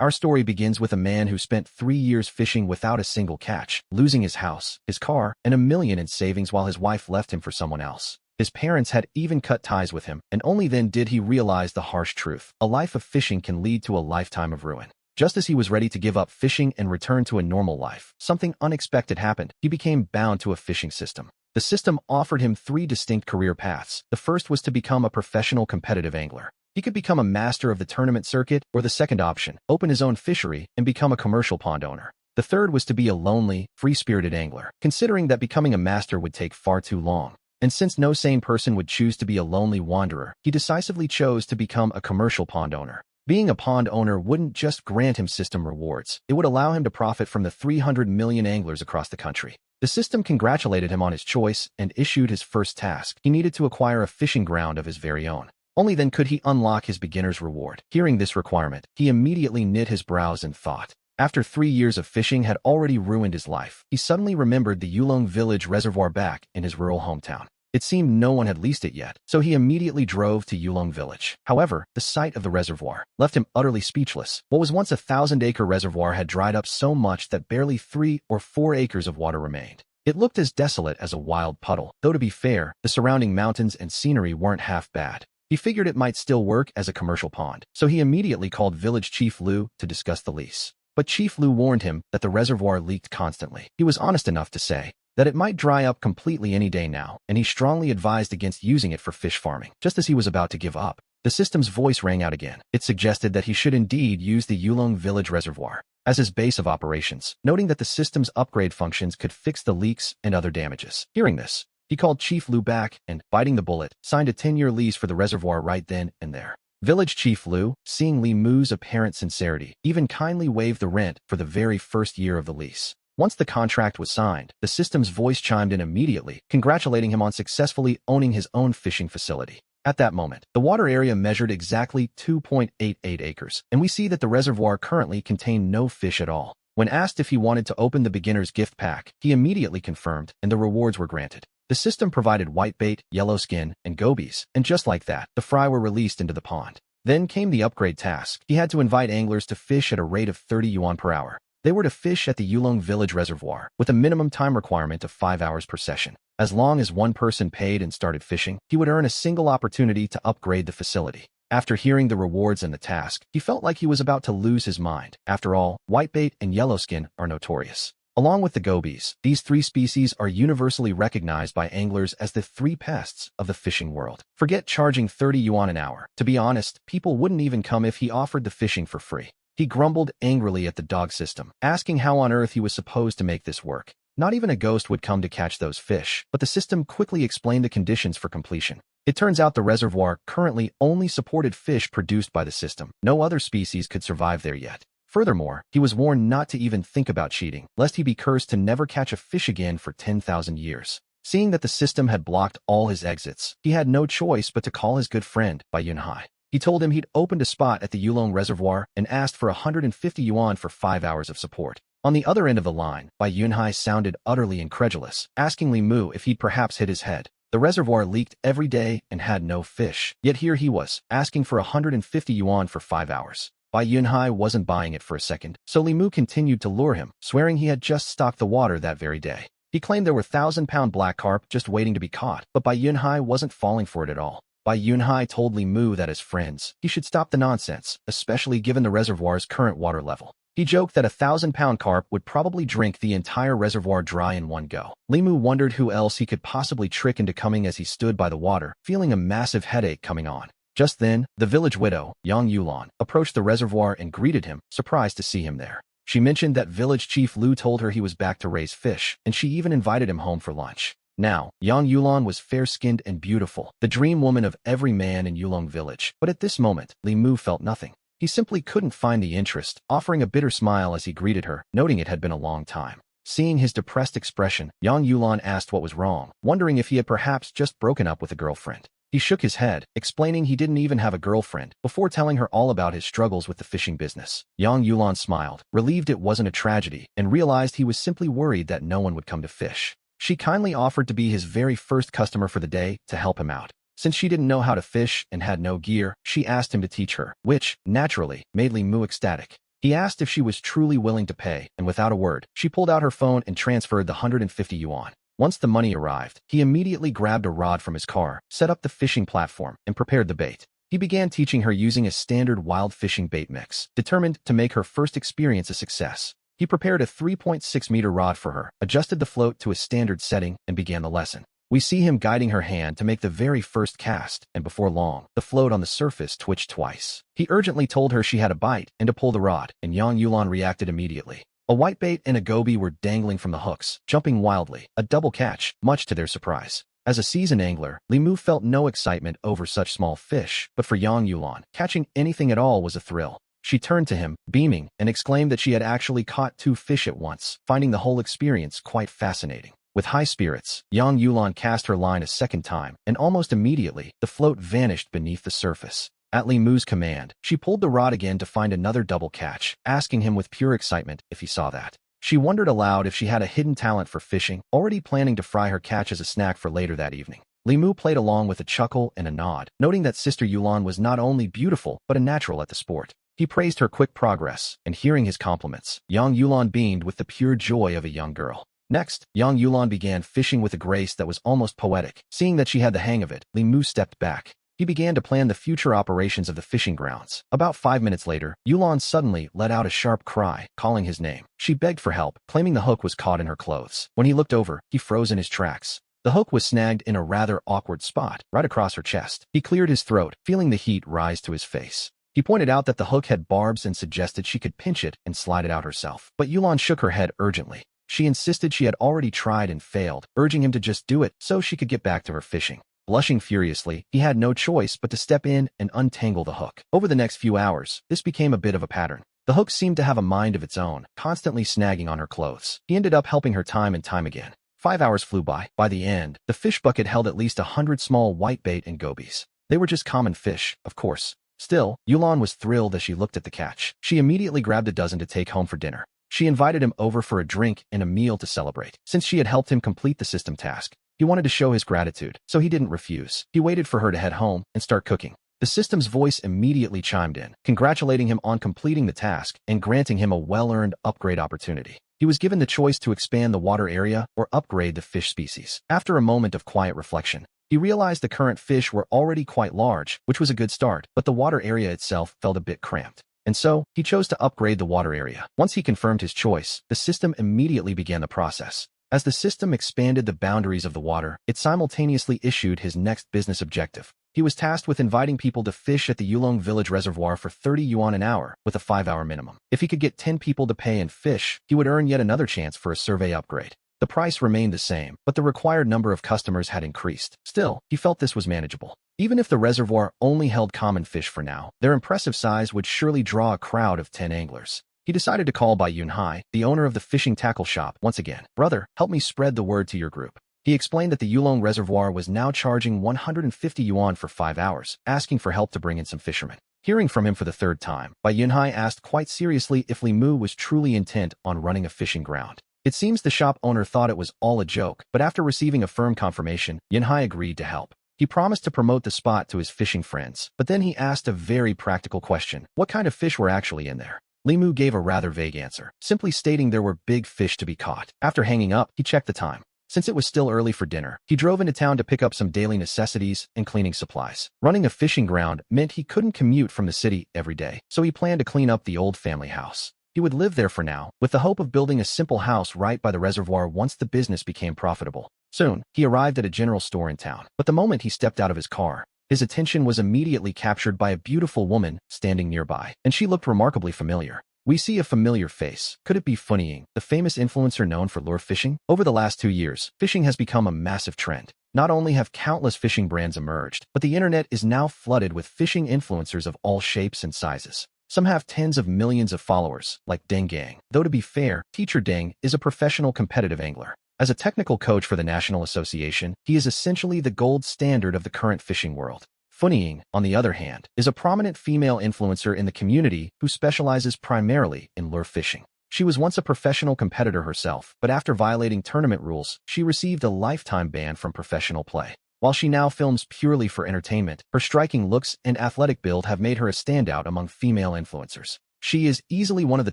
Our story begins with a man who spent 3 years fishing without a single catch, losing his house, his car, and $1 million in savings while his wife left him for someone else. His parents had even cut ties with him, and only then did he realize the harsh truth. A life of fishing can lead to a lifetime of ruin. Just as he was ready to give up fishing and return to a normal life, something unexpected happened. He became bound to a fishing system. The system offered him 3 distinct career paths. The first was to become a professional competitive angler. He could become a master of the tournament circuit, or the second option, open his own fishery and become a commercial pond owner. The third was to be a lonely, free-spirited angler, considering that becoming a master would take far too long. And since no sane person would choose to be a lonely wanderer, he decisively chose to become a commercial pond owner. Being a pond owner wouldn't just grant him system rewards, it would allow him to profit from the 300 million anglers across the country. The system congratulated him on his choice and issued his first task. He needed to acquire a fishing ground of his very own. Only then could he unlock his beginner's reward. Hearing this requirement, he immediately knit his brows in thought. After 3 years of fishing had already ruined his life, he suddenly remembered the Yulong village reservoir back in his rural hometown. It seemed no one had leased it yet, so he immediately drove to Yulong village. However, the sight of the reservoir left him utterly speechless. What was once a 1,000-acre reservoir had dried up so much that barely 3 or 4 acres of water remained. It looked as desolate as a wild puddle, though to be fair, the surrounding mountains and scenery weren't half bad. He figured it might still work as a commercial pond, so he immediately called village chief Liu to discuss the lease. But Chief Liu warned him that the reservoir leaked constantly. He was honest enough to say that it might dry up completely any day now, and he strongly advised against using it for fish farming. Just as he was about to give up, the system's voice rang out again. It suggested that he should indeed use the Yulong village reservoir as his base of operations, noting that the system's upgrade functions could fix the leaks and other damages. Hearing this, he called Chief Liu back and, biting the bullet, signed a 10-year lease for the reservoir right then and there. Village Chief Liu, seeing Li Mu's apparent sincerity, even kindly waived the rent for the very first year of the lease. Once the contract was signed, the system's voice chimed in immediately, congratulating him on successfully owning his own fishing facility. At that moment, the water area measured exactly 2.88 acres, and we see that the reservoir currently contained no fish at all. When asked if he wanted to open the beginner's gift pack, he immediately confirmed, and the rewards were granted. The system provided whitebait, yellow skin, and gobies, and just like that, the fry were released into the pond. Then came the upgrade task. He had to invite anglers to fish at a rate of 30 yuan per hour. They were to fish at the Yulong village reservoir, with a minimum time requirement of 5 hours per session. As long as one person paid and started fishing, he would earn a single opportunity to upgrade the facility. After hearing the rewards and the task, he felt like he was about to lose his mind. After all, whitebait and yellowskin are notorious. Along with the gobies, these 3 species are universally recognized by anglers as the 3 pests of the fishing world. Forget charging 30 yuan an hour. To be honest, people wouldn't even come if he offered the fishing for free. He grumbled angrily at the dog system, asking how on earth he was supposed to make this work. Not even a ghost would come to catch those fish, but the system quickly explained the conditions for completion. It turns out the reservoir currently only supported fish produced by the system. No other species could survive there yet. Furthermore, he was warned not to even think about cheating, lest he be cursed to never catch a fish again for 10,000 years. Seeing that the system had blocked all his exits, he had no choice but to call his good friend, Bai Yunhai. He told him he'd opened a spot at the Yulong reservoir and asked for 150 yuan for 5 hours of support. On the other end of the line, Bai Yunhai sounded utterly incredulous, asking Li Mu if he'd perhaps hit his head. The reservoir leaked every day and had no fish, yet here he was, asking for 150 yuan for 5 hours. Bai Yunhai wasn't buying it for a second, so Li Mu continued to lure him, swearing he had just stocked the water that very day. He claimed there were 1,000-pound black carp just waiting to be caught, but Bai Yunhai wasn't falling for it at all. Bai Yunhai told Li Mu that as friends, he should stop the nonsense, especially given the reservoir's current water level. He joked that 1,000-pound carp would probably drink the entire reservoir dry in one go. Li Mu wondered who else he could possibly trick into coming as he stood by the water, feeling a massive headache coming on. Just then, the village widow, Yang Yulan, approached the reservoir and greeted him, surprised to see him there. She mentioned that village chief Liu told her he was back to raise fish, and she even invited him home for lunch. Now, Yang Yulan was fair-skinned and beautiful, the dream woman of every man in Yulong village. But at this moment, Li Mu felt nothing. He simply couldn't find the interest, offering a bitter smile as he greeted her, noting it had been a long time. Seeing his depressed expression, Yang Yulan asked what was wrong, wondering if he had perhaps just broken up with a girlfriend. He shook his head, explaining he didn't even have a girlfriend, before telling her all about his struggles with the fishing business. Yang Yulan smiled, relieved it wasn't a tragedy, and realized he was simply worried that no one would come to fish. She kindly offered to be his very first customer for the day to help him out. Since she didn't know how to fish and had no gear, she asked him to teach her, which, naturally, made Li Mu ecstatic. He asked if she was truly willing to pay, and without a word, she pulled out her phone and transferred the 150 yuan. Once the money arrived, he immediately grabbed a rod from his car, set up the fishing platform, and prepared the bait. He began teaching her using a standard wild fishing bait mix, determined to make her first experience a success. He prepared a 3.6-meter rod for her, adjusted the float to a standard setting, and began the lesson. We see him guiding her hand to make the very first cast, and before long, the float on the surface twitched twice. He urgently told her she had a bite and to pull the rod, and Yang Yulan reacted immediately. A whitebait and a goby were dangling from the hooks, jumping wildly, a double catch, much to their surprise. As a seasoned angler, Li Mu felt no excitement over such small fish, but for Yang Yulan, catching anything at all was a thrill. She turned to him, beaming, and exclaimed that she had actually caught 2 fish at once, finding the whole experience quite fascinating. With high spirits, Yang Yulan cast her line a second time, and almost immediately, the float vanished beneath the surface. At Li Mu's command, she pulled the rod again to find another double catch, asking him with pure excitement if he saw that. She wondered aloud if she had a hidden talent for fishing, already planning to fry her catch as a snack for later that evening. Li Mu played along with a chuckle and a nod, noting that Sister Yulan was not only beautiful but a natural at the sport. He praised her quick progress, and hearing his compliments, Yang Yulan beamed with the pure joy of a young girl. Next, Yang Yulan began fishing with a grace that was almost poetic. Seeing that she had the hang of it, Li Mu stepped back. He began to plan the future operations of the fishing grounds. About 5 minutes later, Yulan suddenly let out a sharp cry, calling his name. She begged for help, claiming the hook was caught in her clothes. When he looked over, he froze in his tracks. The hook was snagged in a rather awkward spot, right across her chest. He cleared his throat, feeling the heat rise to his face. He pointed out that the hook had barbs and suggested she could pinch it and slide it out herself. But Yulan shook her head urgently. She insisted she had already tried and failed, urging him to just do it so she could get back to her fishing. Blushing furiously, he had no choice but to step in and untangle the hook. Over the next few hours, this became a bit of a pattern. The hook seemed to have a mind of its own, constantly snagging on her clothes. He ended up helping her time and time again. 5 hours flew by. By the end, the fish bucket held at least 100 small whitebait and gobies. They were just common fish, of course. Still, Yulan was thrilled as she looked at the catch. She immediately grabbed a dozen to take home for dinner. She invited him over for a drink and a meal to celebrate. Since she had helped him complete the system task, he wanted to show his gratitude, so he didn't refuse. He waited for her to head home and start cooking. The system's voice immediately chimed in, congratulating him on completing the task and granting him a well-earned upgrade opportunity. He was given the choice to expand the water area or upgrade the fish species. After a moment of quiet reflection, he realized the current fish were already quite large, which was a good start, but the water area itself felt a bit cramped. And so, he chose to upgrade the water area. Once he confirmed his choice, the system immediately began the process. As the system expanded the boundaries of the water, it simultaneously issued his next business objective. He was tasked with inviting people to fish at the Yulong village reservoir for 30 yuan an hour, with a 5-hour minimum. If he could get 10 people to pay and fish, he would earn yet another chance for a survey upgrade. The price remained the same, but the required number of customers had increased. Still, he felt this was manageable. Even if the reservoir only held common fish for now, their impressive size would surely draw a crowd of 10 anglers. He decided to call Bai Yunhai, the owner of the fishing tackle shop, once again. Brother, help me spread the word to your group. He explained that the Yulong reservoir was now charging 150 yuan for 5 hours, asking for help to bring in some fishermen. Hearing from him for the third time, Bai Yunhai asked quite seriously if Li Mu was truly intent on running a fishing ground. It seems the shop owner thought it was all a joke, but after receiving a firm confirmation, Yunhai agreed to help. He promised to promote the spot to his fishing friends, but then he asked a very practical question. What kind of fish were actually in there? Li Mu gave a rather vague answer, simply stating there were big fish to be caught. After hanging up, he checked the time. Since it was still early for dinner, he drove into town to pick up some daily necessities and cleaning supplies. Running a fishing ground meant he couldn't commute from the city every day, so he planned to clean up the old family house. He would live there for now, with the hope of building a simple house right by the reservoir once the business became profitable. Soon, he arrived at a general store in town, but the moment he stepped out of his car, his attention was immediately captured by a beautiful woman standing nearby, and she looked remarkably familiar. We see a familiar face. Could it be Fun Ying, the famous influencer known for lure fishing? Over the last 2 years, fishing has become a massive trend. Not only have countless fishing brands emerged, but the internet is now flooded with fishing influencers of all shapes and sizes. Some have tens of millions of followers, like Deng Gang. Though to be fair, Teacher Deng is a professional competitive angler. As a technical coach for the National Association, he is essentially the gold standard of the current fishing world. Fun Ying, on the other hand, is a prominent female influencer in the community who specializes primarily in lure fishing. She was once a professional competitor herself, but after violating tournament rules, she received a lifetime ban from professional play. While she now films purely for entertainment, her striking looks and athletic build have made her a standout among female influencers. She is easily one of the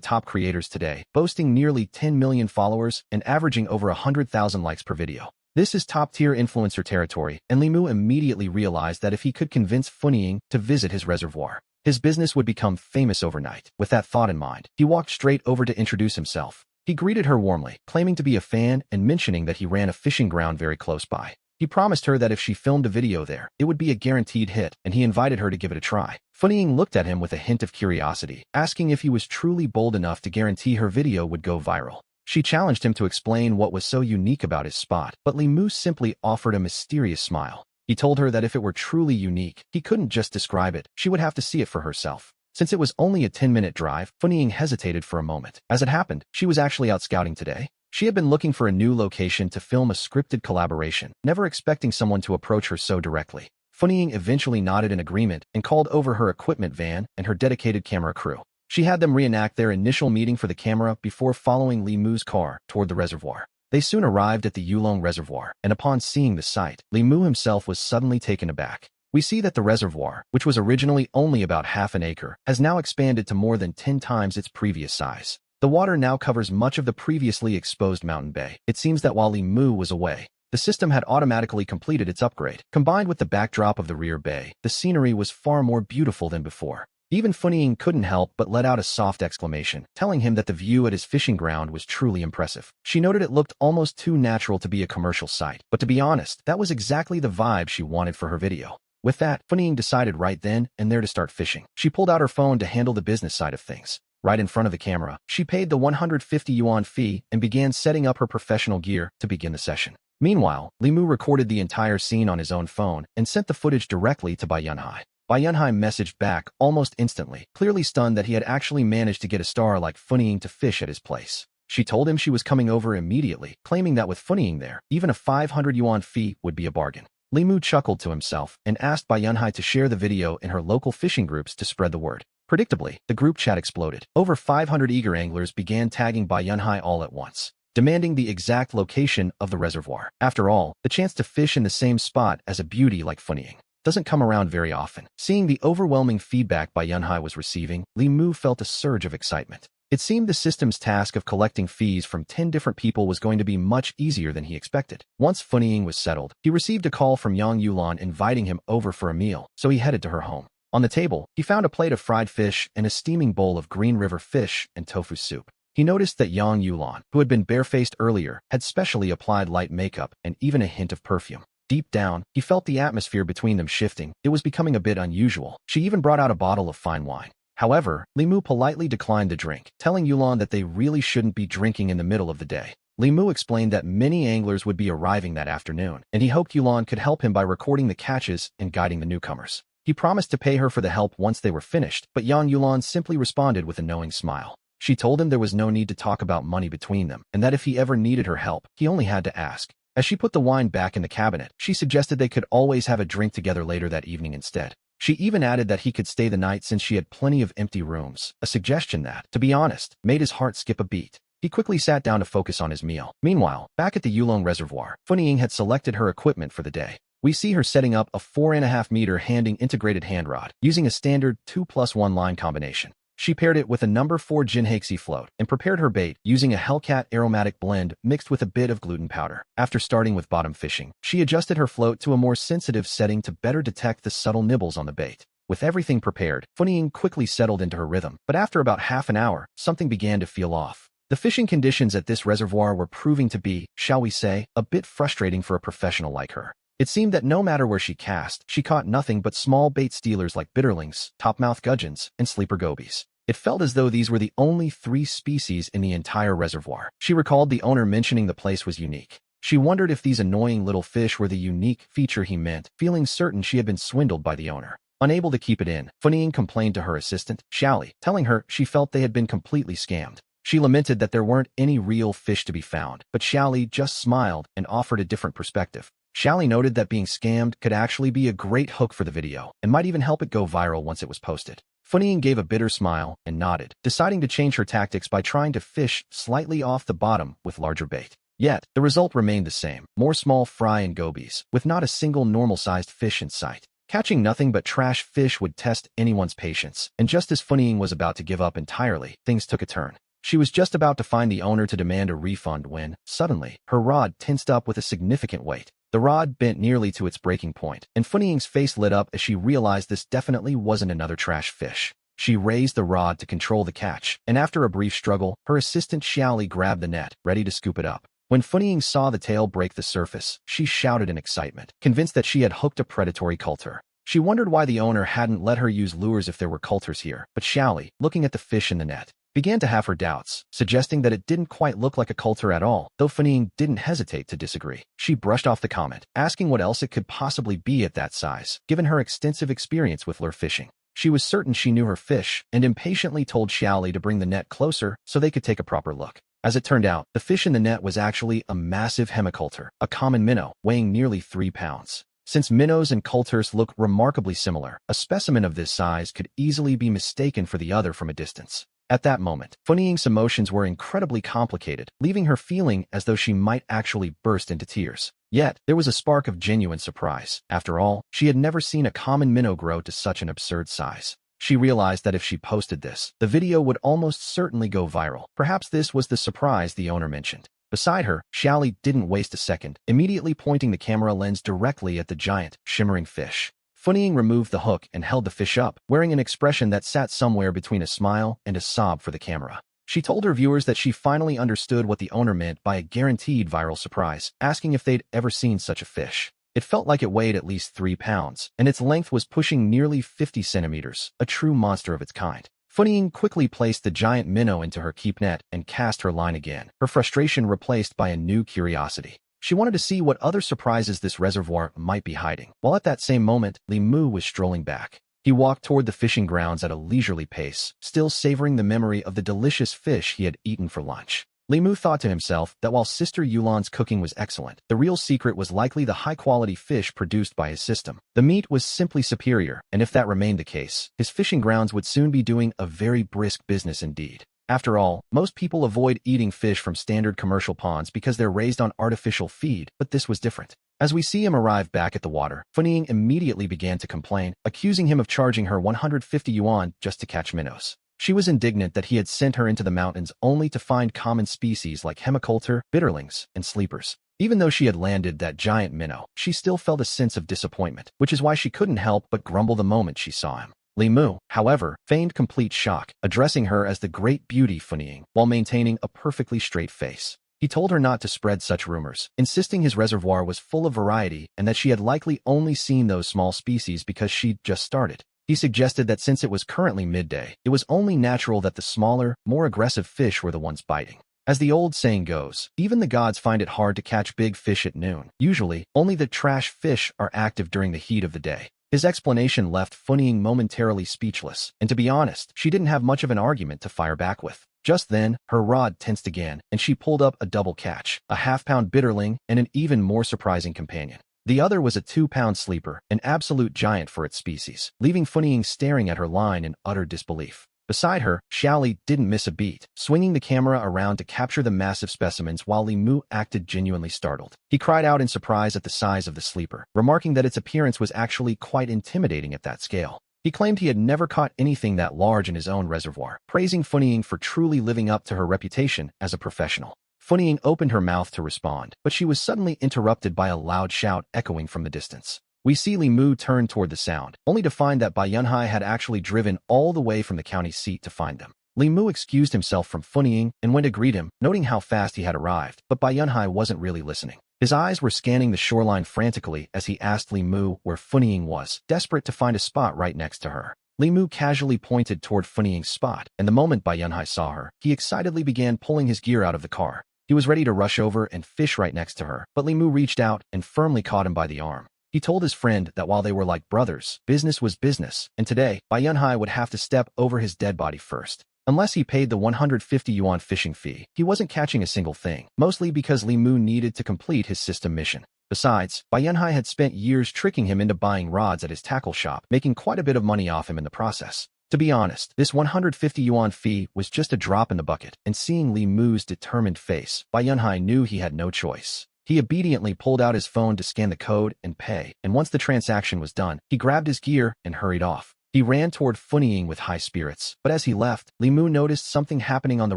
top creators today, boasting nearly 10 million followers and averaging over 100,000 likes per video. This is top-tier influencer territory, and Limu immediately realized that if he could convince Funying to visit his reservoir, his business would become famous overnight. With that thought in mind, he walked straight over to introduce himself. He greeted her warmly, claiming to be a fan and mentioning that he ran a fishing ground very close by. He promised her that if she filmed a video there, it would be a guaranteed hit, and he invited her to give it a try. Funying looked at him with a hint of curiosity, asking if he was truly bold enough to guarantee her video would go viral. She challenged him to explain what was so unique about his spot, but Limu simply offered a mysterious smile. He told her that if it were truly unique, he couldn't just describe it, she would have to see it for herself. Since it was only a 10-minute drive, Funying hesitated for a moment. As it happened, she was actually out scouting today. She had been looking for a new location to film a scripted collaboration, never expecting someone to approach her so directly. Funying eventually nodded in agreement and called over her equipment van and her dedicated camera crew. She had them reenact their initial meeting for the camera before following Limu's car toward the reservoir. They soon arrived at the Yulong Reservoir, and upon seeing the site, Limu himself was suddenly taken aback. We see that the reservoir, which was originally only about half an acre, has now expanded to more than 10 times its previous size. The water now covers much of the previously exposed mountain bay. It seems that while Limu was away, the system had automatically completed its upgrade. Combined with the backdrop of the rear bay, the scenery was far more beautiful than before. Even Funying couldn't help but let out a soft exclamation, telling him that the view at his fishing ground was truly impressive. She noted it looked almost too natural to be a commercial site, but to be honest, that was exactly the vibe she wanted for her video. With that, Funying decided right then and there to start fishing. She pulled out her phone to handle the business side of things. Right in front of the camera, she paid the 150 yuan fee and began setting up her professional gear to begin the session. Meanwhile, Limu recorded the entire scene on his own phone and sent the footage directly to Bai Yunhai. Bai Yunhai messaged back almost instantly, clearly stunned that he had actually managed to get a star like Funying to fish at his place. She told him she was coming over immediately, claiming that with Funying there, even a 500 yuan fee would be a bargain. Limu chuckled to himself and asked Bai Yunhai to share the video in her local fishing groups to spread the word. Predictably, the group chat exploded. Over 500 eager anglers began tagging Bai Yunhai all at once, demanding the exact location of the reservoir. After all, the chance to fish in the same spot as a beauty like Funying doesn't come around very often. Seeing the overwhelming feedback Bai Yunhai was receiving, Limu felt a surge of excitement. It seemed the system's task of collecting fees from 10 different people was going to be much easier than he expected. Once Funying was settled, he received a call from Yang Yulan inviting him over for a meal, so he headed to her home. On the table, he found a plate of fried fish and a steaming bowl of Green River fish and tofu soup. He noticed that Yang Yulan, who had been barefaced earlier, had specially applied light makeup and even a hint of perfume. Deep down, he felt the atmosphere between them shifting. It was becoming a bit unusual. She even brought out a bottle of fine wine. However, Limu politely declined the drink, telling Yulan that they really shouldn't be drinking in the middle of the day. Limu explained that many anglers would be arriving that afternoon, and he hoped Yulan could help him by recording the catches and guiding the newcomers. He promised to pay her for the help once they were finished, but Yang Yulan simply responded with a knowing smile. She told him there was no need to talk about money between them, and that if he ever needed her help, he only had to ask. As she put the wine back in the cabinet, she suggested they could always have a drink together later that evening instead. She even added that he could stay the night since she had plenty of empty rooms, a suggestion that, to be honest, made his heart skip a beat. He quickly sat down to focus on his meal. Meanwhile, back at the Yulong Reservoir, Funying had selected her equipment for the day. We see her setting up a 4.5-meter handing integrated hand rod, using a standard 2+1 line combination. She paired it with a number 4 Jinhaixi float and prepared her bait using a Hellcat aromatic blend mixed with a bit of gluten powder. After starting with bottom fishing, she adjusted her float to a more sensitive setting to better detect the subtle nibbles on the bait. With everything prepared, Funying quickly settled into her rhythm, but after about half an hour, something began to feel off. The fishing conditions at this reservoir were proving to be, shall we say, a bit frustrating for a professional like her. It seemed that no matter where she cast, she caught nothing but small bait stealers like bitterlings, topmouth gudgeons, and sleeper gobies. It felt as though these were the only 3 species in the entire reservoir. She recalled the owner mentioning the place was unique. She wondered if these annoying little fish were the unique feature he meant, feeling certain she had been swindled by the owner. Unable to keep it in, Funying complained to her assistant, Xiaoli, telling her she felt they had been completely scammed. She lamented that there weren't any real fish to be found, but Xiaoli just smiled and offered a different perspective. Xiaoli noted that being scammed could actually be a great hook for the video, and might even help it go viral once it was posted. Funying gave a bitter smile and nodded, deciding to change her tactics by trying to fish slightly off the bottom with larger bait. Yet, the result remained the same, more small fry and gobies, with not a single normal-sized fish in sight. Catching nothing but trash fish would test anyone's patience, and just as Funying was about to give up entirely, things took a turn. She was just about to find the owner to demand a refund when, suddenly, her rod tensed up with a significant weight. The rod bent nearly to its breaking point, and Funying's face lit up as she realized this definitely wasn't another trash fish. She raised the rod to control the catch, and after a brief struggle, her assistant Xiaoli grabbed the net, ready to scoop it up. When Funying saw the tail break the surface, she shouted in excitement, convinced that she had hooked a predatory coulter. She wondered why the owner hadn't let her use lures if there were coulters here, but Xiaoli, looking at the fish in the net, began to have her doubts, suggesting that it didn't quite look like a coulter at all, though Funying didn't hesitate to disagree. She brushed off the comment, asking what else it could possibly be at that size, given her extensive experience with lure fishing. She was certain she knew her fish, and impatiently told Xiaoli to bring the net closer so they could take a proper look. As it turned out, the fish in the net was actually a massive hemicoulter, a common minnow, weighing nearly 3 pounds. Since minnows and coulters look remarkably similar, a specimen of this size could easily be mistaken for the other from a distance. At that moment, Funying's emotions were incredibly complicated, leaving her feeling as though she might actually burst into tears. Yet, there was a spark of genuine surprise. After all, she had never seen a common minnow grow to such an absurd size. She realized that if she posted this, the video would almost certainly go viral. Perhaps this was the surprise the owner mentioned. Beside her, Xiaoli didn't waste a second, immediately pointing the camera lens directly at the giant, shimmering fish. Funying removed the hook and held the fish up, wearing an expression that sat somewhere between a smile and a sob for the camera. She told her viewers that she finally understood what the owner meant by a guaranteed viral surprise, asking if they'd ever seen such a fish. It felt like it weighed at least 3 pounds, and its length was pushing nearly 50 centimeters, a true monster of its kind. Funying quickly placed the giant minnow into her keep net and cast her line again, her frustration replaced by a new curiosity. She wanted to see what other surprises this reservoir might be hiding, while at that same moment, Li Mu was strolling back. He walked toward the fishing grounds at a leisurely pace, still savoring the memory of the delicious fish he had eaten for lunch. Li Mu thought to himself that while Sister Yulan's cooking was excellent, the real secret was likely the high-quality fish produced by his system. The meat was simply superior, and if that remained the case, his fishing grounds would soon be doing a very brisk business indeed. After all, most people avoid eating fish from standard commercial ponds because they're raised on artificial feed, but this was different. As we see him arrive back at the water, Funying immediately began to complain, accusing him of charging her 150 yuan just to catch minnows. She was indignant that he had sent her into the mountains only to find common species like hemicoulter, bitterlings, and sleepers. Even though she had landed that giant minnow, she still felt a sense of disappointment, which is why she couldn't help but grumble the moment she saw him. Li Mu, however, feigned complete shock, addressing her as the great beauty Funying, while maintaining a perfectly straight face. He told her not to spread such rumors, insisting his reservoir was full of variety and that she had likely only seen those small species because she'd just started. He suggested that since it was currently midday, it was only natural that the smaller, more aggressive fish were the ones biting. As the old saying goes, even the gods find it hard to catch big fish at noon. Usually, only the trash fish are active during the heat of the day. His explanation left Funying momentarily speechless, and to be honest, she didn't have much of an argument to fire back with. Just then, her rod tensed again, and she pulled up a double catch, a half-pound bitterling, and an even more surprising companion. The other was a 2-pound sleeper, an absolute giant for its species, leaving Funying staring at her line in utter disbelief. Beside her, Xiaoli didn't miss a beat, swinging the camera around to capture the massive specimens while Li Mu acted genuinely startled. He cried out in surprise at the size of the sleeper, remarking that its appearance was actually quite intimidating at that scale. He claimed he had never caught anything that large in his own reservoir, praising Funying for truly living up to her reputation as a professional. Funying opened her mouth to respond, but she was suddenly interrupted by a loud shout echoing from the distance. We see Li Mu turn toward the sound, only to find that Bai Yunhai had actually driven all the way from the county seat to find them. Li Mu excused himself from Funying and went to greet him, noting how fast he had arrived, but Bai Yunhai wasn't really listening. His eyes were scanning the shoreline frantically as he asked Li Mu where Funying was, desperate to find a spot right next to her. Li Mu casually pointed toward Funying's spot, and the moment Bai Yunhai saw her, he excitedly began pulling his gear out of the car. He was ready to rush over and fish right next to her, but Li Mu reached out and firmly caught him by the arm. He told his friend that while they were like brothers, business was business, and today, Bai Yunhai would have to step over his dead body first. Unless he paid the 150 yuan fishing fee, he wasn't catching a single thing, mostly because Li Mu needed to complete his system mission. Besides, Bai Yunhai had spent years tricking him into buying rods at his tackle shop, making quite a bit of money off him in the process. To be honest, this 150 yuan fee was just a drop in the bucket, and seeing Li Mu's determined face, Bai Yunhai knew he had no choice. He obediently pulled out his phone to scan the code and pay, and once the transaction was done, he grabbed his gear and hurried off. He ran toward Funying with high spirits, but as he left, Limu noticed something happening on the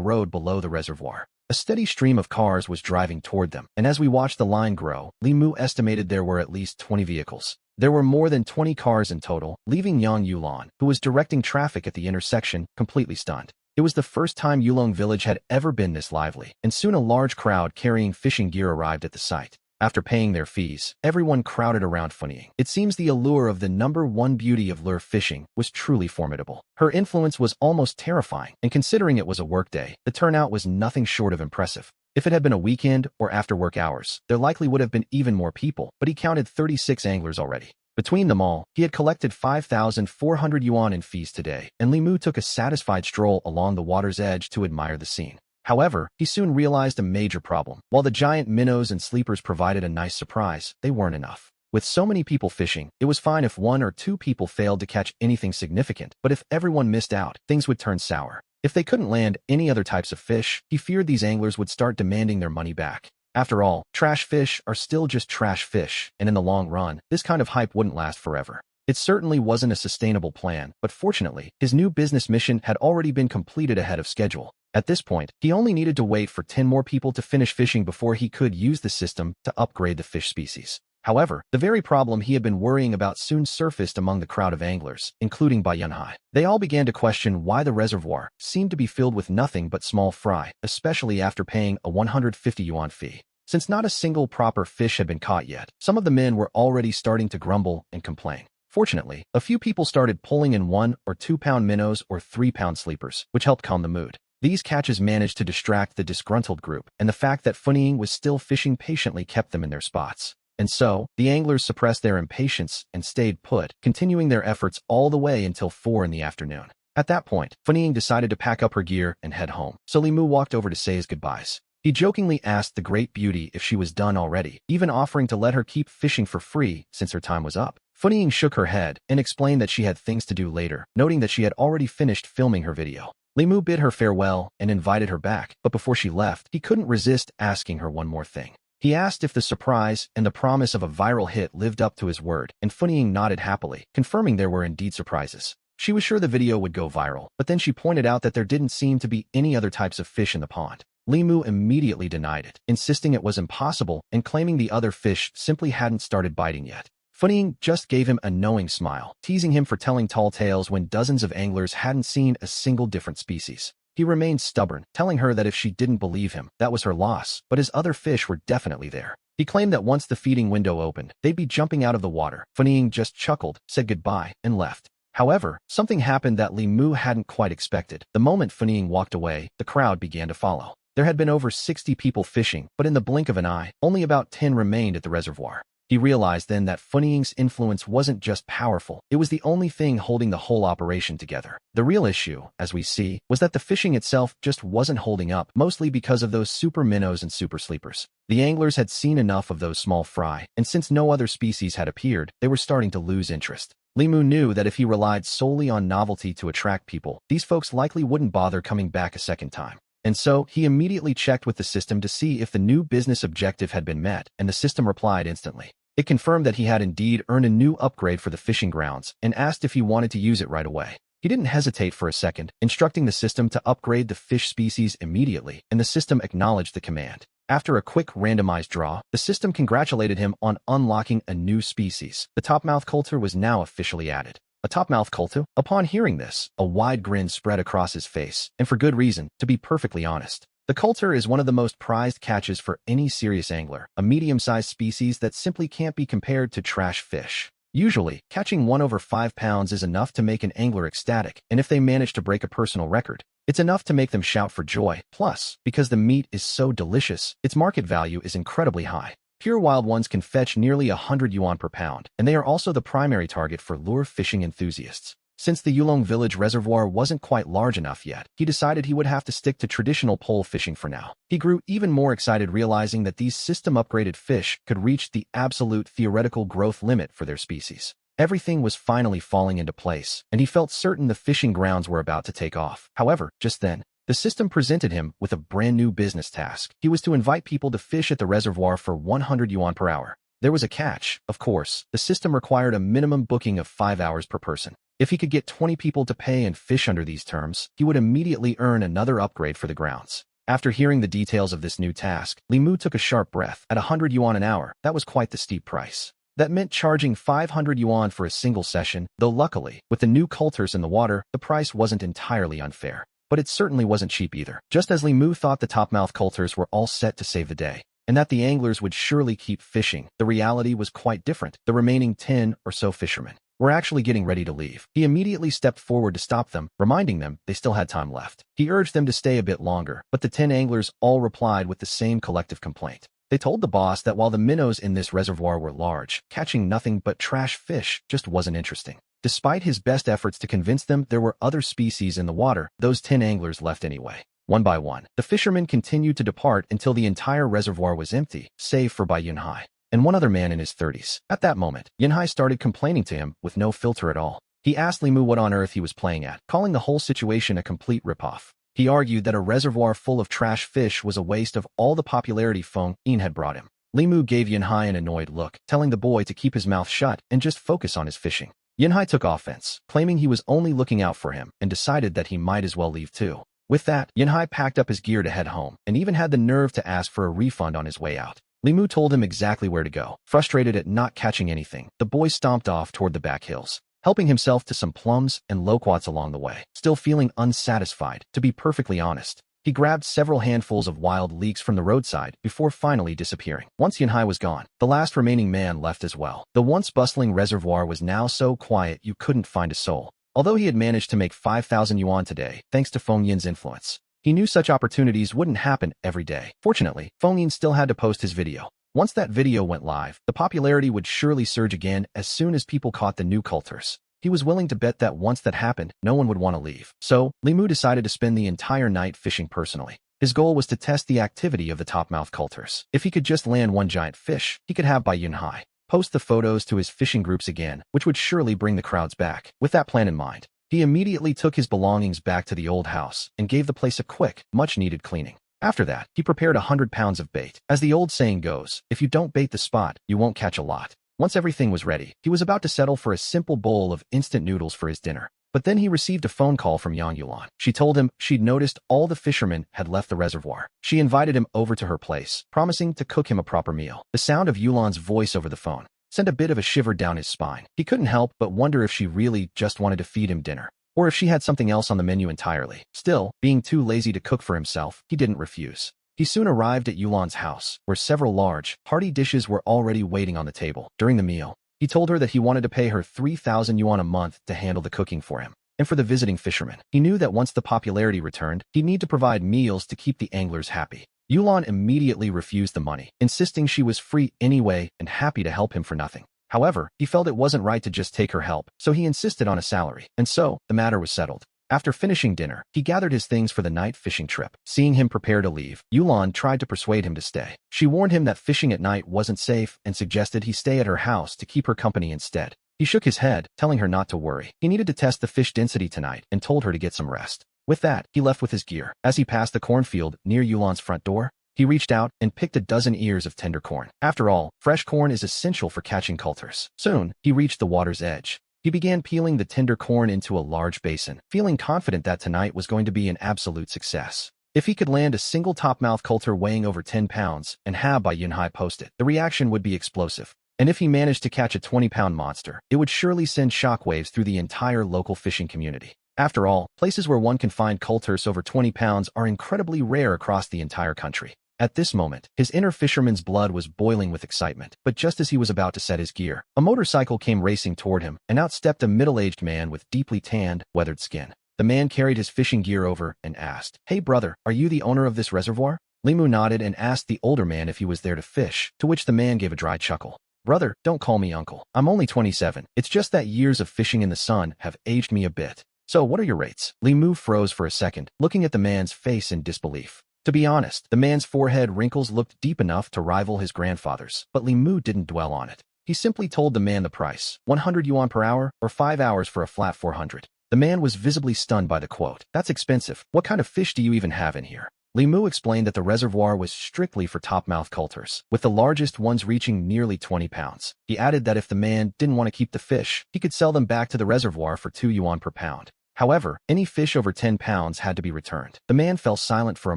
road below the reservoir. A steady stream of cars was driving toward them, and as we watched the line grow, Limu estimated there were at least 20 vehicles. There were more than 20 cars in total, leaving Yang Yulan, who was directing traffic at the intersection, completely stunned. It was the first time Yulong Village had ever been this lively, and soon a large crowd carrying fishing gear arrived at the site. After paying their fees, everyone crowded around Funying. It seems the allure of the #1 beauty of lure fishing was truly formidable. Her influence was almost terrifying, and considering it was a workday, the turnout was nothing short of impressive. If it had been a weekend or after work hours, there likely would have been even more people, but he counted 36 anglers already. Between them all, he had collected 5,400 yuan in fees today, and Limu took a satisfied stroll along the water's edge to admire the scene. However, he soon realized a major problem. While the giant minnows and sleepers provided a nice surprise, they weren't enough. With so many people fishing, it was fine if 1 or 2 people failed to catch anything significant, but if everyone missed out, things would turn sour. If they couldn't land any other types of fish, he feared these anglers would start demanding their money back. After all, trash fish are still just trash fish, and in the long run, this kind of hype wouldn't last forever. It certainly wasn't a sustainable plan, but fortunately, his new business mission had already been completed ahead of schedule. At this point, he only needed to wait for 10 more people to finish fishing before he could use the system to upgrade the fish species. However, the very problem he had been worrying about soon surfaced among the crowd of anglers, including Bai Yunhai. They all began to question why the reservoir seemed to be filled with nothing but small fry, especially after paying a 150 yuan fee. Since not a single proper fish had been caught yet, some of the men were already starting to grumble and complain. Fortunately, a few people started pulling in 1 or 2 pound minnows or 3 pound sleepers, which helped calm the mood. These catches managed to distract the disgruntled group, and the fact that Funying was still fishing patiently kept them in their spots. And so, the anglers suppressed their impatience and stayed put, continuing their efforts all the way until 4 in the afternoon. At that point, Funying decided to pack up her gear and head home, so Limu walked over to say his goodbyes. He jokingly asked the great beauty if she was done already, even offering to let her keep fishing for free since her time was up. Funying shook her head and explained that she had things to do later, noting that she had already finished filming her video. Limu bid her farewell and invited her back, but before she left, he couldn't resist asking her one more thing. He asked if the surprise and the promise of a viral hit lived up to his word, and Funying nodded happily, confirming there were indeed surprises. She was sure the video would go viral, but then she pointed out that there didn't seem to be any other types of fish in the pond. Limu immediately denied it, insisting it was impossible and claiming the other fish simply hadn't started biting yet. Funying just gave him a knowing smile, teasing him for telling tall tales when dozens of anglers hadn't seen a single different species. He remained stubborn, telling her that if she didn't believe him, that was her loss, but his other fish were definitely there. He claimed that once the feeding window opened, they'd be jumping out of the water. Funying just chuckled, said goodbye, and left. However, something happened that Limu hadn't quite expected. The moment Funying walked away, the crowd began to follow. There had been over 60 people fishing, but in the blink of an eye, only about 10 remained at the reservoir. He realized then that Funying's influence wasn't just powerful, it was the only thing holding the whole operation together. The real issue, as we see, was that the fishing itself just wasn't holding up, mostly because of those super minnows and super sleepers. The anglers had seen enough of those small fry, and since no other species had appeared, they were starting to lose interest. Limu knew that if he relied solely on novelty to attract people, these folks likely wouldn't bother coming back a second time. And so, he immediately checked with the system to see if the new business objective had been met, and the system replied instantly. It confirmed that he had indeed earned a new upgrade for the fishing grounds, and asked if he wanted to use it right away. He didn't hesitate for a second, instructing the system to upgrade the fish species immediately, and the system acknowledged the command. After a quick randomized draw, the system congratulated him on unlocking a new species. The topmouth coulter was now officially added. A topmouth coulter? Upon hearing this, a wide grin spread across his face, and for good reason, to be perfectly honest. The coulter is one of the most prized catches for any serious angler, a medium-sized species that simply can't be compared to trash fish. Usually, catching 1 over 5 pounds is enough to make an angler ecstatic, and if they manage to break a personal record, it's enough to make them shout for joy. Plus, because the meat is so delicious, its market value is incredibly high. Pure wild ones can fetch nearly 100 yuan per pound, and they are also the primary target for lure fishing enthusiasts. Since the Yulong Village reservoir wasn't quite large enough yet, he decided he would have to stick to traditional pole fishing for now. He grew even more excited realizing that these system-upgraded fish could reach the absolute theoretical growth limit for their species. Everything was finally falling into place, and he felt certain the fishing grounds were about to take off. However, just then, The system presented him with a brand new business task. He was to invite people to fish at the reservoir for 100 yuan per hour. There was a catch, of course. The system required a minimum booking of 5 hours per person. If he could get 20 people to pay and fish under these terms, he would immediately earn another upgrade for the grounds. After hearing the details of this new task, Li Mu took a sharp breath. At 100 yuan an hour, that was quite the steep price. That meant charging 500 yuan for a single session, though luckily, with the new coulters in the water, the price wasn't entirely unfair. But it certainly wasn't cheap either. Just as Li Mu thought the topmouth coulters were all set to save the day, and that the anglers would surely keep fishing, the reality was quite different. The remaining 10 or so fishermen were actually getting ready to leave. He immediately stepped forward to stop them, reminding them they still had time left. He urged them to stay a bit longer, but the 10 anglers all replied with the same collective complaint. They told the boss that while the minnows in this reservoir were large, catching nothing but trash fish just wasn't interesting. Despite his best efforts to convince them there were other species in the water, those 10 anglers left anyway. One by one, the fishermen continued to depart until the entire reservoir was empty, save for by Yunhai and one other man in his 30s. At that moment, Yunhai started complaining to him with no filter at all. He asked Li Mu what on earth he was playing at, calling the whole situation a complete ripoff. He argued that a reservoir full of trash fish was a waste of all the popularity Feng Yin had brought him. Li Mu gave Yunhai an annoyed look, telling the boy to keep his mouth shut and just focus on his fishing. Yunhai took offense, claiming he was only looking out for him, and decided that he might as well leave too. With that, Yunhai packed up his gear to head home, and even had the nerve to ask for a refund on his way out. Li Mu told him exactly where to go. Frustrated at not catching anything, the boy stomped off toward the back hills, helping himself to some plums and loquats along the way. Still feeling unsatisfied, to be perfectly honest, he grabbed several handfuls of wild leeks from the roadside before finally disappearing. Once Yunhai was gone, the last remaining man left as well. The once bustling reservoir was now so quiet you couldn't find a soul. Although he had managed to make 5,000 yuan today, thanks to Feng Yin's influence, he knew such opportunities wouldn't happen every day. Fortunately, Feng Yin still had to post his video. Once that video went live, the popularity would surely surge again as soon as people caught the new coulters. He was willing to bet that once that happened, no one would want to leave. So, Li Mu decided to spend the entire night fishing personally. His goal was to test the activity of the topmouth coulters. If he could just land one giant fish, he could have by Yunhai post the photos to his fishing groups again, which would surely bring the crowds back. With that plan in mind, he immediately took his belongings back to the old house and gave the place a quick, much-needed cleaning. After that, he prepared 100 pounds of bait. As the old saying goes, if you don't bait the spot, you won't catch a lot. Once everything was ready, he was about to settle for a simple bowl of instant noodles for his dinner. But then he received a phone call from Yang Yulan. She told him she'd noticed all the fishermen had left the reservoir. She invited him over to her place, promising to cook him a proper meal. The sound of Yulan's voice over the phone sent a bit of a shiver down his spine. He couldn't help but wonder if she really just wanted to feed him dinner, or if she had something else on the menu entirely. Still, being too lazy to cook for himself, he didn't refuse. He soon arrived at Yulan's house, where several large, hearty dishes were already waiting on the table. During the meal, he told her that he wanted to pay her 3,000 yuan a month to handle the cooking for him. And for the visiting fishermen, he knew that once the popularity returned, he'd need to provide meals to keep the anglers happy. Yulan immediately refused the money, insisting she was free anyway and happy to help him for nothing. However, he felt it wasn't right to just take her help, so he insisted on a salary. And so, the matter was settled. After finishing dinner, he gathered his things for the night fishing trip. Seeing him prepare to leave, Yulan tried to persuade him to stay. She warned him that fishing at night wasn't safe and suggested he stay at her house to keep her company instead. He shook his head, telling her not to worry. He needed to test the fish density tonight and told her to get some rest. With that, he left with his gear. As he passed the cornfield near Yulan's front door, he reached out and picked a dozen ears of tender corn. After all, fresh corn is essential for catching coulters. Soon, he reached the water's edge. He began peeling the tender corn into a large basin, feeling confident that tonight was going to be an absolute success. If he could land a single topmouth coulter weighing over 10 pounds and have by Yunhai post it, the reaction would be explosive. And if he managed to catch a 20-pound monster, it would surely send shockwaves through the entire local fishing community. After all, places where one can find coulters over 20 pounds are incredibly rare across the entire country. At this moment, his inner fisherman's blood was boiling with excitement, but just as he was about to set his gear, a motorcycle came racing toward him, and out stepped a middle-aged man with deeply tanned, weathered skin. The man carried his fishing gear over and asked, "Hey brother, are you the owner of this reservoir?" Li Mu nodded and asked the older man if he was there to fish, to which the man gave a dry chuckle. "Brother, don't call me uncle. I'm only 27. It's just that years of fishing in the sun have aged me a bit. So what are your rates?" Li Mu froze for a second, looking at the man's face in disbelief. To be honest, the man's forehead wrinkles looked deep enough to rival his grandfather's, but Li Mu didn't dwell on it. He simply told the man the price, 100 yuan per hour, or 5 hours for a flat 400. The man was visibly stunned by the quote. That's expensive. What kind of fish do you even have in here? Li Mu explained that the reservoir was strictly for top-mouth coulters, with the largest ones reaching nearly 20 pounds. He added that if the man didn't want to keep the fish, he could sell them back to the reservoir for 2 yuan per pound. However, any fish over 10 pounds had to be returned. The man fell silent for a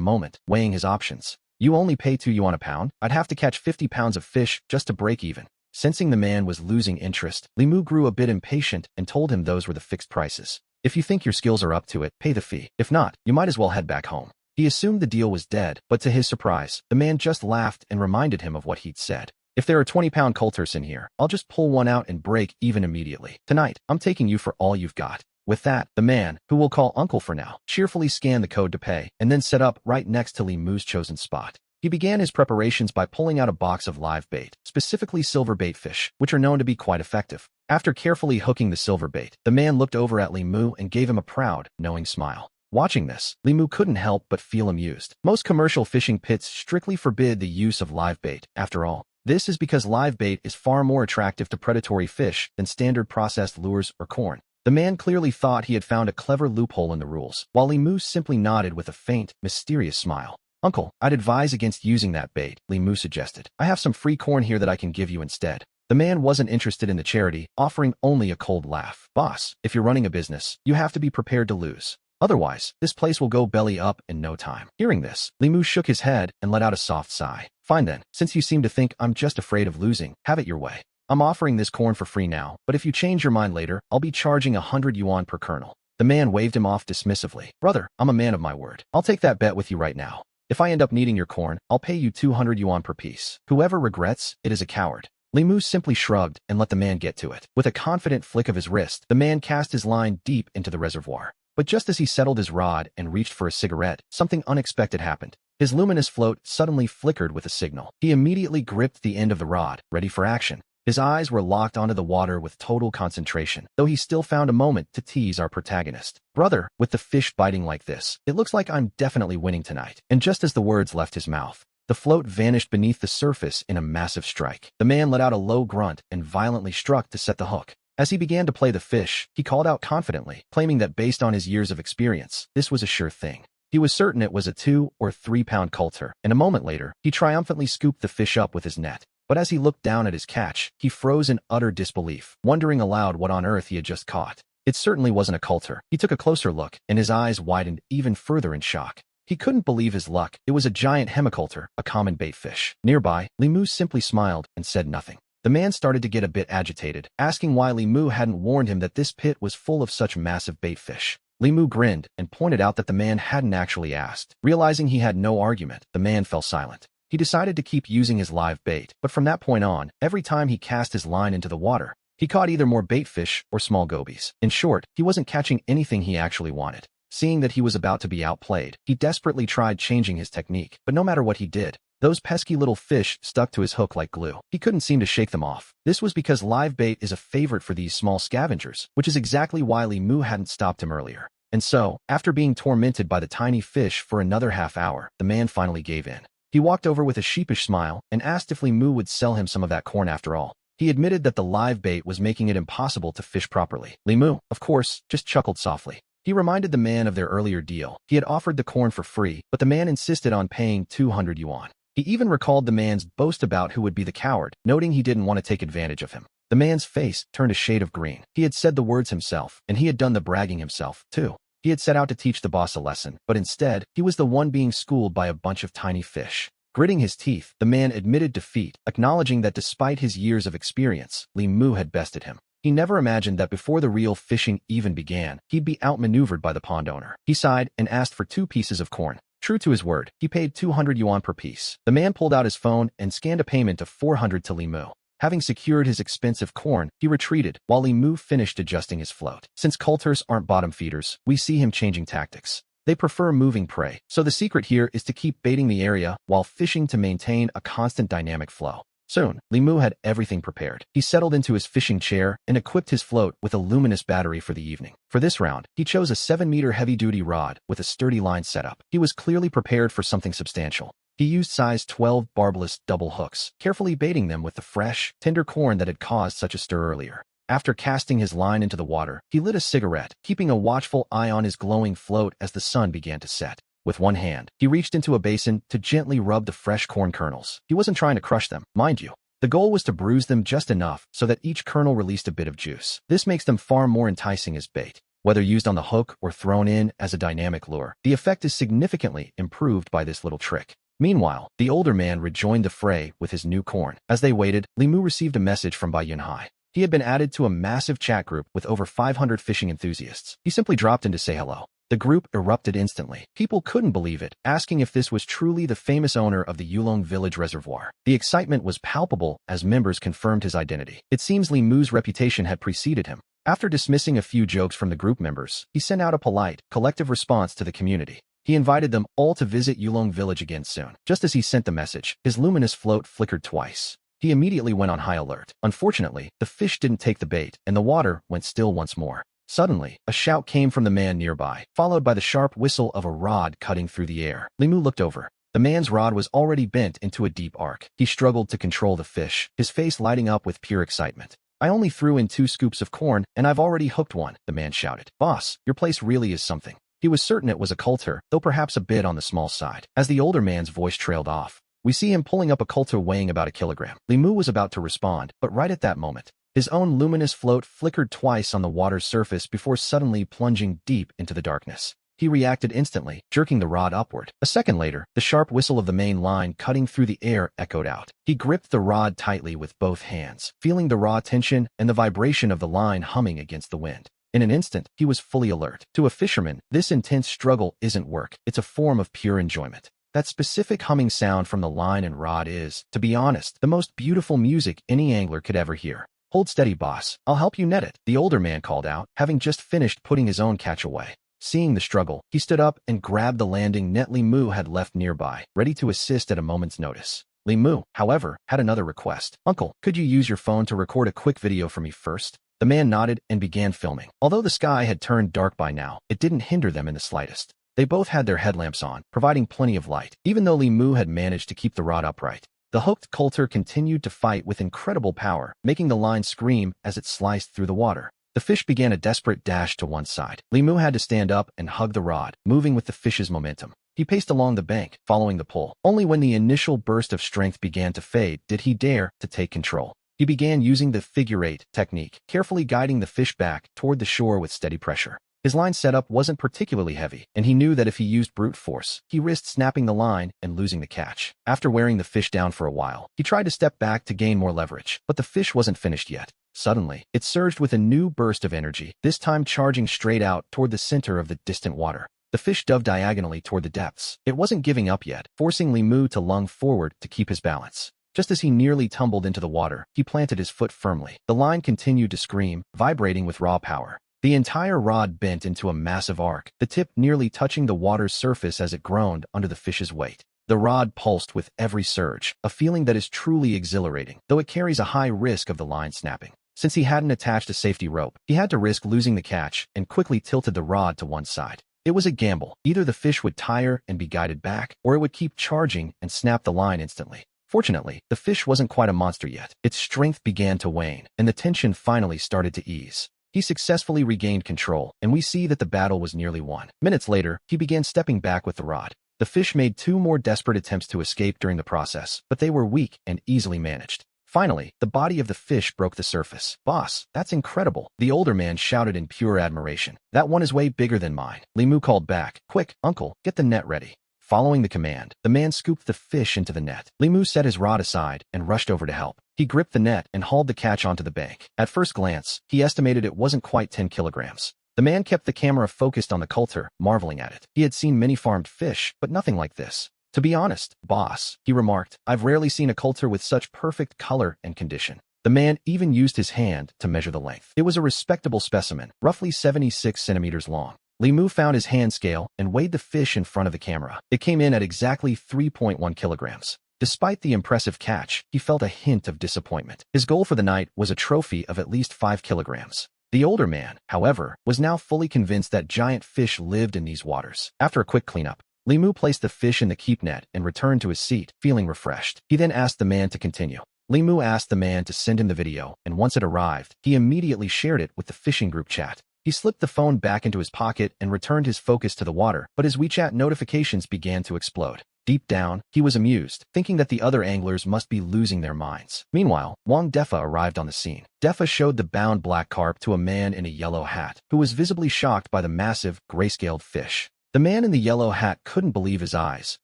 moment, weighing his options. You only pay 2 yuan a pound? I'd have to catch 50 pounds of fish just to break even. Sensing the man was losing interest, Li Mu grew a bit impatient and told him those were the fixed prices. If you think your skills are up to it, pay the fee. If not, you might as well head back home. He assumed the deal was dead, but to his surprise, the man just laughed and reminded him of what he'd said. If there are 20-pound coulters in here, I'll just pull one out and break even immediately. Tonight, I'm taking you for all you've got. With that, the man, who we'll call Uncle for now, cheerfully scanned the code to pay and then set up right next to Li Mu's chosen spot. He began his preparations by pulling out a box of live bait, specifically silver bait fish, which are known to be quite effective. After carefully hooking the silver bait, the man looked over at Li Mu and gave him a proud, knowing smile. Watching this, Li Mu couldn't help but feel amused. Most commercial fishing pits strictly forbid the use of live bait. After all, this is because live bait is far more attractive to predatory fish than standard processed lures or corn. The man clearly thought he had found a clever loophole in the rules, while Li Mu simply nodded with a faint, mysterious smile. Uncle, I'd advise against using that bait, Li Mu suggested. I have some free corn here that I can give you instead. The man wasn't interested in the charity, offering only a cold laugh. Boss, if you're running a business, you have to be prepared to lose. Otherwise, this place will go belly up in no time. Hearing this, Li Mu shook his head and let out a soft sigh. Fine then, since you seem to think I'm just afraid of losing, have it your way. I'm offering this corn for free now, but if you change your mind later, I'll be charging 100 yuan per kernel. The man waved him off dismissively. Brother, I'm a man of my word. I'll take that bet with you right now. If I end up needing your corn, I'll pay you 200 yuan per piece. Whoever regrets it is a coward. Li Mu simply shrugged and let the man get to it. With a confident flick of his wrist, the man cast his line deep into the reservoir. But just as he settled his rod and reached for a cigarette, something unexpected happened. His luminous float suddenly flickered with a signal. He immediately gripped the end of the rod, ready for action. His eyes were locked onto the water with total concentration, though he still found a moment to tease our protagonist. Brother, with the fish biting like this, it looks like I'm definitely winning tonight. And just as the words left his mouth, the float vanished beneath the surface in a massive strike. The man let out a low grunt and violently struck to set the hook. As he began to play the fish, he called out confidently, claiming that based on his years of experience, this was a sure thing. He was certain it was a 2 or 3 pound coulter, and a moment later, he triumphantly scooped the fish up with his net. But as he looked down at his catch, he froze in utter disbelief, wondering aloud what on earth he had just caught. It certainly wasn't a coulter. He took a closer look, and his eyes widened even further in shock. He couldn't believe his luck. It was a giant hemicoulter, a common bait fish. Nearby, Li Mu simply smiled and said nothing. The man started to get a bit agitated, asking why Li Mu hadn't warned him that this pit was full of such massive bait fish. Li Mu grinned and pointed out that the man hadn't actually asked. Realizing he had no argument, the man fell silent. He decided to keep using his live bait, but from that point on, every time he cast his line into the water, he caught either more bait fish or small gobies. In short, he wasn't catching anything he actually wanted. Seeing that he was about to be outplayed, he desperately tried changing his technique, but no matter what he did, those pesky little fish stuck to his hook like glue. He couldn't seem to shake them off. This was because live bait is a favorite for these small scavengers, which is exactly why Li Mu hadn't stopped him earlier. And so, after being tormented by the tiny fish for another half hour, the man finally gave in. He walked over with a sheepish smile and asked if Li Mu would sell him some of that corn after all. He admitted that the live bait was making it impossible to fish properly. Li Mu, of course, just chuckled softly. He reminded the man of their earlier deal. He had offered the corn for free, but the man insisted on paying 200 yuan. He even recalled the man's boast about who would be the coward, noting he didn't want to take advantage of him. The man's face turned a shade of green. He had said the words himself, and he had done the bragging himself, too. He had set out to teach the boss a lesson, but instead, he was the one being schooled by a bunch of tiny fish. Gritting his teeth, the man admitted defeat, acknowledging that despite his years of experience, Li Mu had bested him. He never imagined that before the real fishing even began, he'd be outmaneuvered by the pond owner. He sighed and asked for 2 pieces of corn. True to his word, he paid 200 yuan per piece. The man pulled out his phone and scanned a payment of 400 to Li Mu. Having secured his expensive corn, he retreated, while Li Mu finished adjusting his float. Since coulters aren't bottom feeders, we see him changing tactics. They prefer moving prey, so the secret here is to keep baiting the area while fishing to maintain a constant dynamic flow. Soon, Li Mu had everything prepared. He settled into his fishing chair and equipped his float with a luminous battery for the evening. For this round, he chose a 7-meter heavy-duty rod with a sturdy line setup. He was clearly prepared for something substantial. He used size 12 barbless double hooks, carefully baiting them with the fresh, tender corn that had caused such a stir earlier. After casting his line into the water, he lit a cigarette, keeping a watchful eye on his glowing float as the sun began to set. With one hand, he reached into a basin to gently rub the fresh corn kernels. He wasn't trying to crush them, mind you. The goal was to bruise them just enough so that each kernel released a bit of juice. This makes them far more enticing as bait. Whether used on the hook or thrown in as a dynamic lure, the effect is significantly improved by this little trick. Meanwhile, the older man rejoined the fray with his new corn. As they waited, Limu received a message from Bai Yunhai. He had been added to a massive chat group with over 500 fishing enthusiasts. He simply dropped in to say hello. The group erupted instantly. People couldn't believe it, asking if this was truly the famous owner of the Yulong village reservoir. The excitement was palpable as members confirmed his identity. It seems Limu's reputation had preceded him. After dismissing a few jokes from the group members, he sent out a polite, collective response to the community. He invited them all to visit Yulong village again soon. Just as he sent the message, his luminous float flickered twice. He immediately went on high alert. Unfortunately, the fish didn't take the bait, and the water went still once more. Suddenly, a shout came from the man nearby, followed by the sharp whistle of a rod cutting through the air. Limu looked over. The man's rod was already bent into a deep arc. He struggled to control the fish, his face lighting up with pure excitement. "I only threw in 2 scoops of corn, and I've already hooked one," the man shouted. "Boss, your place really is something." He was certain it was a coulter, though perhaps a bit on the small side. As the older man's voice trailed off, we see him pulling up a coulter weighing about a kilogram. Limu was about to respond, but right at that moment, his own luminous float flickered twice on the water's surface before suddenly plunging deep into the darkness. He reacted instantly, jerking the rod upward. A second later, the sharp whistle of the main line cutting through the air echoed out. He gripped the rod tightly with both hands, feeling the raw tension and the vibration of the line humming against the wind. In an instant, he was fully alert. To a fisherman, this intense struggle isn't work, it's a form of pure enjoyment. That specific humming sound from the line and rod is, to be honest, the most beautiful music any angler could ever hear. "Hold steady, boss. I'll help you net it," the older man called out, having just finished putting his own catch away. Seeing the struggle, he stood up and grabbed the landing net Limu had left nearby, ready to assist at a moment's notice. Limu, however, had another request. "Uncle, could you use your phone to record a quick video for me first?" The man nodded and began filming. Although the sky had turned dark by now, it didn't hinder them in the slightest. They both had their headlamps on, providing plenty of light. Even though Limu had managed to keep the rod upright, the hooked coulter continued to fight with incredible power, making the line scream as it sliced through the water. The fish began a desperate dash to one side. Limu had to stand up and hug the rod, moving with the fish's momentum. He paced along the bank, following the pull. Only when the initial burst of strength began to fade did he dare to take control. He began using the figure-8 technique, carefully guiding the fish back toward the shore with steady pressure. His line setup wasn't particularly heavy, and he knew that if he used brute force, he risked snapping the line and losing the catch. After wearing the fish down for a while, he tried to step back to gain more leverage, but the fish wasn't finished yet. Suddenly, it surged with a new burst of energy, this time charging straight out toward the center of the distant water. The fish dove diagonally toward the depths. It wasn't giving up yet, forcing Limu to lung forward to keep his balance. Just as he nearly tumbled into the water, he planted his foot firmly. The line continued to scream, vibrating with raw power. The entire rod bent into a massive arc, the tip nearly touching the water's surface as it groaned under the fish's weight. The rod pulsed with every surge, a feeling that is truly exhilarating, though it carries a high risk of the line snapping. Since he hadn't attached a safety rope, he had to risk losing the catch and quickly tilted the rod to one side. It was a gamble. Either the fish would tire and be guided back, or it would keep charging and snap the line instantly. Fortunately, the fish wasn't quite a monster yet. Its strength began to wane, and the tension finally started to ease. He successfully regained control, and we see that the battle was nearly won. Minutes later, he began stepping back with the rod. The fish made 2 more desperate attempts to escape during the process, but they were weak and easily managed. Finally, the body of the fish broke the surface. "Boss, that's incredible," the older man shouted in pure admiration. "That one is way bigger than mine." Limu called back, "Quick, uncle, get the net ready." Following the command, the man scooped the fish into the net. Limu set his rod aside and rushed over to help. He gripped the net and hauled the catch onto the bank. At first glance, he estimated it wasn't quite 10 kilograms. The man kept the camera focused on the coulter, marveling at it. He had seen many farmed fish, but nothing like this. "To be honest, boss," he remarked, "I've rarely seen a coulter with such perfect color and condition." The man even used his hand to measure the length. It was a respectable specimen, roughly 76 centimeters long. Limu found his hand scale and weighed the fish in front of the camera. It came in at exactly 3.1 kilograms. Despite the impressive catch, he felt a hint of disappointment. His goal for the night was a trophy of at least 5 kilograms. The older man, however, was now fully convinced that giant fish lived in these waters. After a quick cleanup, Limu placed the fish in the keep net and returned to his seat, feeling refreshed. He then asked the man to continue. Li Mu asked the man to send him the video, and once it arrived, he immediately shared it with the fishing group chat. He slipped the phone back into his pocket and returned his focus to the water, but his WeChat notifications began to explode. Deep down, he was amused, thinking that the other anglers must be losing their minds. Meanwhile, Wang Defa arrived on the scene. Defa showed the bound black carp to a man in a yellow hat, who was visibly shocked by the massive, grayscaled fish. The man in the yellow hat couldn't believe his eyes,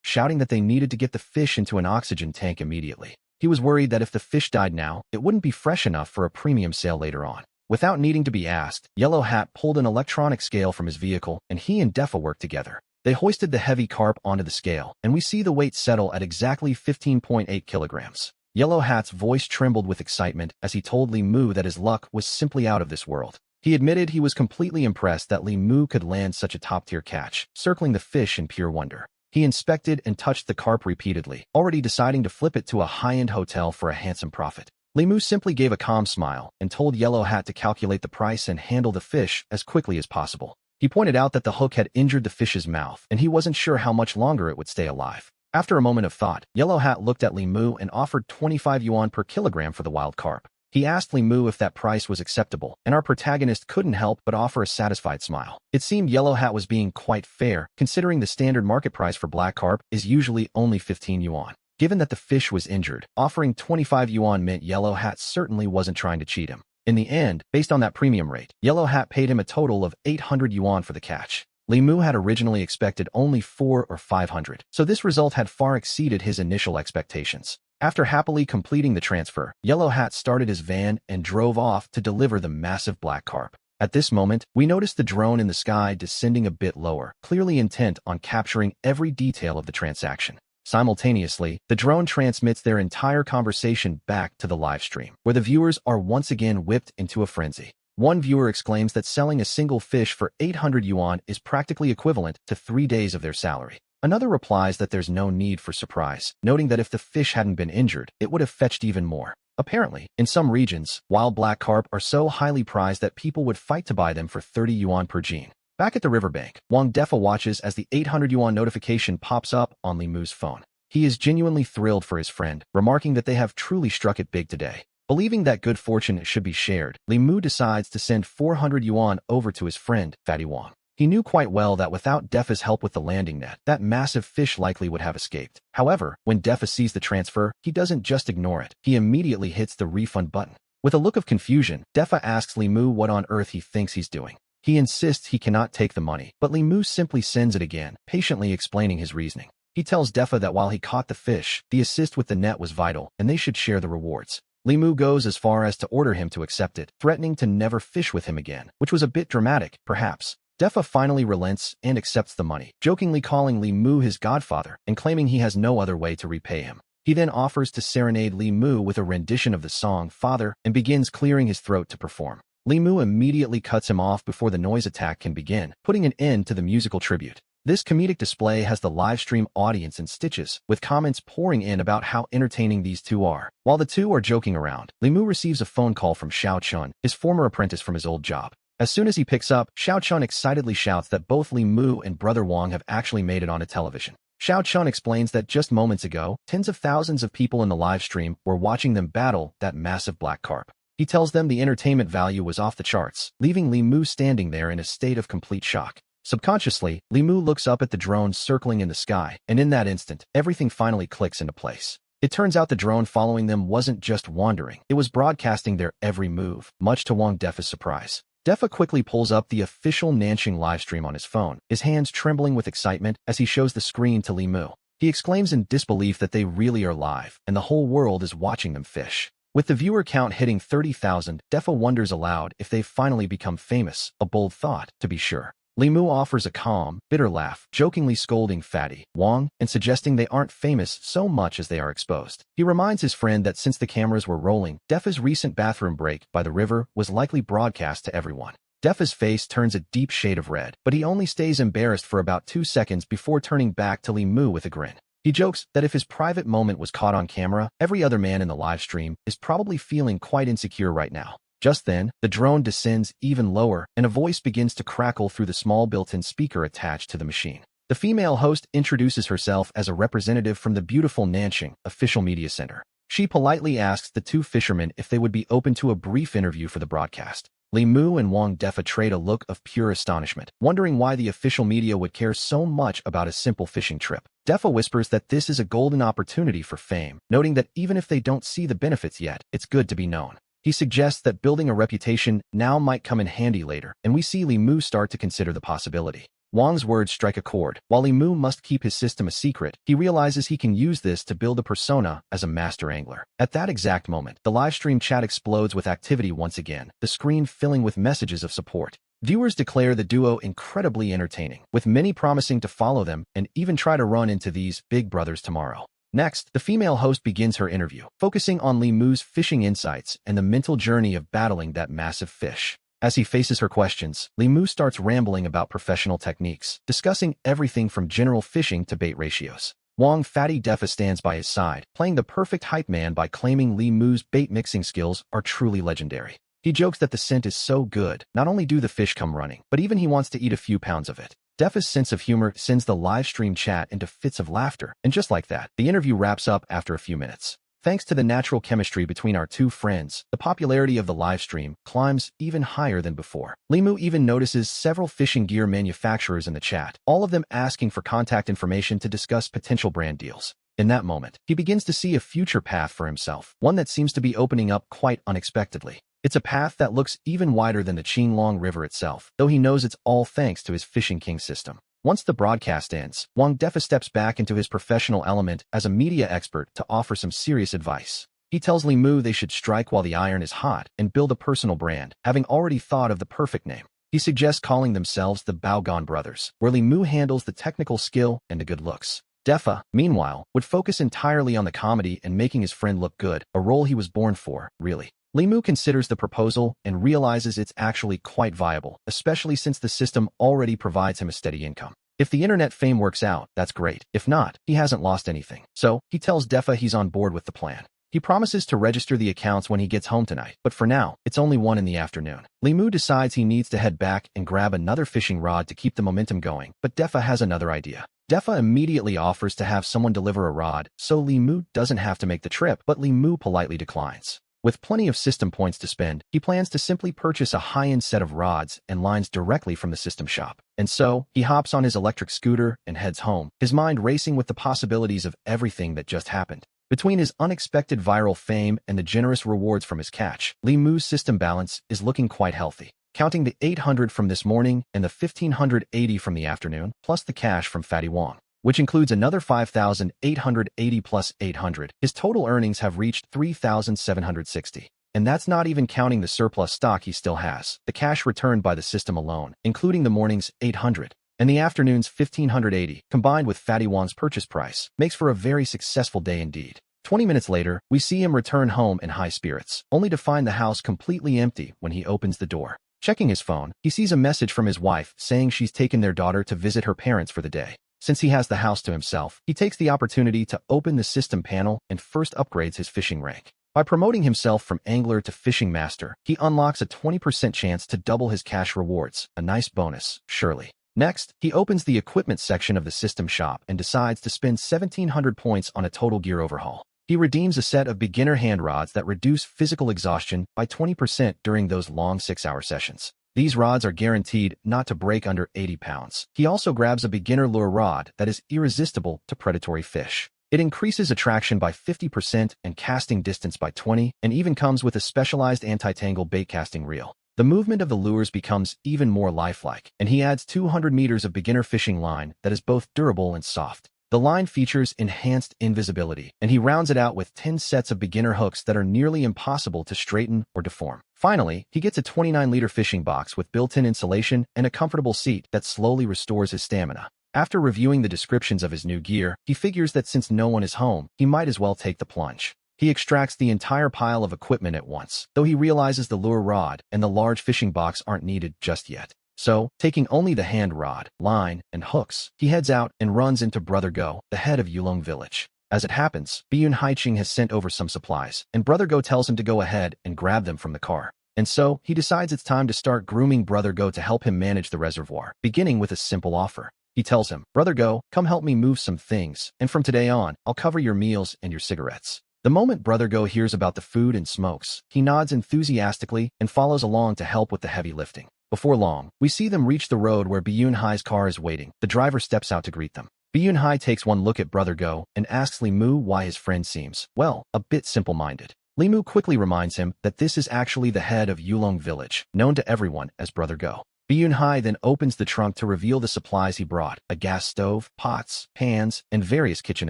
shouting that they needed to get the fish into an oxygen tank immediately. He was worried that if the fish died now, it wouldn't be fresh enough for a premium sale later on. Without needing to be asked, Yellow Hat pulled an electronic scale from his vehicle, and he and Defa worked together. They hoisted the heavy carp onto the scale, and we see the weight settle at exactly 15.8 kilograms. Yellow Hat's voice trembled with excitement as he told Li Mu that his luck was simply out of this world. He admitted he was completely impressed that Li Mu could land such a top-tier catch, circling the fish in pure wonder. He inspected and touched the carp repeatedly, already deciding to flip it to a high-end hotel for a handsome profit. Li Mu simply gave a calm smile and told Yellow Hat to calculate the price and handle the fish as quickly as possible. He pointed out that the hook had injured the fish's mouth, and he wasn't sure how much longer it would stay alive. After a moment of thought, Yellow Hat looked at Li Mu and offered 25 yuan per kilogram for the wild carp. He asked Li Mu if that price was acceptable, and our protagonist couldn't help but offer a satisfied smile. It seemed Yellow Hat was being quite fair, considering the standard market price for black carp is usually only 15 yuan. Given that the fish was injured, offering 25 yuan meant Yellow Hat certainly wasn't trying to cheat him. In the end, based on that premium rate, Yellow Hat paid him a total of 800 yuan for the catch. Li Mu had originally expected only 400 or 500, so this result had far exceeded his initial expectations. After happily completing the transfer, Yellow Hat started his van and drove off to deliver the massive black carp. At this moment, we noticed the drone in the sky descending a bit lower, clearly intent on capturing every detail of the transaction. Simultaneously, the drone transmits their entire conversation back to the live stream, where the viewers are once again whipped into a frenzy. One viewer exclaims that selling a single fish for 800 yuan is practically equivalent to 3 days of their salary. Another replies that there's no need for surprise, noting that if the fish hadn't been injured, it would have fetched even more. Apparently, in some regions, wild black carp are so highly prized that people would fight to buy them for 30 yuan per gene. Back at the riverbank, Wang Defa watches as the 800 yuan notification pops up on Li Mu's phone. He is genuinely thrilled for his friend, remarking that they have truly struck it big today. Believing that good fortune should be shared, Li Mu decides to send 400 yuan over to his friend, Fatty Wang. He knew quite well that without Defa's help with the landing net, that massive fish likely would have escaped. However, when Defa sees the transfer, he doesn't just ignore it. He immediately hits the refund button. With a look of confusion, Defa asks Li Mu what on earth he thinks he's doing. He insists he cannot take the money, but Li Mu simply sends it again, patiently explaining his reasoning. He tells Defa that while he caught the fish, the assist with the net was vital, and they should share the rewards. Li Mu goes as far as to order him to accept it, threatening to never fish with him again, which was a bit dramatic, perhaps. Defa finally relents and accepts the money, jokingly calling Li Mu his godfather and claiming he has no other way to repay him. He then offers to serenade Li Mu with a rendition of the song Father and begins clearing his throat to perform. Li Mu immediately cuts him off before the noise attack can begin, putting an end to the musical tribute. This comedic display has the livestream audience in stitches, with comments pouring in about how entertaining these two are. While the two are joking around, Li Mu receives a phone call from Xiao Chun, his former apprentice from his old job. As soon as he picks up, Xiao Chun excitedly shouts that both Li Mu and Brother Wang have actually made it onto television. Xiao Chun explains that just moments ago, tens of thousands of people in the live stream were watching them battle that massive black carp. He tells them the entertainment value was off the charts, leaving Li Mu standing there in a state of complete shock. Subconsciously, Li Mu looks up at the drone circling in the sky, and in that instant, everything finally clicks into place. It turns out the drone following them wasn't just wandering, it was broadcasting their every move, much to Wang Defa's surprise. Defa quickly pulls up the official Nanxing livestream on his phone, his hands trembling with excitement as he shows the screen to Li Mu. He exclaims in disbelief that they really are live, and the whole world is watching them fish. With the viewer count hitting 30,000, Defa wonders aloud if they've finally become famous, a bold thought, to be sure. Li Mu offers a calm, bitter laugh, jokingly scolding Fatty Wang and suggesting they aren't famous so much as they are exposed. He reminds his friend that since the cameras were rolling, Defa's recent bathroom break by the river was likely broadcast to everyone. Defa's face turns a deep shade of red, but he only stays embarrassed for about 2 seconds before turning back to Li Mu with a grin. He jokes that if his private moment was caught on camera, every other man in the live stream is probably feeling quite insecure right now. Just then, the drone descends even lower, and a voice begins to crackle through the small built-in speaker attached to the machine. The female host introduces herself as a representative from the beautiful Nanxing official media center. She politely asks the two fishermen if they would be open to a brief interview for the broadcast. Li Mu and Wang Defa trade a look of pure astonishment, wondering why the official media would care so much about a simple fishing trip. Defa whispers that this is a golden opportunity for fame, noting that even if they don't see the benefits yet, it's good to be known. He suggests that building a reputation now might come in handy later, and we see Li Mu start to consider the possibility. Wang's words strike a chord. While Li Mu must keep his system a secret, he realizes he can use this to build a persona as a master angler. At that exact moment, the livestream chat explodes with activity once again, the screen filling with messages of support. Viewers declare the duo incredibly entertaining, with many promising to follow them and even try to run into these big brothers tomorrow. Next, the female host begins her interview, focusing on Li Mu's fishing insights and the mental journey of battling that massive fish. As he faces her questions, Li Mu starts rambling about professional techniques, discussing everything from general fishing to bait ratios. Wang Fatty Defa stands by his side, playing the perfect hype man by claiming Li Mu's bait mixing skills are truly legendary. He jokes that the scent is so good, not only do the fish come running, but even he wants to eat a few pounds of it. Defa's sense of humor sends the live stream chat into fits of laughter, and just like that, the interview wraps up after a few minutes. Thanks to the natural chemistry between our two friends, the popularity of the livestream climbs even higher than before. Li Mu even notices several fishing gear manufacturers in the chat, all of them asking for contact information to discuss potential brand deals. In that moment, he begins to see a future path for himself, one that seems to be opening up quite unexpectedly. It's a path that looks even wider than the Qinglong River itself, though he knows it's all thanks to his Fishing King system. Once the broadcast ends, Wang Defa steps back into his professional element as a media expert to offer some serious advice. He tells Li Mu they should strike while the iron is hot and build a personal brand, having already thought of the perfect name. He suggests calling themselves the Baogan Brothers, where Li Mu handles the technical skill and the good looks. Defa, meanwhile, would focus entirely on the comedy and making his friend look good, a role he was born for, really. Li Mu considers the proposal and realizes it's actually quite viable, especially since the system already provides him a steady income. If the internet fame works out, that's great. If not, he hasn't lost anything. So, he tells Defa he's on board with the plan. He promises to register the accounts when he gets home tonight, but for now, it's only 1 in the afternoon. Li Mu decides he needs to head back and grab another fishing rod to keep the momentum going, but Defa has another idea. Defa immediately offers to have someone deliver a rod, so Li Mu doesn't have to make the trip, but Li Mu politely declines. With plenty of system points to spend, he plans to simply purchase a high-end set of rods and lines directly from the system shop. And so, he hops on his electric scooter and heads home, his mind racing with the possibilities of everything that just happened. Between his unexpected viral fame and the generous rewards from his catch, Li Mu's system balance is looking quite healthy. Counting the 800 from this morning and the 1580 from the afternoon, plus the cash from Fatty Wang, which includes another 5,880 plus 800, his total earnings have reached 3,760. And that's not even counting the surplus stock he still has, the cash returned by the system alone, including the morning's 800 and the afternoon's 1,580, combined with Fatty Wang's purchase price, makes for a very successful day indeed. 20 minutes later, we see him return home in high spirits, only to find the house completely empty when he opens the door. Checking his phone, he sees a message from his wife saying she's taken their daughter to visit her parents for the day. Since he has the house to himself, he takes the opportunity to open the system panel and first upgrades his fishing rank. By promoting himself from angler to fishing master, he unlocks a 20% chance to double his cash rewards, a nice bonus, surely. Next, he opens the equipment section of the system shop and decides to spend 1,700 points on a total gear overhaul. He redeems a set of beginner hand rods that reduce physical exhaustion by 20% during those long 6-hour sessions. These rods are guaranteed not to break under 80 pounds. He also grabs a beginner lure rod that is irresistible to predatory fish. It increases attraction by 50% and casting distance by 20%, and even comes with a specialized anti-tangle bait casting reel. The movement of the lures becomes even more lifelike, and he adds 200 meters of beginner fishing line that is both durable and soft. The line features enhanced invisibility, and he rounds it out with 10 sets of beginner hooks that are nearly impossible to straighten or deform. Finally, he gets a 29-liter fishing box with built-in insulation and a comfortable seat that slowly restores his stamina. After reviewing the descriptions of his new gear, he figures that since no one is home, he might as well take the plunge. He extracts the entire pile of equipment at once, though he realizes the lure rod and the large fishing box aren't needed just yet. So, taking only the hand rod, line, and hooks, he heads out and runs into Brother Go, the head of Yulong Village. As it happens, Biyun Haiqing has sent over some supplies, and Brother Go tells him to go ahead and grab them from the car. And so, he decides it's time to start grooming Brother Go to help him manage the reservoir, beginning with a simple offer. He tells him, "Brother Go, come help me move some things, and from today on, I'll cover your meals and your cigarettes." The moment Brother Go hears about the food and smokes, he nods enthusiastically and follows along to help with the heavy lifting. Before long, we see them reach the road where Byun-hai's car is waiting. The driver steps out to greet them. Byun-hai takes one look at Brother Go and asks Li-mu why his friend seems, well, a bit simple-minded. Li-mu quickly reminds him that this is actually the head of Yulong village, known to everyone as Brother Go. Byun-hai then opens the trunk to reveal the supplies he brought, a gas stove, pots, pans, and various kitchen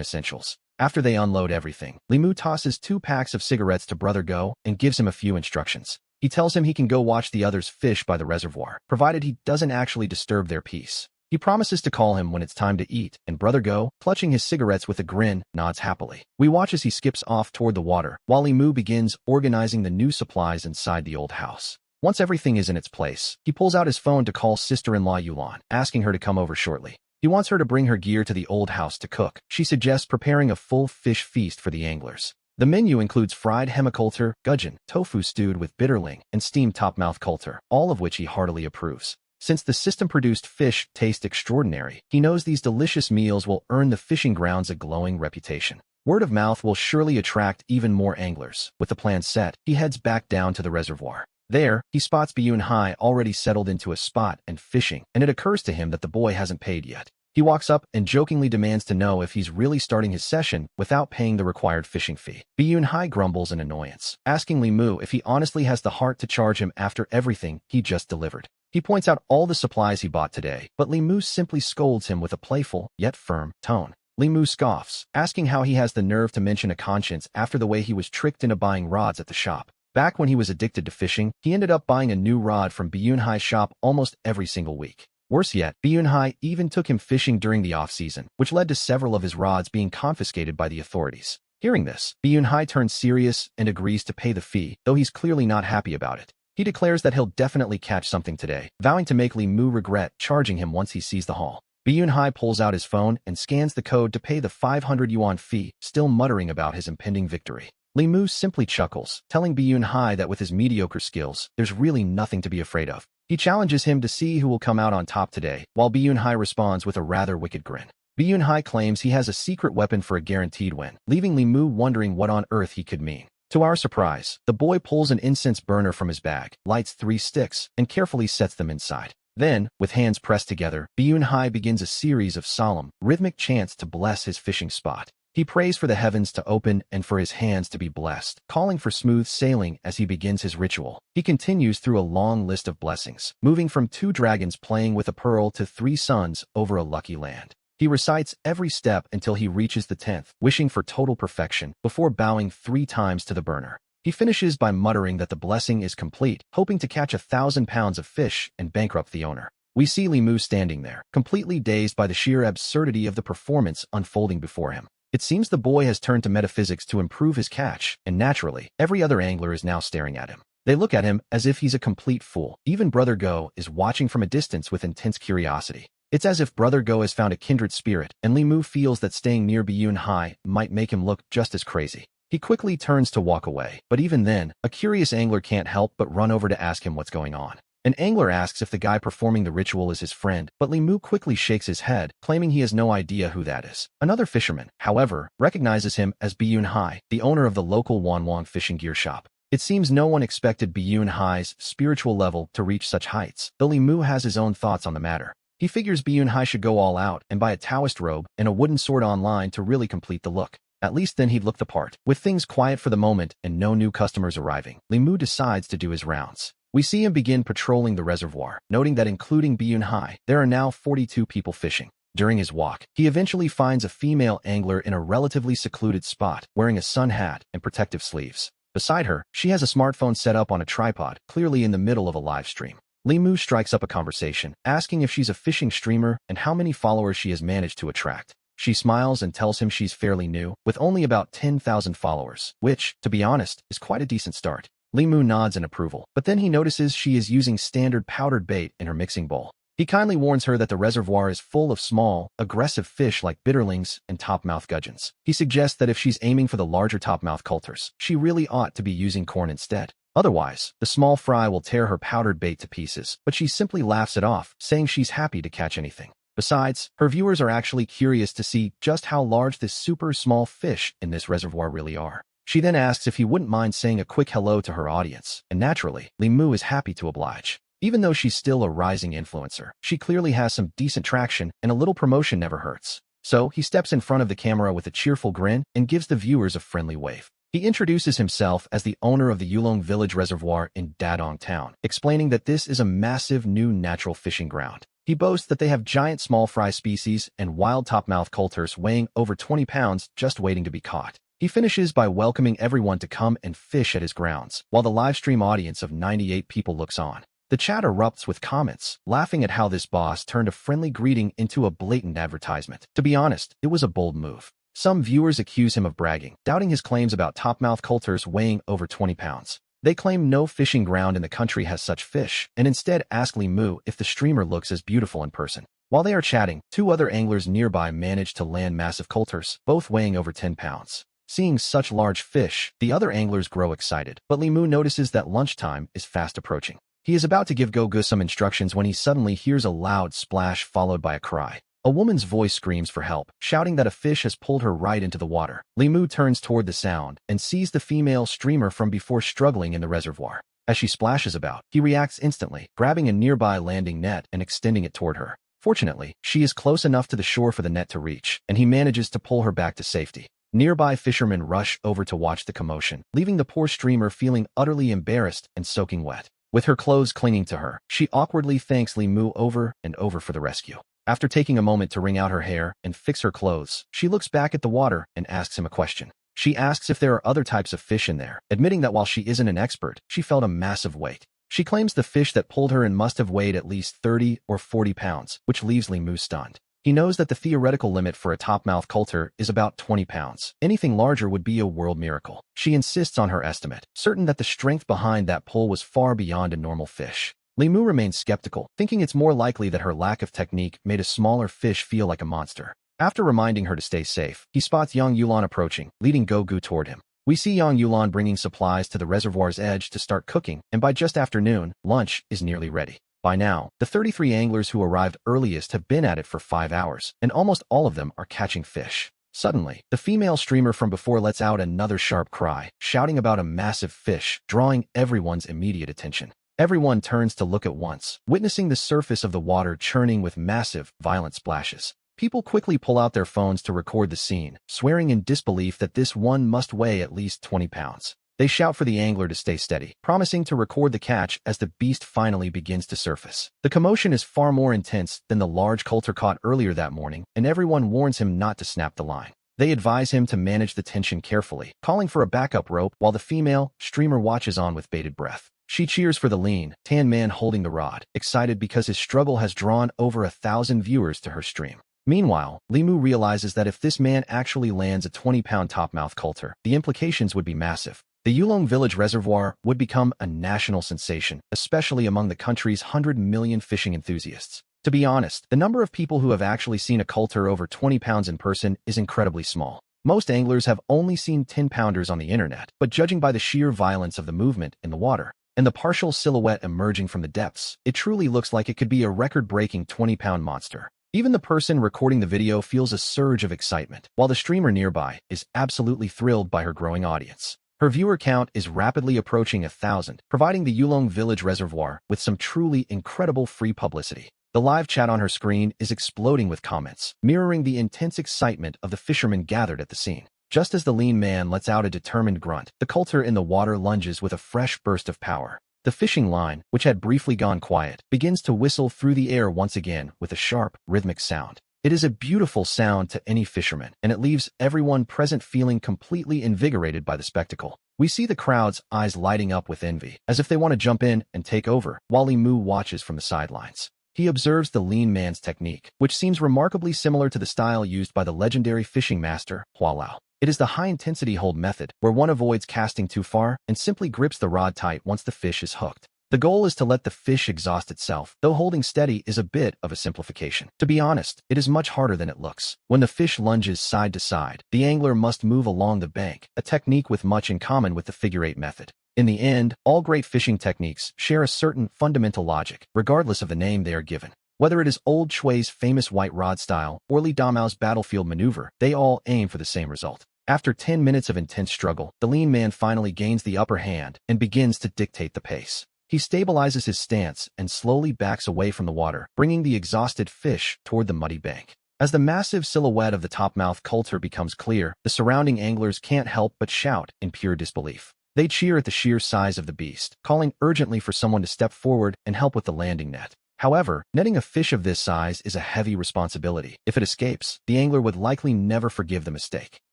essentials. After they unload everything, Li-mu tosses 2 packs of cigarettes to Brother Go and gives him a few instructions. He tells him he can go watch the others fish by the reservoir, provided he doesn't actually disturb their peace. He promises to call him when it's time to eat, and Brother Go, clutching his cigarettes with a grin, nods happily. We watch as he skips off toward the water, while Li-mu begins organizing the new supplies inside the old house. Once everything is in its place, he pulls out his phone to call sister-in-law Yulan, asking her to come over shortly. He wants her to bring her gear to the old house to cook. She suggests preparing a full fish feast for the anglers. The menu includes fried hemiculture, gudgeon, tofu stewed with bitterling, and steamed topmouth culture, all of which he heartily approves. Since the system-produced fish taste extraordinary, he knows these delicious meals will earn the fishing grounds a glowing reputation. Word of mouth will surely attract even more anglers. With the plan set, he heads back down to the reservoir. There, he spots Byun-hai already settled into a spot and fishing, and it occurs to him that the boy hasn't paid yet. He walks up and jokingly demands to know if he's really starting his session without paying the required fishing fee. Byun-hai grumbles in annoyance, asking Li-mu if he honestly has the heart to charge him after everything he just delivered. He points out all the supplies he bought today, but Li-mu simply scolds him with a playful, yet firm, tone. Li-mu scoffs, asking how he has the nerve to mention a conscience after the way he was tricked into buying rods at the shop. Back when he was addicted to fishing, he ended up buying a new rod from Byun-hai's shop almost every single week. Worse yet, Byun-hai even took him fishing during the off-season, which led to several of his rods being confiscated by the authorities. Hearing this, Byun-hai turns serious and agrees to pay the fee, though he's clearly not happy about it. He declares that he'll definitely catch something today, vowing to make Li-mu regret charging him once he sees the haul. Byun-hai pulls out his phone and scans the code to pay the 500 yuan fee, still muttering about his impending victory. Li-mu simply chuckles, telling Byun-hai that with his mediocre skills, there's really nothing to be afraid of. He challenges him to see who will come out on top today, while Byun-hai responds with a rather wicked grin. Byun-hai claims he has a secret weapon for a guaranteed win, leaving Li-mu wondering what on earth he could mean. To our surprise, the boy pulls an incense burner from his bag, lights 3 sticks, and carefully sets them inside. Then, with hands pressed together, Byun-hai begins a series of solemn, rhythmic chants to bless his fishing spot. He prays for the heavens to open and for his hands to be blessed, calling for smooth sailing as he begins his ritual. He continues through a long list of blessings, moving from 2 dragons playing with a pearl to 3 suns over a lucky land. He recites every step until he reaches the 10th, wishing for total perfection, before bowing 3 times to the burner. He finishes by muttering that the blessing is complete, hoping to catch 1,000 pounds of fish and bankrupt the owner. We see Li-mu standing there, completely dazed by the sheer absurdity of the performance unfolding before him. It seems the boy has turned to metaphysics to improve his catch, and naturally, every other angler is now staring at him. They look at him as if he's a complete fool. Even Brother Go is watching from a distance with intense curiosity. It's as if Brother Go has found a kindred spirit, and Li-mu feels that staying near Byun-hai might make him look just as crazy. He quickly turns to walk away, but even then, a curious angler can't help but run over to ask him what's going on. An angler asks if the guy performing the ritual is his friend, but Li-mu quickly shakes his head, claiming he has no idea who that is. Another fisherman, however, recognizes him as Byun-hai, the owner of the local Wanwang fishing gear shop. It seems no one expected Byun-hai's spiritual level to reach such heights, though Li-mu has his own thoughts on the matter. He figures Byun-hai should go all out and buy a Taoist robe and a wooden sword online to really complete the look. At least then he'd look the part. With things quiet for the moment and no new customers arriving, Li-mu decides to do his rounds. We see him begin patrolling the reservoir, noting that including Byun-hai, there are now 42 people fishing. During his walk, he eventually finds a female angler in a relatively secluded spot, wearing a sun hat and protective sleeves. Beside her, she has a smartphone set up on a tripod, clearly in the middle of a live stream. Li-mu strikes up a conversation, asking if she's a fishing streamer and how many followers she has managed to attract. She smiles and tells him she's fairly new, with only about 10,000 followers, which, to be honest, is quite a decent start. Li-mu nods in approval, but then he notices she is using standard powdered bait in her mixing bowl. He kindly warns her that the reservoir is full of small, aggressive fish like bitterlings and topmouth gudgeons. He suggests that if she's aiming for the larger topmouth coulters, she really ought to be using corn instead. Otherwise, the small fry will tear her powdered bait to pieces, but she simply laughs it off, saying she's happy to catch anything. Besides, her viewers are actually curious to see just how large this super small fish in this reservoir really are. She then asks if he wouldn't mind saying a quick hello to her audience, and naturally, Limu is happy to oblige. Even though she's still a rising influencer, she clearly has some decent traction, and a little promotion never hurts. So, he steps in front of the camera with a cheerful grin and gives the viewers a friendly wave. He introduces himself as the owner of the Yulong Village Reservoir in Dadong Town, explaining that this is a massive new natural fishing ground. He boasts that they have giant small fry species and wild topmouth coulters weighing over 20 pounds just waiting to be caught. He finishes by welcoming everyone to come and fish at his grounds, while the livestream audience of 98 people looks on. The chat erupts with comments, laughing at how this boss turned a friendly greeting into a blatant advertisement. To be honest, it was a bold move. Some viewers accuse him of bragging, doubting his claims about topmouth coulters weighing over 20 pounds. They claim no fishing ground in the country has such fish, and instead ask Limu if the streamer looks as beautiful in person. While they are chatting, two other anglers nearby manage to land massive coulters, both weighing over 10 pounds. Seeing such large fish, the other anglers grow excited, but Limu notices that lunchtime is fast approaching. He is about to give Gogu some instructions when he suddenly hears a loud splash followed by a cry. A woman's voice screams for help, shouting that a fish has pulled her right into the water. Limu turns toward the sound and sees the female streamer from before struggling in the reservoir. As she splashes about, he reacts instantly, grabbing a nearby landing net and extending it toward her. Fortunately, she is close enough to the shore for the net to reach, and he manages to pull her back to safety. Nearby fishermen rush over to watch the commotion, leaving the poor streamer feeling utterly embarrassed and soaking wet. With her clothes clinging to her, she awkwardly thanks Limu over and over for the rescue. After taking a moment to wring out her hair and fix her clothes, she looks back at the water and asks him a question. She asks if there are other types of fish in there, admitting that while she isn't an expert, she felt a massive weight. She claims the fish that pulled her in must have weighed at least 30 or 40 pounds, which leaves Limu stunned. He knows that the theoretical limit for a topmouth coulter is about 20 pounds. Anything larger would be a world miracle. She insists on her estimate, certain that the strength behind that pull was far beyond a normal fish. Limu remains skeptical, thinking it's more likely that her lack of technique made a smaller fish feel like a monster. After reminding her to stay safe, he spots Yang Yulan approaching, leading Gogu toward him. We see Yang Yulan bringing supplies to the reservoir's edge to start cooking, and by just afternoon, lunch is nearly ready. By now, the 33 anglers who arrived earliest have been at it for 5 hours, and almost all of them are catching fish. Suddenly, the female streamer from before lets out another sharp cry, shouting about a massive fish, drawing everyone's immediate attention. Everyone turns to look at once, witnessing the surface of the water churning with massive, violent splashes. People quickly pull out their phones to record the scene, swearing in disbelief that this one must weigh at least 20 pounds. They shout for the angler to stay steady, promising to record the catch as the beast finally begins to surface. The commotion is far more intense than the large coulter caught earlier that morning, and everyone warns him not to snap the line. They advise him to manage the tension carefully, calling for a backup rope while the female streamer watches on with bated breath. She cheers for the lean, tan man holding the rod, excited because his struggle has drawn over 1,000 viewers to her stream. Meanwhile, Limu realizes that if this man actually lands a 20-pound topmouth coulter, the implications would be massive. The Yulong Village Reservoir would become a national sensation, especially among the country's 100 million fishing enthusiasts. To be honest, the number of people who have actually seen a coulter over 20 pounds in person is incredibly small. Most anglers have only seen 10-pounders on the internet, but judging by the sheer violence of the movement in the water and the partial silhouette emerging from the depths, it truly looks like it could be a record-breaking 20-pound monster. Even the person recording the video feels a surge of excitement, while the streamer nearby is absolutely thrilled by her growing audience. Her viewer count is rapidly approaching 1,000, providing the Yulong Village Reservoir with some truly incredible free publicity. The live chat on her screen is exploding with comments, mirroring the intense excitement of the fishermen gathered at the scene. Just as the lean man lets out a determined grunt, the coulter in the water lunges with a fresh burst of power. The fishing line, which had briefly gone quiet, begins to whistle through the air once again with a sharp, rhythmic sound. It is a beautiful sound to any fisherman, and it leaves everyone present feeling completely invigorated by the spectacle. We see the crowd's eyes lighting up with envy, as if they want to jump in and take over, while Limu watches from the sidelines. He observes the lean man's technique, which seems remarkably similar to the style used by the legendary fishing master, Hua Lao. It is the high-intensity hold method, where one avoids casting too far and simply grips the rod tight once the fish is hooked. The goal is to let the fish exhaust itself, though holding steady is a bit of a simplification. To be honest, it is much harder than it looks. When the fish lunges side to side, the angler must move along the bank, a technique with much in common with the figure-8 method. In the end, all great fishing techniques share a certain fundamental logic, regardless of the name they are given. Whether it is Old Shui's famous white rod style or Li Damao's battlefield maneuver, they all aim for the same result. After 10 minutes of intense struggle, the lean man finally gains the upper hand and begins to dictate the pace. He stabilizes his stance and slowly backs away from the water, bringing the exhausted fish toward the muddy bank. As the massive silhouette of the topmouth coulter becomes clear, the surrounding anglers can't help but shout in pure disbelief. They cheer at the sheer size of the beast, calling urgently for someone to step forward and help with the landing net. However, netting a fish of this size is a heavy responsibility. If it escapes, the angler would likely never forgive the mistake.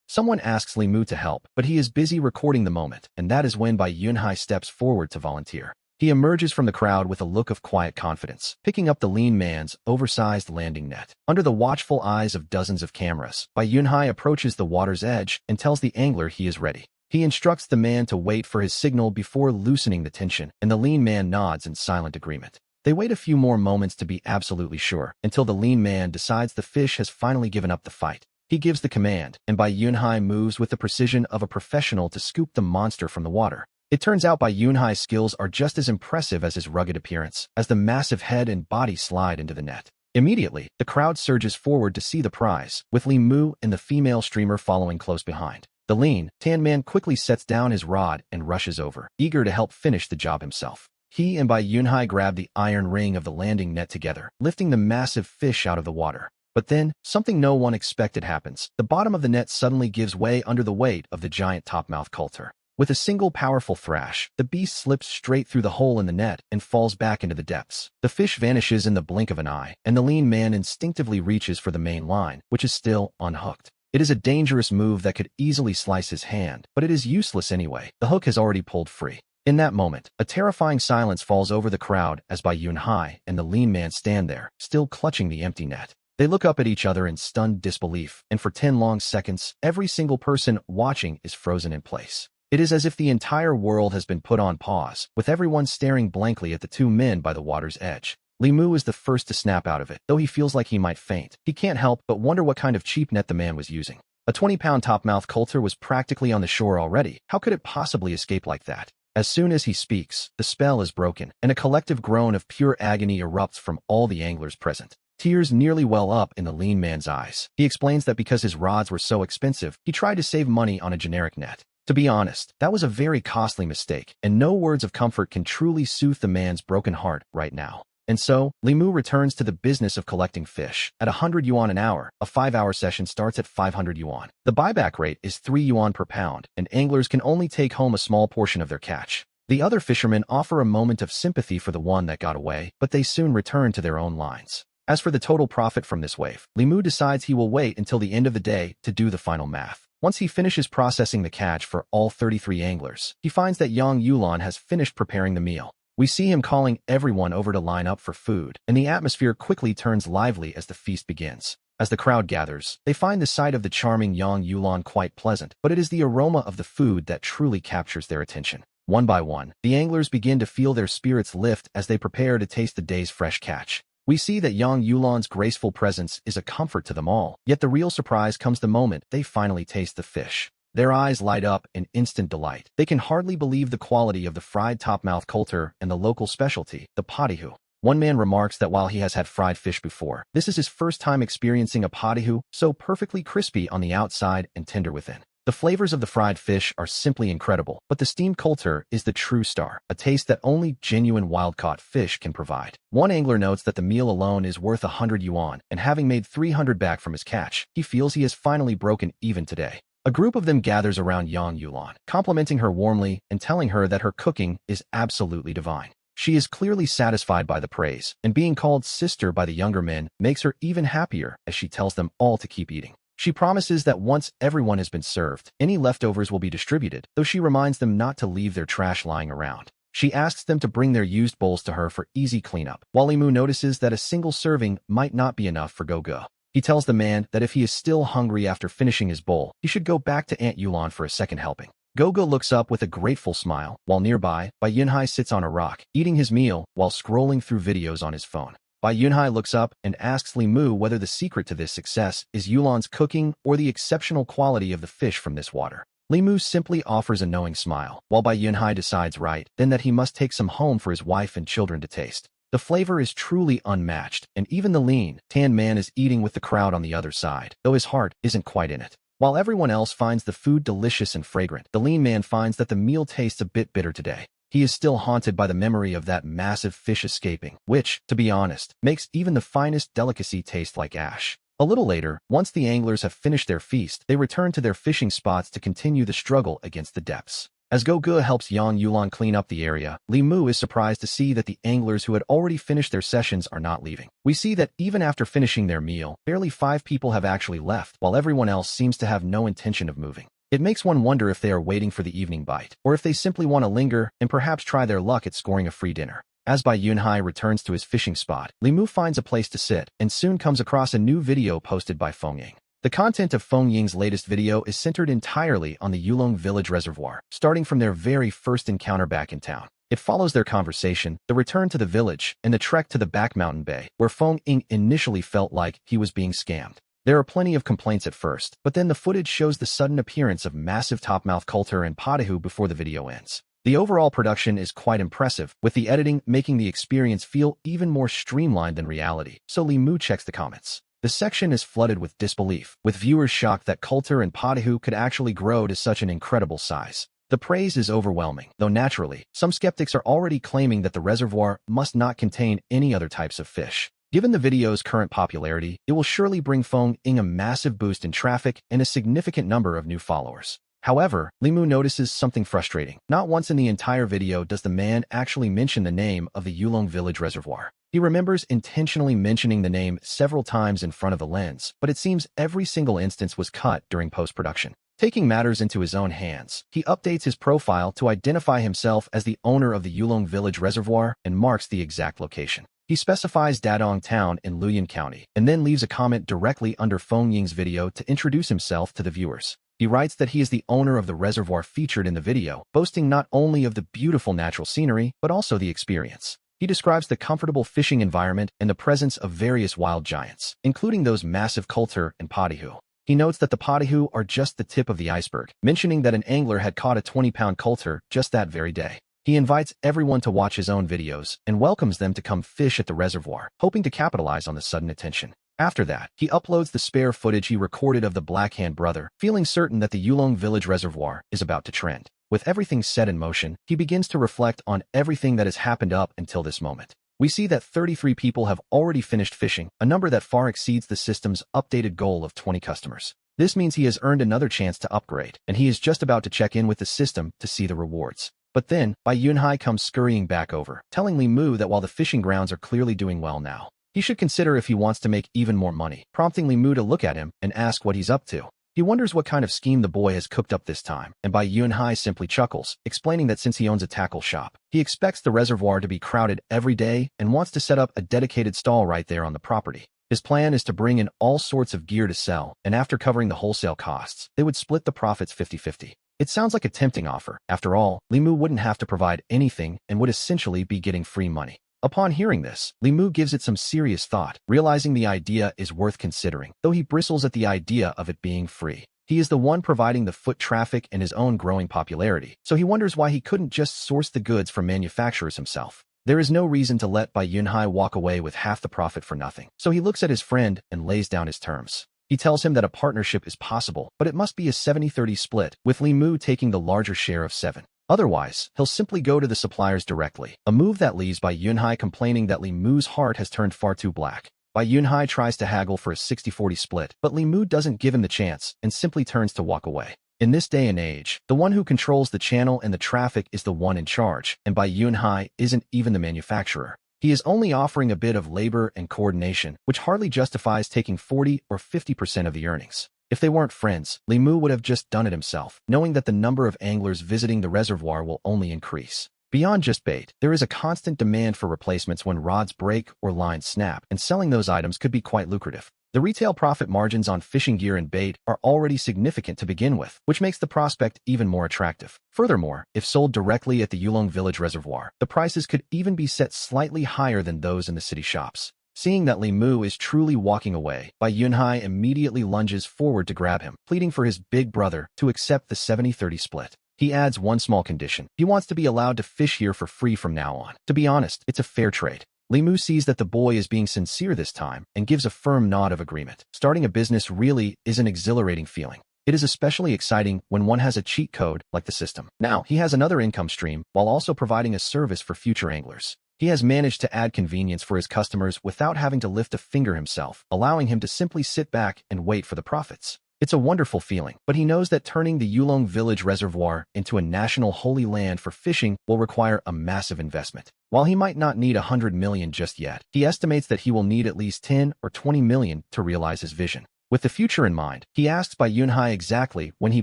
Someone asks Limu to help, but he is busy recording the moment, and that is when Bai Yunhai steps forward to volunteer. He emerges from the crowd with a look of quiet confidence, picking up the lean man's oversized landing net. Under the watchful eyes of dozens of cameras, Bai Yunhai approaches the water's edge and tells the angler he is ready. He instructs the man to wait for his signal before loosening the tension, and the lean man nods in silent agreement. They wait a few more moments to be absolutely sure, until the lean man decides the fish has finally given up the fight. He gives the command, and Bai Yunhai moves with the precision of a professional to scoop the monster from the water. It turns out Bai Yunhai's skills are just as impressive as his rugged appearance, as the massive head and body slide into the net. Immediately, the crowd surges forward to see the prize, with Li Mu and the female streamer following close behind. The lean, tan man quickly sets down his rod and rushes over, eager to help finish the job himself. He and Bai Yunhai grab the iron ring of the landing net together, lifting the massive fish out of the water. But then, something no one expected happens. The bottom of the net suddenly gives way under the weight of the giant topmouth coulter. With a single powerful thrash, the beast slips straight through the hole in the net and falls back into the depths. The fish vanishes in the blink of an eye, and the lean man instinctively reaches for the main line, which is still unhooked. It is a dangerous move that could easily slice his hand, but it is useless anyway. The hook has already pulled free. In that moment, a terrifying silence falls over the crowd as Bai Yunhai and the lean man stand there, still clutching the empty net. They look up at each other in stunned disbelief, and for 10 long seconds, every single person watching is frozen in place. It is as if the entire world has been put on pause, with everyone staring blankly at the two men by the water's edge. Li Mu is the first to snap out of it, though he feels like he might faint. He can't help but wonder what kind of cheap net the man was using. A 20-pound topmouth coulter was practically on the shore already. How could it possibly escape like that? As soon as he speaks, the spell is broken, and a collective groan of pure agony erupts from all the anglers present. Tears nearly well up in the lean man's eyes. He explains that because his rods were so expensive, he tried to save money on a generic net. To be honest, that was a very costly mistake, and no words of comfort can truly soothe the man's broken heart right now. And so, Li Mu returns to the business of collecting fish. At 100 yuan an hour, a 5-hour session starts at 500 yuan. The buyback rate is 3 yuan per pound, and anglers can only take home a small portion of their catch. The other fishermen offer a moment of sympathy for the one that got away, but they soon return to their own lines. As for the total profit from this wave, Li Mu decides he will wait until the end of the day to do the final math. Once he finishes processing the catch for all 33 anglers, he finds that Yang Yulan has finished preparing the meal. We see him calling everyone over to line up for food, and the atmosphere quickly turns lively as the feast begins. As the crowd gathers, they find the sight of the charming Yang Yulan quite pleasant, but it is the aroma of the food that truly captures their attention. One by one, the anglers begin to feel their spirits lift as they prepare to taste the day's fresh catch. We see that Yang Yulan's graceful presence is a comfort to them all, yet the real surprise comes the moment they finally taste the fish. Their eyes light up in instant delight. They can hardly believe the quality of the fried topmouth coulter and the local specialty, the patihu. One man remarks that while he has had fried fish before, this is his first time experiencing a patihu so perfectly crispy on the outside and tender within. The flavors of the fried fish are simply incredible, but the steamed coulter is the true star, a taste that only genuine wild-caught fish can provide. One angler notes that the meal alone is worth 100 yuan, and having made 300 back from his catch, he feels he has finally broken even today. A group of them gathers around Yang Yulan, complimenting her warmly and telling her that her cooking is absolutely divine. She is clearly satisfied by the praise, and being called sister by the younger men makes her even happier as she tells them all to keep eating. She promises that once everyone has been served, any leftovers will be distributed, though she reminds them not to leave their trash lying around. She asks them to bring their used bowls to her for easy cleanup. Li Mu notices that a single serving might not be enough for Go-Go. He tells the man that if he is still hungry after finishing his bowl, he should go back to Aunt Yulan for a second helping. Go-Go looks up with a grateful smile, while nearby, Bai Yunhai sits on a rock, eating his meal while scrolling through videos on his phone. Bai Yunhai looks up and asks Li Mu whether the secret to this success is Yulan's cooking or the exceptional quality of the fish from this water. Li Mu simply offers a knowing smile, while Bai Yunhai decides then that he must take some home for his wife and children to taste. The flavor is truly unmatched, and even the lean, tan man is eating with the crowd on the other side, though his heart isn't quite in it. While everyone else finds the food delicious and fragrant, the lean man finds that the meal tastes a bit bitter today. He is still haunted by the memory of that massive fish escaping, which, to be honest, makes even the finest delicacy taste like ash. A little later, once the anglers have finished their feast, they return to their fishing spots to continue the struggle against the depths. As Go-Ge helps Yang Yulan clean up the area, Li Mu is surprised to see that the anglers who had already finished their sessions are not leaving. We see that even after finishing their meal, barely 5 people have actually left, while everyone else seems to have no intention of moving. It makes one wonder if they are waiting for the evening bite, or if they simply want to linger and perhaps try their luck at scoring a free dinner. As Bai Yunhai returns to his fishing spot, Li Mu finds a place to sit and soon comes across a new video posted by Feng Ying. The content of Feng Ying's latest video is centered entirely on the Yulong village reservoir, starting from their very first encounter back in town. It follows their conversation, the return to the village, and the trek to the back mountain bay, where Feng Ying initially felt like he was being scammed. There are plenty of complaints at first, but then the footage shows the sudden appearance of massive topmouth coulter and potahu before the video ends. The overall production is quite impressive, with the editing making the experience feel even more streamlined than reality, so Li Mu checks the comments. The section is flooded with disbelief, with viewers shocked that coulter and potahu could actually grow to such an incredible size. The praise is overwhelming, though naturally, some skeptics are already claiming that the reservoir must not contain any other types of fish. Given the video's current popularity, it will surely bring Feng Ying a massive boost in traffic and a significant number of new followers. However, Li Mu notices something frustrating. Not once in the entire video does the man actually mention the name of the Yulong village reservoir. He remembers intentionally mentioning the name several times in front of the lens, but it seems every single instance was cut during post-production. Taking matters into his own hands, he updates his profile to identify himself as the owner of the Yulong village reservoir and marks the exact location. He specifies Dadong Town in Luyan County, and then leaves a comment directly under Feng Ying's video to introduce himself to the viewers. He writes that he is the owner of the reservoir featured in the video, boasting not only of the beautiful natural scenery, but also the experience. He describes the comfortable fishing environment and the presence of various wild giants, including those massive coulter and potahu. He notes that the potahu are just the tip of the iceberg, mentioning that an angler had caught a 20-pound coulter just that very day. He invites everyone to watch his own videos and welcomes them to come fish at the reservoir, hoping to capitalize on the sudden attention. After that, he uploads the spare footage he recorded of the Black Hand brother, feeling certain that the Yulong village reservoir is about to trend. With everything set in motion, he begins to reflect on everything that has happened up until this moment. We see that 33 people have already finished fishing, a number that far exceeds the system's updated goal of 20 customers. This means he has earned another chance to upgrade, and he is just about to check in with the system to see the rewards. But then, Bai Yunhai comes scurrying back over, telling Li Mu that while the fishing grounds are clearly doing well now, he should consider if he wants to make even more money, prompting Li Mu to look at him and ask what he's up to. He wonders what kind of scheme the boy has cooked up this time, and Bai Yunhai simply chuckles, explaining that since he owns a tackle shop, he expects the reservoir to be crowded every day and wants to set up a dedicated stall right there on the property. His plan is to bring in all sorts of gear to sell, and after covering the wholesale costs, they would split the profits 50-50. It sounds like a tempting offer. After all, Li Mu wouldn't have to provide anything and would essentially be getting free money. Upon hearing this, Li Mu gives it some serious thought, realizing the idea is worth considering, though he bristles at the idea of it being free. He is the one providing the foot traffic and his own growing popularity, so he wonders why he couldn't just source the goods from manufacturers himself. There is no reason to let Bai Yunhai walk away with half the profit for nothing, so he looks at his friend and lays down his terms. He tells him that a partnership is possible, but it must be a 70-30 split, with Li Mu taking the larger share of 7. Otherwise, he'll simply go to the suppliers directly, a move that leaves Bai Yunhai complaining that Li Mu's heart has turned far too black. Bai Yunhai tries to haggle for a 60-40 split, but Li Mu doesn't give him the chance and simply turns to walk away. In this day and age, the one who controls the channel and the traffic is the one in charge, and Bai Yunhai isn't even the manufacturer. He is only offering a bit of labor and coordination, which hardly justifies taking 40 or 50% of the earnings. If they weren't friends, Li Mu would have just done it himself, knowing that the number of anglers visiting the reservoir will only increase. Beyond just bait, there is a constant demand for replacements when rods break or lines snap, and selling those items could be quite lucrative. The retail profit margins on fishing gear and bait are already significant to begin with, which makes the prospect even more attractive. Furthermore, if sold directly at the Yulong village reservoir, the prices could even be set slightly higher than those in the city shops. Seeing that Li Mu is truly walking away, Bai Yunhai immediately lunges forward to grab him, pleading for his big brother to accept the 70-30 split. He adds one small condition. He wants to be allowed to fish here for free from now on. To be honest, it's a fair trade. Li Mu sees that the boy is being sincere this time and gives a firm nod of agreement. Starting a business really is an exhilarating feeling. It is especially exciting when one has a cheat code like the system. Now, he has another income stream while also providing a service for future anglers. He has managed to add convenience for his customers without having to lift a finger himself, allowing him to simply sit back and wait for the profits. It's a wonderful feeling, but he knows that turning the Yulong Village Reservoir into a national holy land for fishing will require a massive investment. While he might not need 100 million just yet, he estimates that he will need at least 10 or 20 million to realize his vision. With the future in mind, he asks Bai Yunhai exactly when he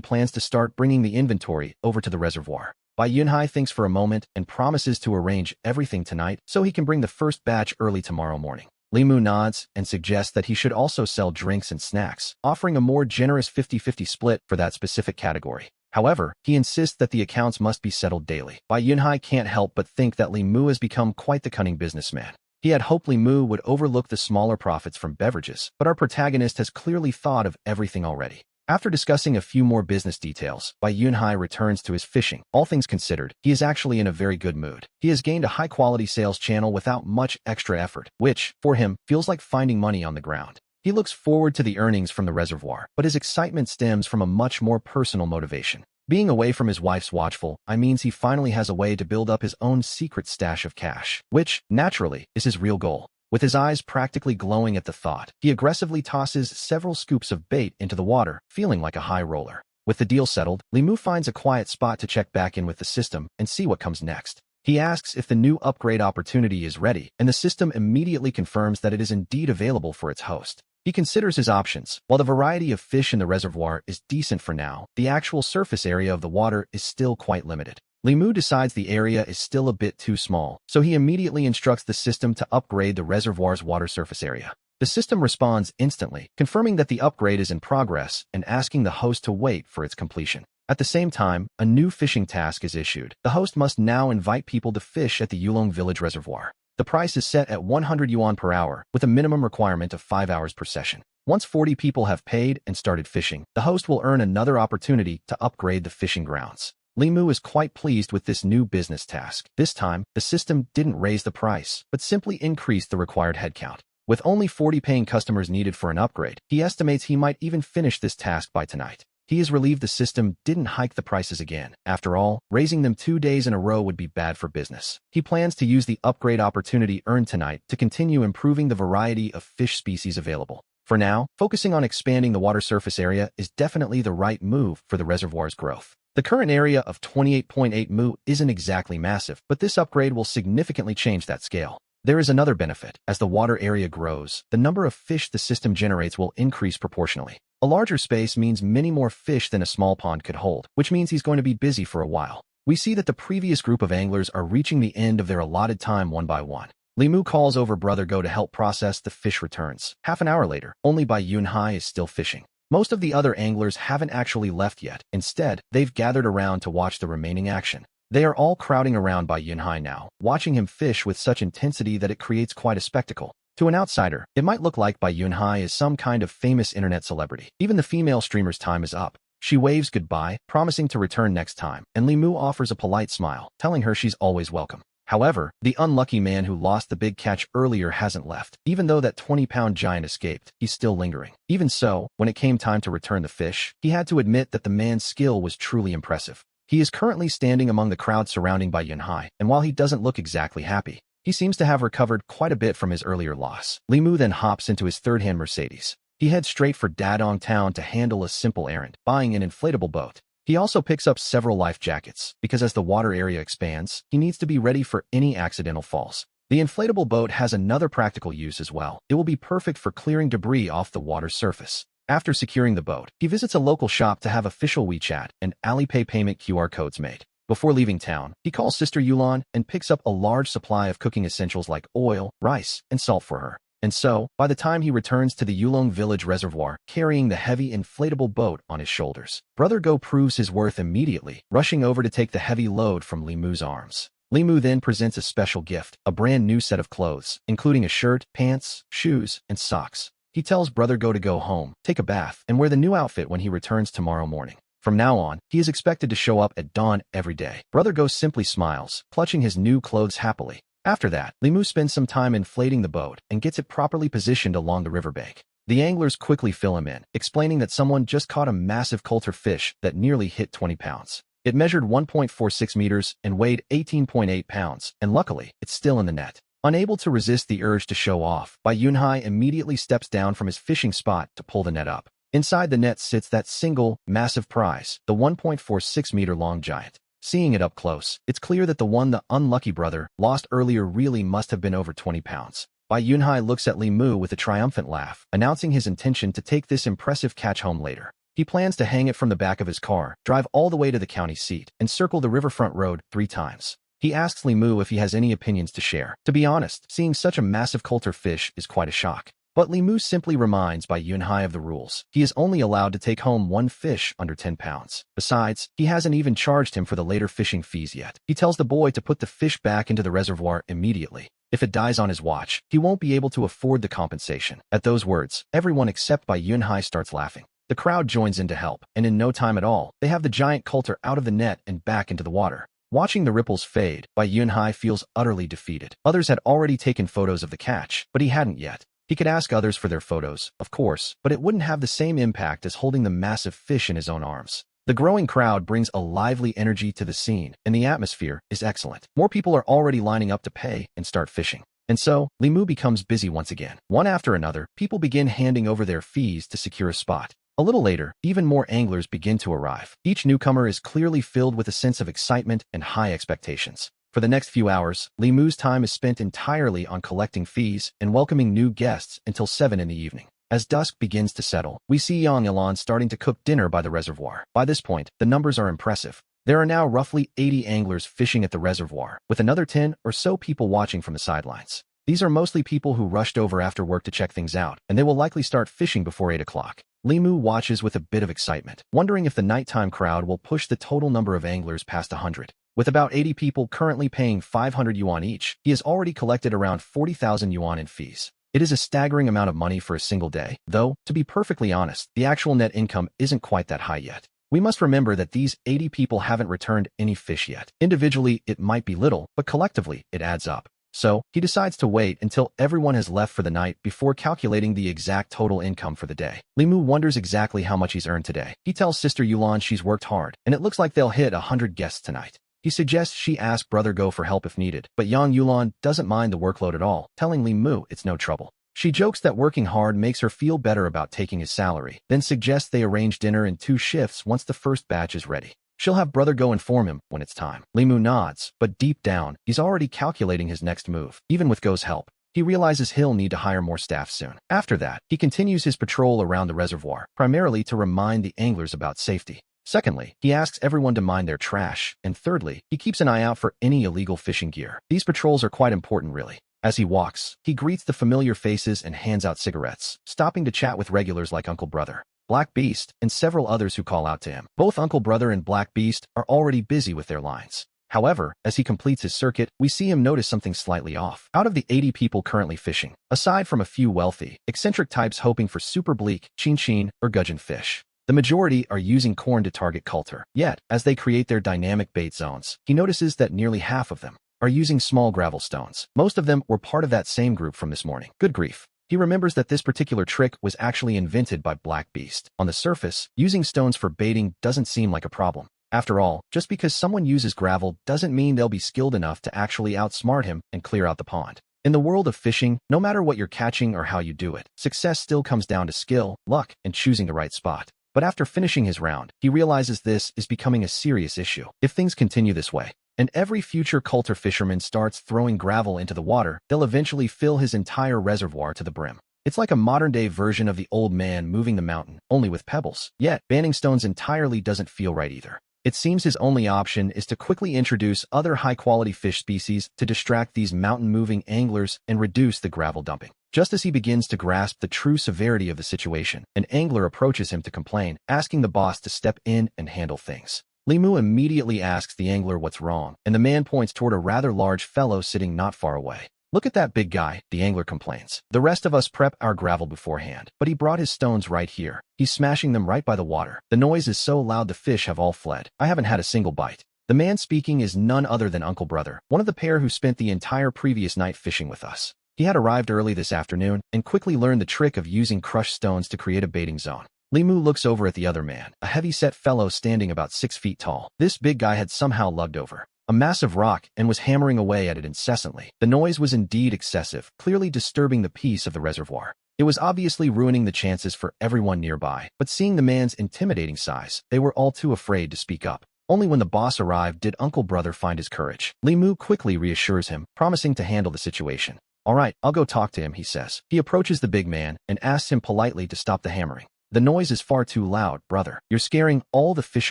plans to start bringing the inventory over to the reservoir. Bai Yunhai thinks for a moment and promises to arrange everything tonight so he can bring the first batch early tomorrow morning. Li Mu nods and suggests that he should also sell drinks and snacks, offering a more generous 50-50 split for that specific category. However, he insists that the accounts must be settled daily. Bai Yunhai can't help but think that Li Mu has become quite the cunning businessman. He had hoped Li Mu would overlook the smaller profits from beverages, but our protagonist has clearly thought of everything already. After discussing a few more business details, Bai Yunhai returns to his fishing. All things considered, he is actually in a very good mood. He has gained a high-quality sales channel without much extra effort, which, for him, feels like finding money on the ground. He looks forward to the earnings from the reservoir, but his excitement stems from a much more personal motivation. Being away from his wife's watchful eye means he finally has a way to build up his own secret stash of cash, which, naturally, is his real goal. With his eyes practically glowing at the thought, he aggressively tosses several scoops of bait into the water, feeling like a high roller. With the deal settled, Li Mu finds a quiet spot to check back in with the system and see what comes next. He asks if the new upgrade opportunity is ready, and the system immediately confirms that it is indeed available for its host. He considers his options. While the variety of fish in the reservoir is decent for now, the actual surface area of the water is still quite limited. Li Mu decides the area is still a bit too small, so he immediately instructs the system to upgrade the reservoir's water surface area. The system responds instantly, confirming that the upgrade is in progress and asking the host to wait for its completion. At the same time, a new fishing task is issued. The host must now invite people to fish at the Yulong Village Reservoir. The price is set at 100 yuan per hour, with a minimum requirement of 5 hours per session. Once 40 people have paid and started fishing, the host will earn another opportunity to upgrade the fishing grounds. Li Mu is quite pleased with this new business task. This time, the system didn't raise the price, but simply increased the required headcount. With only 40 paying customers needed for an upgrade, he estimates he might even finish this task by tonight. He is relieved the system didn't hike the prices again. After all, raising them 2 days in a row would be bad for business. He plans to use the upgrade opportunity earned tonight to continue improving the variety of fish species available. For now, focusing on expanding the water surface area is definitely the right move for the reservoir's growth. The current area of 28.8 mu isn't exactly massive, but this upgrade will significantly change that scale. There is another benefit. As the water area grows, the number of fish the system generates will increase proportionally. A larger space means many more fish than a small pond could hold, which means he's going to be busy for a while. We see that the previous group of anglers are reaching the end of their allotted time one by one. Li Mu calls over Brother Go to help process the fish returns. Half an hour later, only Bai Yunhai is still fishing. Most of the other anglers haven't actually left yet. Instead, they've gathered around to watch the remaining action. They are all crowding around Bai Yunhai now, watching him fish with such intensity that it creates quite a spectacle. To an outsider, it might look like Bai Yunhai is some kind of famous internet celebrity. Even the female streamer's time is up. She waves goodbye, promising to return next time, and Li Mu offers a polite smile, telling her she's always welcome. However, the unlucky man who lost the big catch earlier hasn't left. Even though that 20-pound giant escaped, he's still lingering. Even so, when it came time to return the fish, he had to admit that the man's skill was truly impressive. He is currently standing among the crowd surrounding Bai Yunhai, and while he doesn't look exactly happy, he seems to have recovered quite a bit from his earlier loss. Li Mu then hops into his third-hand Mercedes. He heads straight for Dadong Town to handle a simple errand, buying an inflatable boat. He also picks up several life jackets, because as the water area expands, he needs to be ready for any accidental falls. The inflatable boat has another practical use as well. It will be perfect for clearing debris off the water's surface. After securing the boat, he visits a local shop to have official WeChat and Alipay payment QR codes made. Before leaving town, he calls Sister Yulan and picks up a large supply of cooking essentials like oil, rice, and salt for her. And so, by the time he returns to the Yulong Village Reservoir, carrying the heavy inflatable boat on his shoulders, Brother Go proves his worth immediately, rushing over to take the heavy load from Li Mu's arms. Li Mu then presents a special gift, a brand new set of clothes, including a shirt, pants, shoes, and socks. He tells Brother Go to go home, take a bath, and wear the new outfit when he returns tomorrow morning. From now on, he is expected to show up at dawn every day. Brother Go simply smiles, clutching his new clothes happily. After that, Li Mu spends some time inflating the boat and gets it properly positioned along the riverbank. The anglers quickly fill him in, explaining that someone just caught a massive coulter fish that nearly hit 20 pounds. It measured 1.46 meters and weighed 18.8 pounds, and luckily, it's still in the net. Unable to resist the urge to show off, Bai Yunhai immediately steps down from his fishing spot to pull the net up. Inside the net sits that single, massive prize, the 1.46-meter-long giant. Seeing it up close, it's clear that the one the unlucky brother lost earlier really must have been over 20 pounds. Bai Yunhai looks at Li Mu with a triumphant laugh, announcing his intention to take this impressive catch home later. He plans to hang it from the back of his car, drive all the way to the county seat, and circle the riverfront road 3 times. He asks Li Mu if he has any opinions to share. To be honest, seeing such a massive coulter fish is quite a shock. But Li Mu simply reminds Bai Yunhai of the rules. He is only allowed to take home 1 fish under 10 pounds. Besides, he hasn't even charged him for the later fishing fees yet. He tells the boy to put the fish back into the reservoir immediately. If it dies on his watch, he won't be able to afford the compensation. At those words, everyone except Bai Yunhai starts laughing. The crowd joins in to help, and in no time at all, they have the giant coulter out of the net and back into the water. Watching the ripples fade, Bai Yunhai feels utterly defeated. Others had already taken photos of the catch, but he hadn't yet. He could ask others for their photos, of course, but it wouldn't have the same impact as holding the massive fish in his own arms. The growing crowd brings a lively energy to the scene, and the atmosphere is excellent. More people are already lining up to pay and start fishing. And so, Li Mu becomes busy once again. One after another, people begin handing over their fees to secure a spot. A little later, even more anglers begin to arrive. Each newcomer is clearly filled with a sense of excitement and high expectations. For the next few hours, Li Mu's time is spent entirely on collecting fees and welcoming new guests until 7 in the evening. As dusk begins to settle, we see Yang Ilan starting to cook dinner by the reservoir. By this point, the numbers are impressive. There are now roughly 80 anglers fishing at the reservoir, with another 10 or so people watching from the sidelines. These are mostly people who rushed over after work to check things out, and they will likely start fishing before 8 o'clock. Li Mu watches with a bit of excitement, wondering if the nighttime crowd will push the total number of anglers past 100. With about 80 people currently paying 500 yuan each, he has already collected around 40,000 yuan in fees. It is a staggering amount of money for a single day, though, to be perfectly honest, the actual net income isn't quite that high yet. We must remember that these 80 people haven't returned any fish yet. Individually, it might be little, but collectively, it adds up. So, he decides to wait until everyone has left for the night before calculating the exact total income for the day. Li Mu wonders exactly how much he's earned today. He tells Sister Yulan she's worked hard, and it looks like they'll hit 100 guests tonight. He suggests she ask Brother Go for help if needed, but Yang Yulan doesn't mind the workload at all, telling Li Mu it's no trouble. She jokes that working hard makes her feel better about taking his salary, then suggests they arrange dinner in 2 shifts once the first batch is ready. She'll have Brother Go inform him when it's time. Li Mu nods, but deep down, he's already calculating his next move. Even with Go's help, he realizes he'll need to hire more staff soon. After that, he continues his patrol around the reservoir, primarily to remind the anglers about safety. Secondly, he asks everyone to mind their trash, and thirdly, he keeps an eye out for any illegal fishing gear. These patrols are quite important, really. As he walks, he greets the familiar faces and hands out cigarettes, stopping to chat with regulars like Uncle Brother, Black Beast, and several others who call out to him. Both Uncle Brother and Black Beast are already busy with their lines. However, as he completes his circuit, we see him notice something slightly off. Out of the 80 people currently fishing, aside from a few wealthy, eccentric types hoping for super bleak, chin-chin, or gudgeon fish, the majority are using corn to target coulter. Yet, as they create their dynamic bait zones, he notices that nearly half of them are using small gravel stones. Most of them were part of that same group from this morning. Good grief. He remembers that this particular trick was actually invented by Black Beast. On the surface, using stones for baiting doesn't seem like a problem. After all, just because someone uses gravel doesn't mean they'll be skilled enough to actually outsmart him and clear out the pond. In the world of fishing, no matter what you're catching or how you do it, success still comes down to skill, luck, and choosing the right spot. But after finishing his round, he realizes this is becoming a serious issue. If things continue this way, and every future coulter fisherman starts throwing gravel into the water, they'll eventually fill his entire reservoir to the brim. It's like a modern-day version of the old man moving the mountain, only with pebbles. Yet, banning stones entirely doesn't feel right either. It seems his only option is to quickly introduce other high-quality fish species to distract these mountain-moving anglers and reduce the gravel dumping. Just as he begins to grasp the true severity of the situation, an angler approaches him to complain, asking the boss to step in and handle things. Li Mu immediately asks the angler what's wrong, and the man points toward a rather large fellow sitting not far away. "Look at that big guy," the angler complains. "The rest of us prep our gravel beforehand, but he brought his stones right here. He's smashing them right by the water. The noise is so loud the fish have all fled. I haven't had a single bite." The man speaking is none other than Uncle Brother, one of the pair who spent the entire previous night fishing with us. He had arrived early this afternoon and quickly learned the trick of using crushed stones to create a baiting zone. Li Mu looks over at the other man, a heavy-set fellow standing about 6 feet tall. This big guy had somehow lugged over a massive rock and was hammering away at it incessantly. The noise was indeed excessive, clearly disturbing the peace of the reservoir. It was obviously ruining the chances for everyone nearby, but seeing the man's intimidating size, they were all too afraid to speak up. Only when the boss arrived did Uncle Brother find his courage. Li Mu quickly reassures him, promising to handle the situation. "All right, I'll go talk to him," he says. He approaches the big man and asks him politely to stop the hammering. "The noise is far too loud, brother. You're scaring all the fish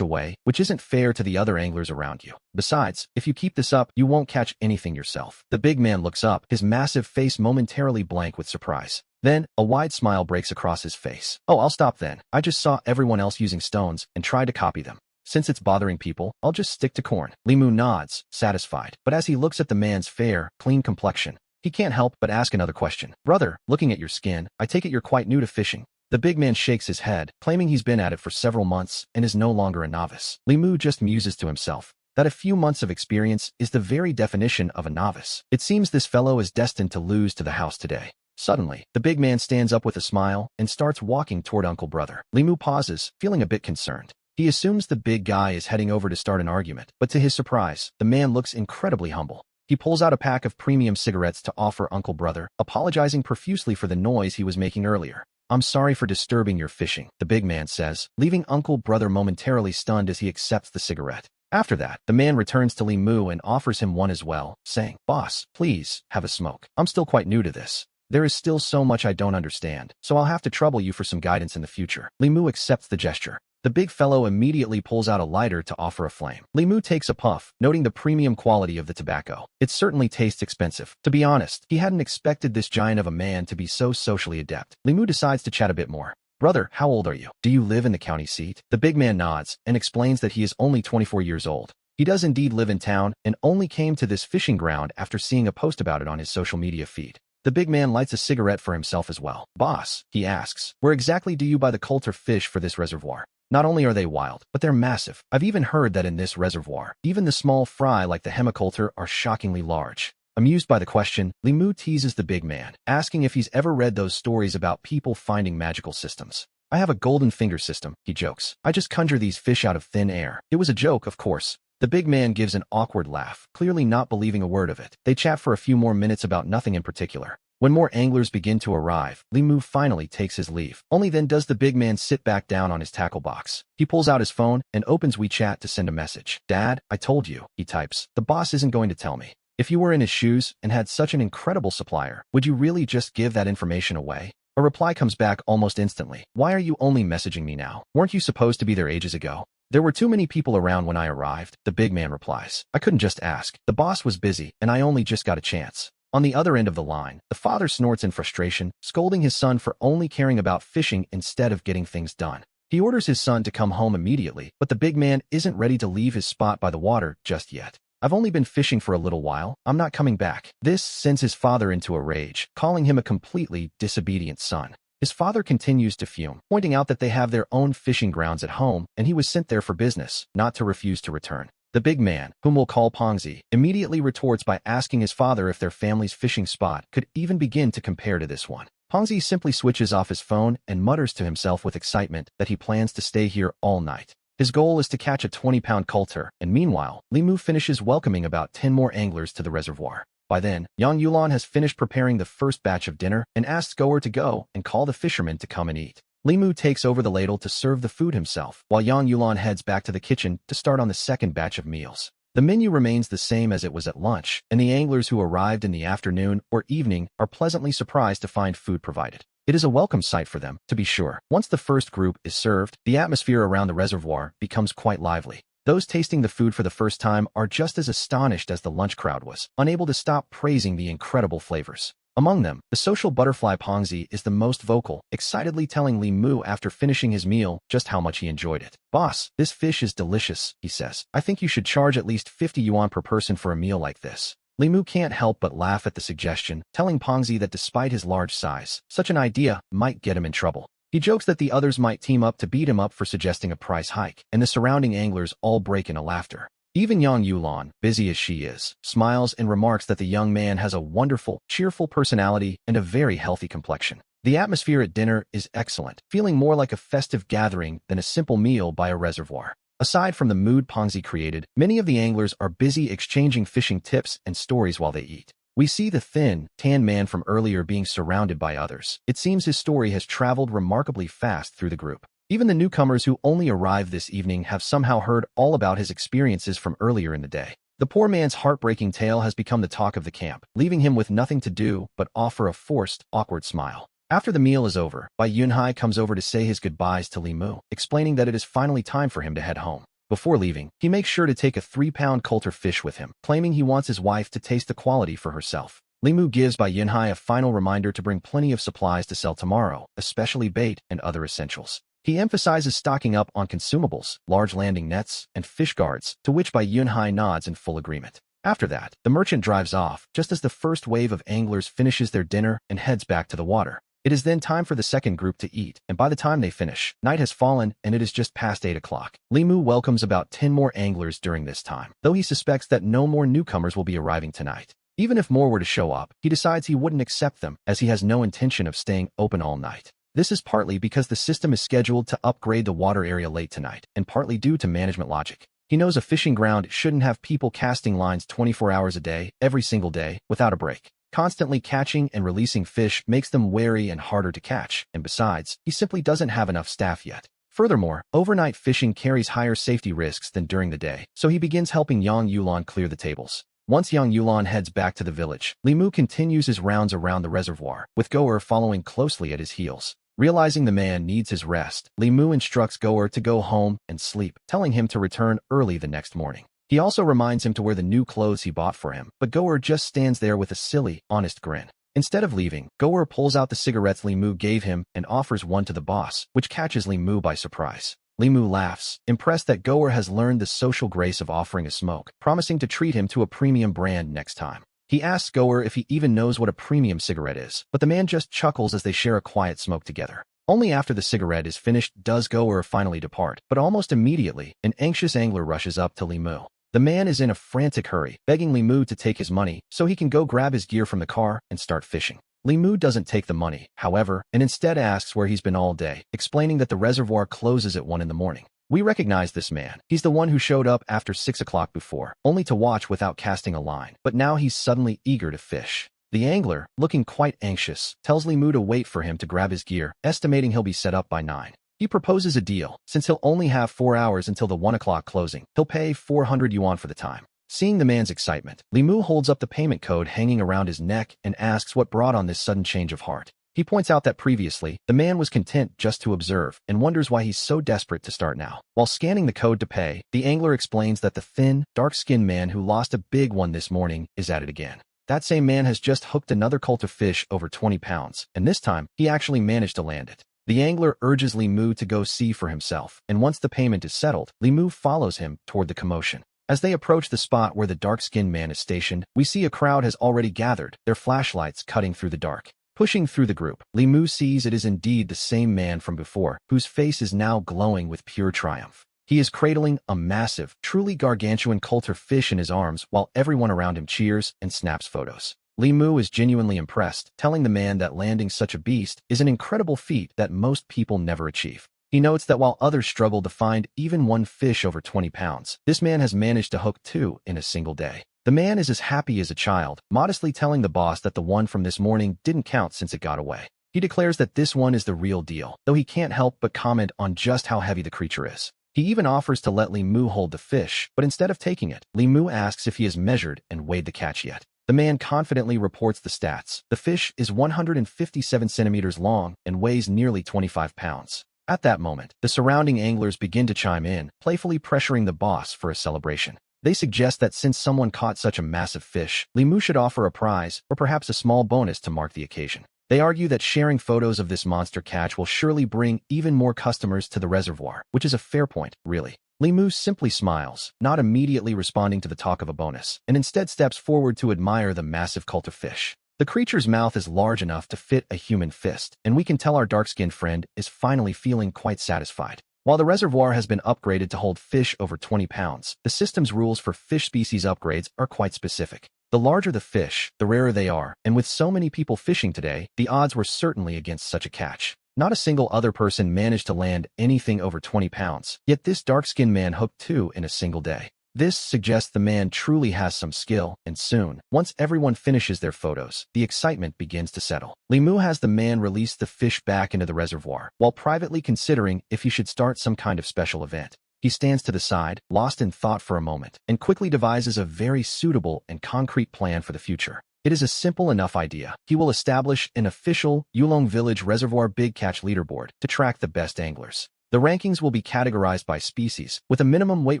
away, which isn't fair to the other anglers around you. Besides, if you keep this up, you won't catch anything yourself." The big man looks up, his massive face momentarily blank with surprise. Then, a wide smile breaks across his face. "Oh, I'll stop then. I just saw everyone else using stones and tried to copy them. Since it's bothering people, I'll just stick to corn." Li Mu nods, satisfied, but as he looks at the man's fair, clean complexion, he can't help but ask another question. "Brother, looking at your skin, I take it you're quite new to fishing." The big man shakes his head, claiming he's been at it for several months and is no longer a novice. Li Mu just muses to himself that a few months of experience is the very definition of a novice. It seems this fellow is destined to lose to the house today. Suddenly, the big man stands up with a smile and starts walking toward Uncle Brother. Li Mu pauses, feeling a bit concerned. He assumes the big guy is heading over to start an argument, but to his surprise, the man looks incredibly humble. He pulls out a pack of premium cigarettes to offer Uncle Brother, apologizing profusely for the noise he was making earlier. "I'm sorry for disturbing your fishing," the big man says, leaving Uncle Brother momentarily stunned as he accepts the cigarette. After that, the man returns to Li Mu and offers him one as well, saying, "Boss, please, have a smoke. I'm still quite new to this. There is still so much I don't understand, so I'll have to trouble you for some guidance in the future." Li Mu accepts the gesture. The big fellow immediately pulls out a lighter to offer a flame. Li Mu takes a puff, noting the premium quality of the tobacco. It certainly tastes expensive. To be honest, he hadn't expected this giant of a man to be so socially adept. Li Mu decides to chat a bit more. "Brother, how old are you? Do you live in the county seat?" The big man nods and explains that he is only 24 years old. He does indeed live in town and only came to this fishing ground after seeing a post about it on his social media feed. The big man lights a cigarette for himself as well. "Boss," he asks, "where exactly do you buy the coulter fish for this reservoir? Not only are they wild, but they're massive. I've even heard that in this reservoir, even the small fry like the hemicoulter are shockingly large." Amused by the question, Li Mu teases the big man, asking if he's ever read those stories about people finding magical systems. "I have a golden finger system," he jokes. "I just conjure these fish out of thin air." It was a joke, of course. The big man gives an awkward laugh, clearly not believing a word of it. They chat for a few more minutes about nothing in particular. When more anglers begin to arrive, Li Mu finally takes his leave. Only then does the big man sit back down on his tackle box. He pulls out his phone and opens WeChat to send a message. "Dad, I told you," he types. "The boss isn't going to tell me. If you were in his shoes and had such an incredible supplier, would you really just give that information away?" A reply comes back almost instantly. "Why are you only messaging me now? Weren't you supposed to be there ages ago?" "There were too many people around when I arrived," the big man replies. "I couldn't just ask. The boss was busy, and I only just got a chance." On the other end of the line, the father snorts in frustration, scolding his son for only caring about fishing instead of getting things done. He orders his son to come home immediately, but the big man isn't ready to leave his spot by the water just yet. "I've only been fishing for a little while. I'm not coming back." This sends his father into a rage, calling him a completely disobedient son. His father continues to fume, pointing out that they have their own fishing grounds at home, and he was sent there for business, not to refuse to return. The big man, whom we'll call Pongzi, immediately retorts by asking his father if their family's fishing spot could even begin to compare to this one. Pongzi simply switches off his phone and mutters to himself with excitement that he plans to stay here all night. His goal is to catch a 20-pound coulter, and meanwhile, Li Mu finishes welcoming about 10 more anglers to the reservoir. By then, Yang Yulan has finished preparing the first batch of dinner and asks Goer to go and call the fishermen to come and eat. Li Mu takes over the ladle to serve the food himself, while Yang Yulan heads back to the kitchen to start on the second batch of meals. The menu remains the same as it was at lunch, and the anglers who arrived in the afternoon or evening are pleasantly surprised to find food provided. It is a welcome sight for them, to be sure. Once the first group is served, the atmosphere around the reservoir becomes quite lively. Those tasting the food for the first time are just as astonished as the lunch crowd was, unable to stop praising the incredible flavors. Among them, the social butterfly Pongzi is the most vocal, excitedly telling Li Mu after finishing his meal just how much he enjoyed it. "Boss, this fish is delicious," he says. "I think you should charge at least 50 yuan per person for a meal like this." Li Mu can't help but laugh at the suggestion, telling Pongzi that despite his large size, such an idea might get him in trouble. He jokes that the others might team up to beat him up for suggesting a price hike, and the surrounding anglers all break into laughter. Even Yang Yulan, busy as she is, smiles and remarks that the young man has a wonderful, cheerful personality and a very healthy complexion. The atmosphere at dinner is excellent, feeling more like a festive gathering than a simple meal by a reservoir. Aside from the mood Pongzi created, many of the anglers are busy exchanging fishing tips and stories while they eat. We see the thin, tan man from earlier being surrounded by others. It seems his story has traveled remarkably fast through the group. Even the newcomers who only arrived this evening have somehow heard all about his experiences from earlier in the day. The poor man's heartbreaking tale has become the talk of the camp, leaving him with nothing to do but offer a forced, awkward smile. After the meal is over, Bai Yunhai comes over to say his goodbyes to Li Mu, explaining that it is finally time for him to head home. Before leaving, he makes sure to take a 3-pound coulter fish with him, claiming he wants his wife to taste the quality for herself. Li Mu gives Bai Yunhai a final reminder to bring plenty of supplies to sell tomorrow, especially bait and other essentials. He emphasizes stocking up on consumables, large landing nets, and fish guards, to which Bai Yunhai nods in full agreement. After that, the merchant drives off, just as the first wave of anglers finishes their dinner and heads back to the water. It is then time for the second group to eat, and by the time they finish, night has fallen and it is just past 8 o'clock. Li Mu welcomes about 10 more anglers during this time, though he suspects that no more newcomers will be arriving tonight. Even if more were to show up, he decides he wouldn't accept them, as he has no intention of staying open all night. This is partly because the system is scheduled to upgrade the water area late tonight, and partly due to management logic. He knows a fishing ground shouldn't have people casting lines 24 hours a day, every single day, without a break. Constantly catching and releasing fish makes them wary and harder to catch, and besides, he simply doesn't have enough staff yet. Furthermore, overnight fishing carries higher safety risks than during the day, so he begins helping Yang Yulan clear the tables. Once Yang Yulan heads back to the village, Li Mu continues his rounds around the reservoir, with Goer following closely at his heels. Realizing the man needs his rest, Li Mu instructs Goer to go home and sleep, telling him to return early the next morning. He also reminds him to wear the new clothes he bought for him, but Goer just stands there with a silly, honest grin. Instead of leaving, Goer pulls out the cigarettes Li Mu gave him and offers one to the boss, which catches Li Mu by surprise. Li Mu laughs, impressed that Goer has learned the social grace of offering a smoke, promising to treat him to a premium brand next time. He asks Goer if he even knows what a premium cigarette is, but the man just chuckles as they share a quiet smoke together. Only after the cigarette is finished does Goer finally depart, but almost immediately, an anxious angler rushes up to Li Mu. The man is in a frantic hurry, begging Li Mu to take his money so he can go grab his gear from the car and start fishing. Li Mu doesn't take the money, however, and instead asks where he's been all day, explaining that the reservoir closes at 1 in the morning. We recognize this man. He's the one who showed up after 6 o'clock before, only to watch without casting a line, but now he's suddenly eager to fish. The angler, looking quite anxious, tells Li Mu to wait for him to grab his gear, estimating he'll be set up by 9. He proposes a deal. Since he'll only have 4 hours until the 1 o'clock closing, he'll pay 400 yuan for the time. Seeing the man's excitement, Li Mu holds up the payment code hanging around his neck and asks what brought on this sudden change of heart. He points out that previously, the man was content just to observe and wonders why he's so desperate to start now. While scanning the code to pay, the angler explains that the thin, dark-skinned man who lost a big one this morning is at it again. That same man has just hooked another colt of fish over 20 pounds, and this time, he actually managed to land it. The angler urges Li Mu to go see for himself, and once the payment is settled, Li Mu follows him toward the commotion. As they approach the spot where the dark-skinned man is stationed, we see a crowd has already gathered, their flashlights cutting through the dark. Pushing through the group, Li Mu sees it is indeed the same man from before, whose face is now glowing with pure triumph. He is cradling a massive, truly gargantuan coulter fish in his arms while everyone around him cheers and snaps photos. Li Mu is genuinely impressed, telling the man that landing such a beast is an incredible feat that most people never achieve. He notes that while others struggle to find even one fish over 20 pounds, this man has managed to hook 2 in a single day. The man is as happy as a child, modestly telling the boss that the one from this morning didn't count since it got away. He declares that this one is the real deal, though he can't help but comment on just how heavy the creature is. He even offers to let Li Mu hold the fish, but instead of taking it, Li Mu asks if he has measured and weighed the catch yet. The man confidently reports the stats. The fish is 157 centimeters long and weighs nearly 25 pounds. At that moment, the surrounding anglers begin to chime in, playfully pressuring the boss for a celebration. They suggest that since someone caught such a massive fish, Li Mu should offer a prize, or perhaps a small bonus to mark the occasion. They argue that sharing photos of this monster catch will surely bring even more customers to the reservoir, which is a fair point, really. Li Mu simply smiles, not immediately responding to the talk of a bonus, and instead steps forward to admire the massive cult of fish. The creature's mouth is large enough to fit a human fist, and we can tell our dark-skinned friend is finally feeling quite satisfied. While the reservoir has been upgraded to hold fish over 20 pounds, the system's rules for fish species upgrades are quite specific. The larger the fish, the rarer they are, and with so many people fishing today, the odds were certainly against such a catch. Not a single other person managed to land anything over 20 pounds, yet this dark-skinned man hooked 2 in a single day. This suggests the man truly has some skill, and soon, once everyone finishes their photos, the excitement begins to settle. Limu has the man release the fish back into the reservoir, while privately considering if he should start some kind of special event. He stands to the side, lost in thought for a moment, and quickly devises a very suitable and concrete plan for the future. It is a simple enough idea. He will establish an official Yulong Village Reservoir Big Catch leaderboard to track the best anglers. The rankings will be categorized by species, with a minimum weight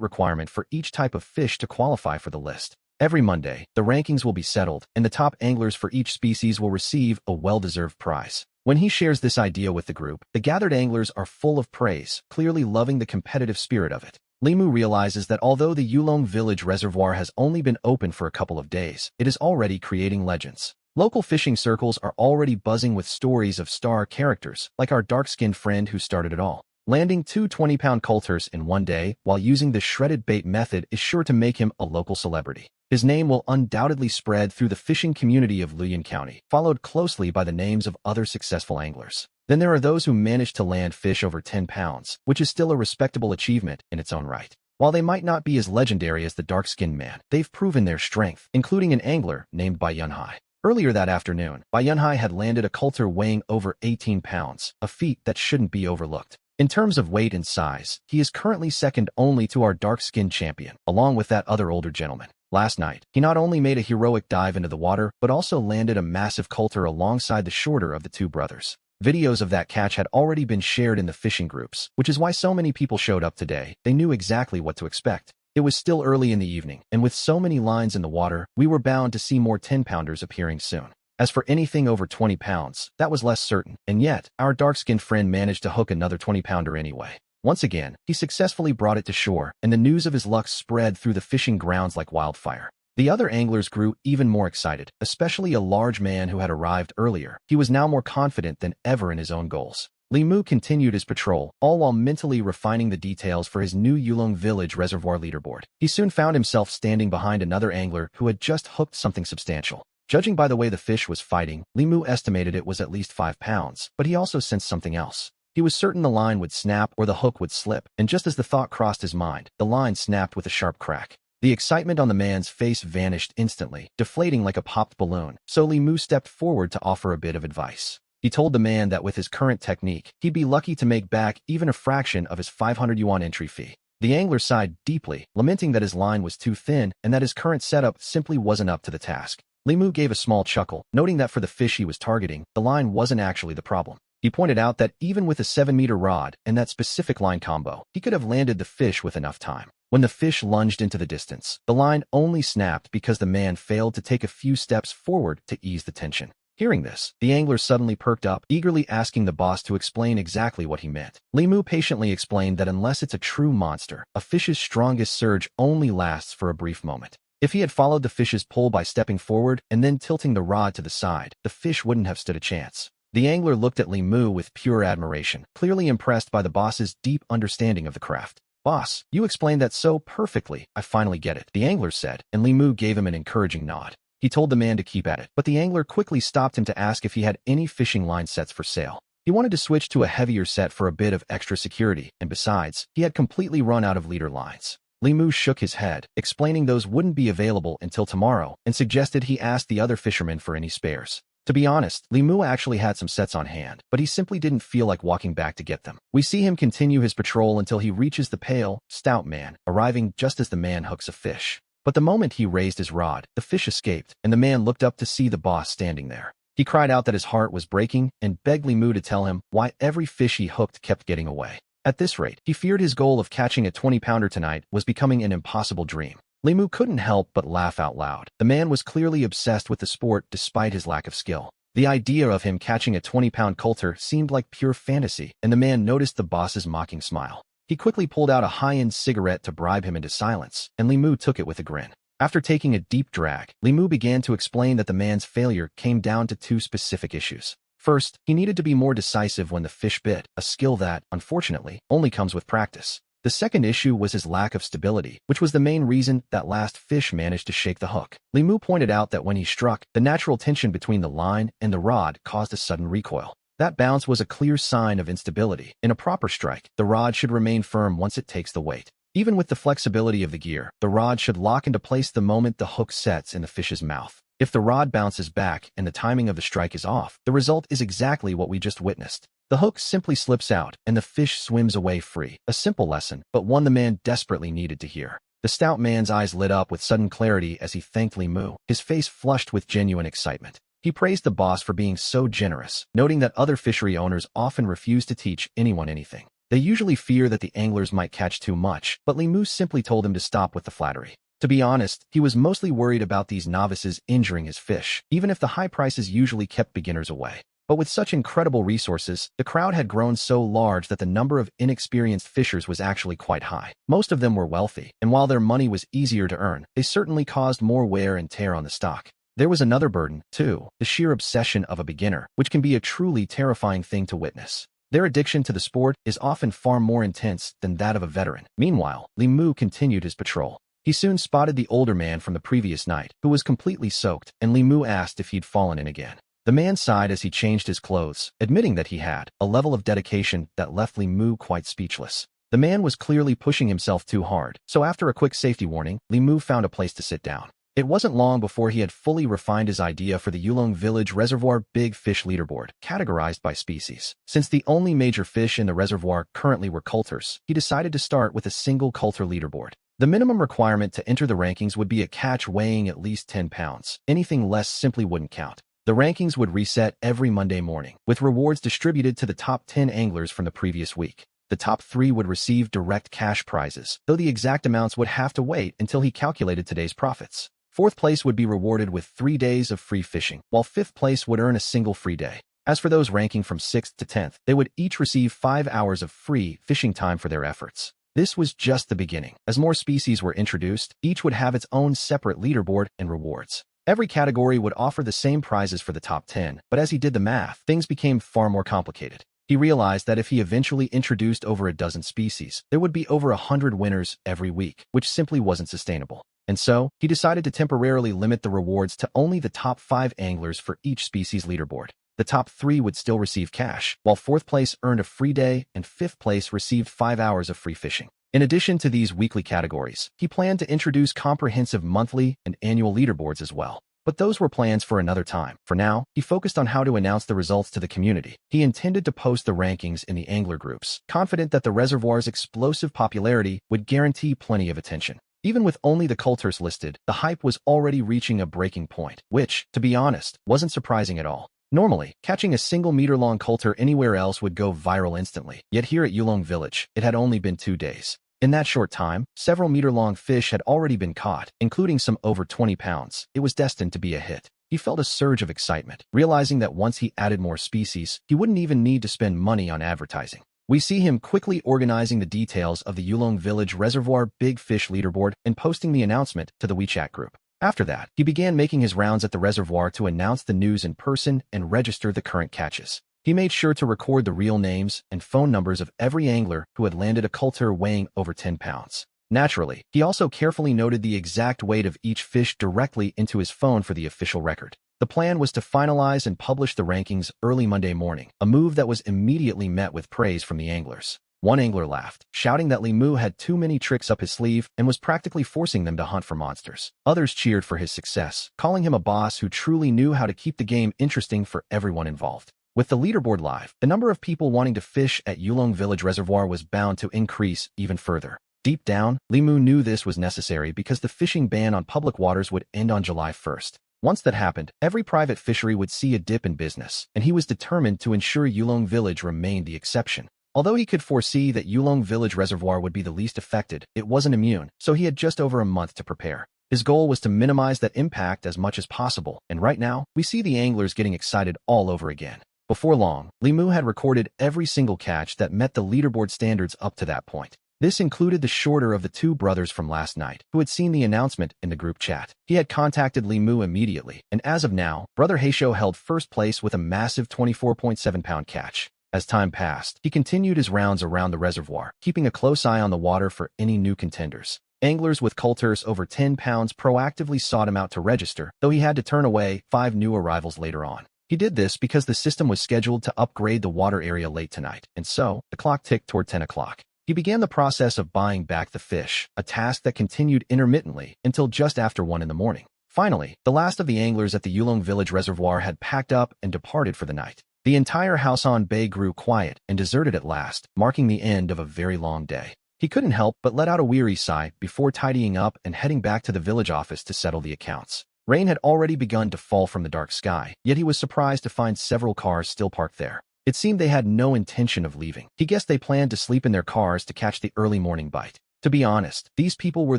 requirement for each type of fish to qualify for the list. Every Monday, the rankings will be settled, and the top anglers for each species will receive a well-deserved prize. When he shares this idea with the group, the gathered anglers are full of praise, clearly loving the competitive spirit of it. Limu realizes that although the Yulong Village Reservoir has only been open for a couple of days, it is already creating legends. Local fishing circles are already buzzing with stories of star characters, like our dark-skinned friend who started it all. Landing 2 20-pound coulters in one day while using the shredded bait method is sure to make him a local celebrity. His name will undoubtedly spread through the fishing community of Luyan County, followed closely by the names of other successful anglers. Then there are those who manage to land fish over 10 pounds, which is still a respectable achievement in its own right. While they might not be as legendary as the dark-skinned man, they've proven their strength, including an angler named Bai Yunhai. Earlier that afternoon, Bai Yunhai had landed a coulter weighing over 18 pounds, a feat that shouldn't be overlooked. In terms of weight and size, he is currently second only to our dark-skinned champion, along with that other older gentleman. Last night, he not only made a heroic dive into the water, but also landed a massive coulter alongside the shorter of the two brothers. Videos of that catch had already been shared in the fishing groups, which is why so many people showed up today. They knew exactly what to expect. It was still early in the evening, and with so many lines in the water, we were bound to see more 10-pounders appearing soon. As for anything over 20 pounds, that was less certain, and yet, our dark-skinned friend managed to hook another 20-pounder anyway. Once again, he successfully brought it to shore, and the news of his luck spread through the fishing grounds like wildfire. The other anglers grew even more excited, especially a large man who had arrived earlier. He was now more confident than ever in his own goals. Limu continued his patrol, all while mentally refining the details for his new Yulong Village Reservoir leaderboard. He soon found himself standing behind another angler who had just hooked something substantial. Judging by the way the fish was fighting, Limu estimated it was at least 5 pounds, but he also sensed something else. He was certain the line would snap or the hook would slip, and just as the thought crossed his mind, the line snapped with a sharp crack. The excitement on the man's face vanished instantly, deflating like a popped balloon, so Limu stepped forward to offer a bit of advice. He told the man that with his current technique, he'd be lucky to make back even a fraction of his 500 yuan entry fee. The angler sighed deeply, lamenting that his line was too thin and that his current setup simply wasn't up to the task. Limu gave a small chuckle, noting that for the fish he was targeting, the line wasn't actually the problem. He pointed out that even with a 7-meter rod and that specific line combo, he could have landed the fish with enough time. When the fish lunged into the distance, the line only snapped because the man failed to take a few steps forward to ease the tension. Hearing this, the angler suddenly perked up, eagerly asking the boss to explain exactly what he meant. Limu patiently explained that unless it's a true monster, a fish's strongest surge only lasts for a brief moment. If he had followed the fish's pull by stepping forward and then tilting the rod to the side, the fish wouldn't have stood a chance. The angler looked at Limu with pure admiration, clearly impressed by the boss's deep understanding of the craft. "Boss, you explained that so perfectly, I finally get it," the angler said, and Limu gave him an encouraging nod. He told the man to keep at it, but the angler quickly stopped him to ask if he had any fishing line sets for sale. He wanted to switch to a heavier set for a bit of extra security, and besides, he had completely run out of leader lines. Limu shook his head, explaining those wouldn't be available until tomorrow, and suggested he ask the other fishermen for any spares. To be honest, Limu actually had some sets on hand, but he simply didn't feel like walking back to get them. We see him continue his patrol until he reaches the pale, stout man, arriving just as the man hooks a fish. But the moment he raised his rod, the fish escaped, and the man looked up to see the boss standing there. He cried out that his heart was breaking and begged Limu to tell him why every fish he hooked kept getting away. At this rate, he feared his goal of catching a 20-pounder tonight was becoming an impossible dream. Limu couldn't help but laugh out loud. The man was clearly obsessed with the sport despite his lack of skill. The idea of him catching a 20-pound coulter seemed like pure fantasy, and the man noticed the boss's mocking smile. He quickly pulled out a high-end cigarette to bribe him into silence, and Limu took it with a grin. After taking a deep drag, Limu began to explain that the man's failure came down to 2 specific issues. First, he needed to be more decisive when the fish bit, a skill that, unfortunately, only comes with practice. The second issue was his lack of stability, which was the main reason that last fish managed to shake the hook. Limu pointed out that when he struck, the natural tension between the line and the rod caused a sudden recoil. That bounce was a clear sign of instability. In a proper strike, the rod should remain firm once it takes the weight. Even with the flexibility of the gear, the rod should lock into place the moment the hook sets in the fish's mouth. If the rod bounces back and the timing of the strike is off, the result is exactly what we just witnessed. The hook simply slips out and the fish swims away free. A simple lesson, but one the man desperately needed to hear. The stout man's eyes lit up with sudden clarity as he thanked Limu, his face flushed with genuine excitement. He praised the boss for being so generous, noting that other fishery owners often refuse to teach anyone anything. They usually fear that the anglers might catch too much, but Limu simply told him to stop with the flattery. To be honest, he was mostly worried about these novices injuring his fish, even if the high prices usually kept beginners away. But with such incredible resources, the crowd had grown so large that the number of inexperienced fishers was actually quite high. Most of them were wealthy, and while their money was easier to earn, they certainly caused more wear and tear on the stock. There was another burden, too, the sheer obsession of a beginner, which can be a truly terrifying thing to witness. Their addiction to the sport is often far more intense than that of a veteran. Meanwhile, Limu continued his patrol. He soon spotted the older man from the previous night, who was completely soaked, and Limu asked if he'd fallen in again. The man sighed as he changed his clothes, admitting that he had, a level of dedication that left Limu quite speechless. The man was clearly pushing himself too hard, so after a quick safety warning, Limu found a place to sit down. It wasn't long before he had fully refined his idea for the Yulong Village Reservoir Big Fish Leaderboard, categorized by species. Since the only major fish in the reservoir currently were coulters, he decided to start with a single coulter leaderboard. The minimum requirement to enter the rankings would be a catch weighing at least 10 pounds. Anything less simply wouldn't count. The rankings would reset every Monday morning, with rewards distributed to the top 10 anglers from the previous week. The top 3 would receive direct cash prizes, though the exact amounts would have to wait until he calculated today's profits. 4th place would be rewarded with 3 days of free fishing, while 5th place would earn a single free day. As for those ranking from 6th to 10th, they would each receive 5 hours of free fishing time for their efforts. This was just the beginning. As more species were introduced, each would have its own separate leaderboard and rewards. Every category would offer the same prizes for the top 10, but as he did the math, things became far more complicated. He realized that if he eventually introduced over a dozen species, there would be over 100 winners every week, which simply wasn't sustainable. And so, he decided to temporarily limit the rewards to only the top 5 anglers for each species leaderboard. The top 3 would still receive cash, while 4th place earned a free day and 5th place received 5 hours of free fishing. In addition to these weekly categories, he planned to introduce comprehensive monthly and annual leaderboards as well. But those were plans for another time. For now, he focused on how to announce the results to the community. He intended to post the rankings in the angler groups, confident that the reservoir's explosive popularity would guarantee plenty of attention. Even with only the coulters listed, the hype was already reaching a breaking point, which, to be honest, wasn't surprising at all. Normally, catching a single meter-long coulter anywhere else would go viral instantly, yet here at Yulong Village, it had only been 2 days. In that short time, several meter-long fish had already been caught, including some over 20 pounds. It was destined to be a hit. He felt a surge of excitement, realizing that once he added more species, he wouldn't even need to spend money on advertising. We see him quickly organizing the details of the Yulong Village Reservoir Big Fish Leaderboard and posting the announcement to the WeChat group. After that, he began making his rounds at the reservoir to announce the news in person and register the current catches. He made sure to record the real names and phone numbers of every angler who had landed a coulter weighing over 10 pounds. Naturally, he also carefully noted the exact weight of each fish directly into his phone for the official record. The plan was to finalize and publish the rankings early Monday morning, a move that was immediately met with praise from the anglers. One angler laughed, shouting that Limu had too many tricks up his sleeve and was practically forcing them to hunt for monsters. Others cheered for his success, calling him a boss who truly knew how to keep the game interesting for everyone involved. With the leaderboard live, the number of people wanting to fish at Yulong Village Reservoir was bound to increase even further. Deep down, Limu knew this was necessary because the fishing ban on public waters would end on July 1st. Once that happened, every private fishery would see a dip in business, and he was determined to ensure Yulong Village remained the exception. Although he could foresee that Yulong Village Reservoir would be the least affected, it wasn't immune, so he had just over a month to prepare. His goal was to minimize that impact as much as possible, and right now, we see the anglers getting excited all over again. Before long, Limu had recorded every single catch that met the leaderboard standards up to that point. This included the shorter of the two brothers from last night, who had seen the announcement in the group chat. He had contacted Li Mu immediately, and as of now, Brother Heisho held first place with a massive 24.7-pound catch. As time passed, he continued his rounds around the reservoir, keeping a close eye on the water for any new contenders. Anglers with coulters over 10 pounds proactively sought him out to register, though he had to turn away 5 new arrivals later on. He did this because the system was scheduled to upgrade the water area late tonight, and so, the clock ticked toward 10 o'clock. He began the process of buying back the fish, a task that continued intermittently until just after 1 in the morning. Finally, the last of the anglers at the Yulong Village Reservoir had packed up and departed for the night. The entire house on bay grew quiet and deserted at last, marking the end of a very long day. He couldn't help but let out a weary sigh before tidying up and heading back to the village office to settle the accounts. Rain had already begun to fall from the dark sky, yet he was surprised to find several cars still parked there. It seemed they had no intention of leaving. He guessed they planned to sleep in their cars to catch the early morning bite. To be honest, these people were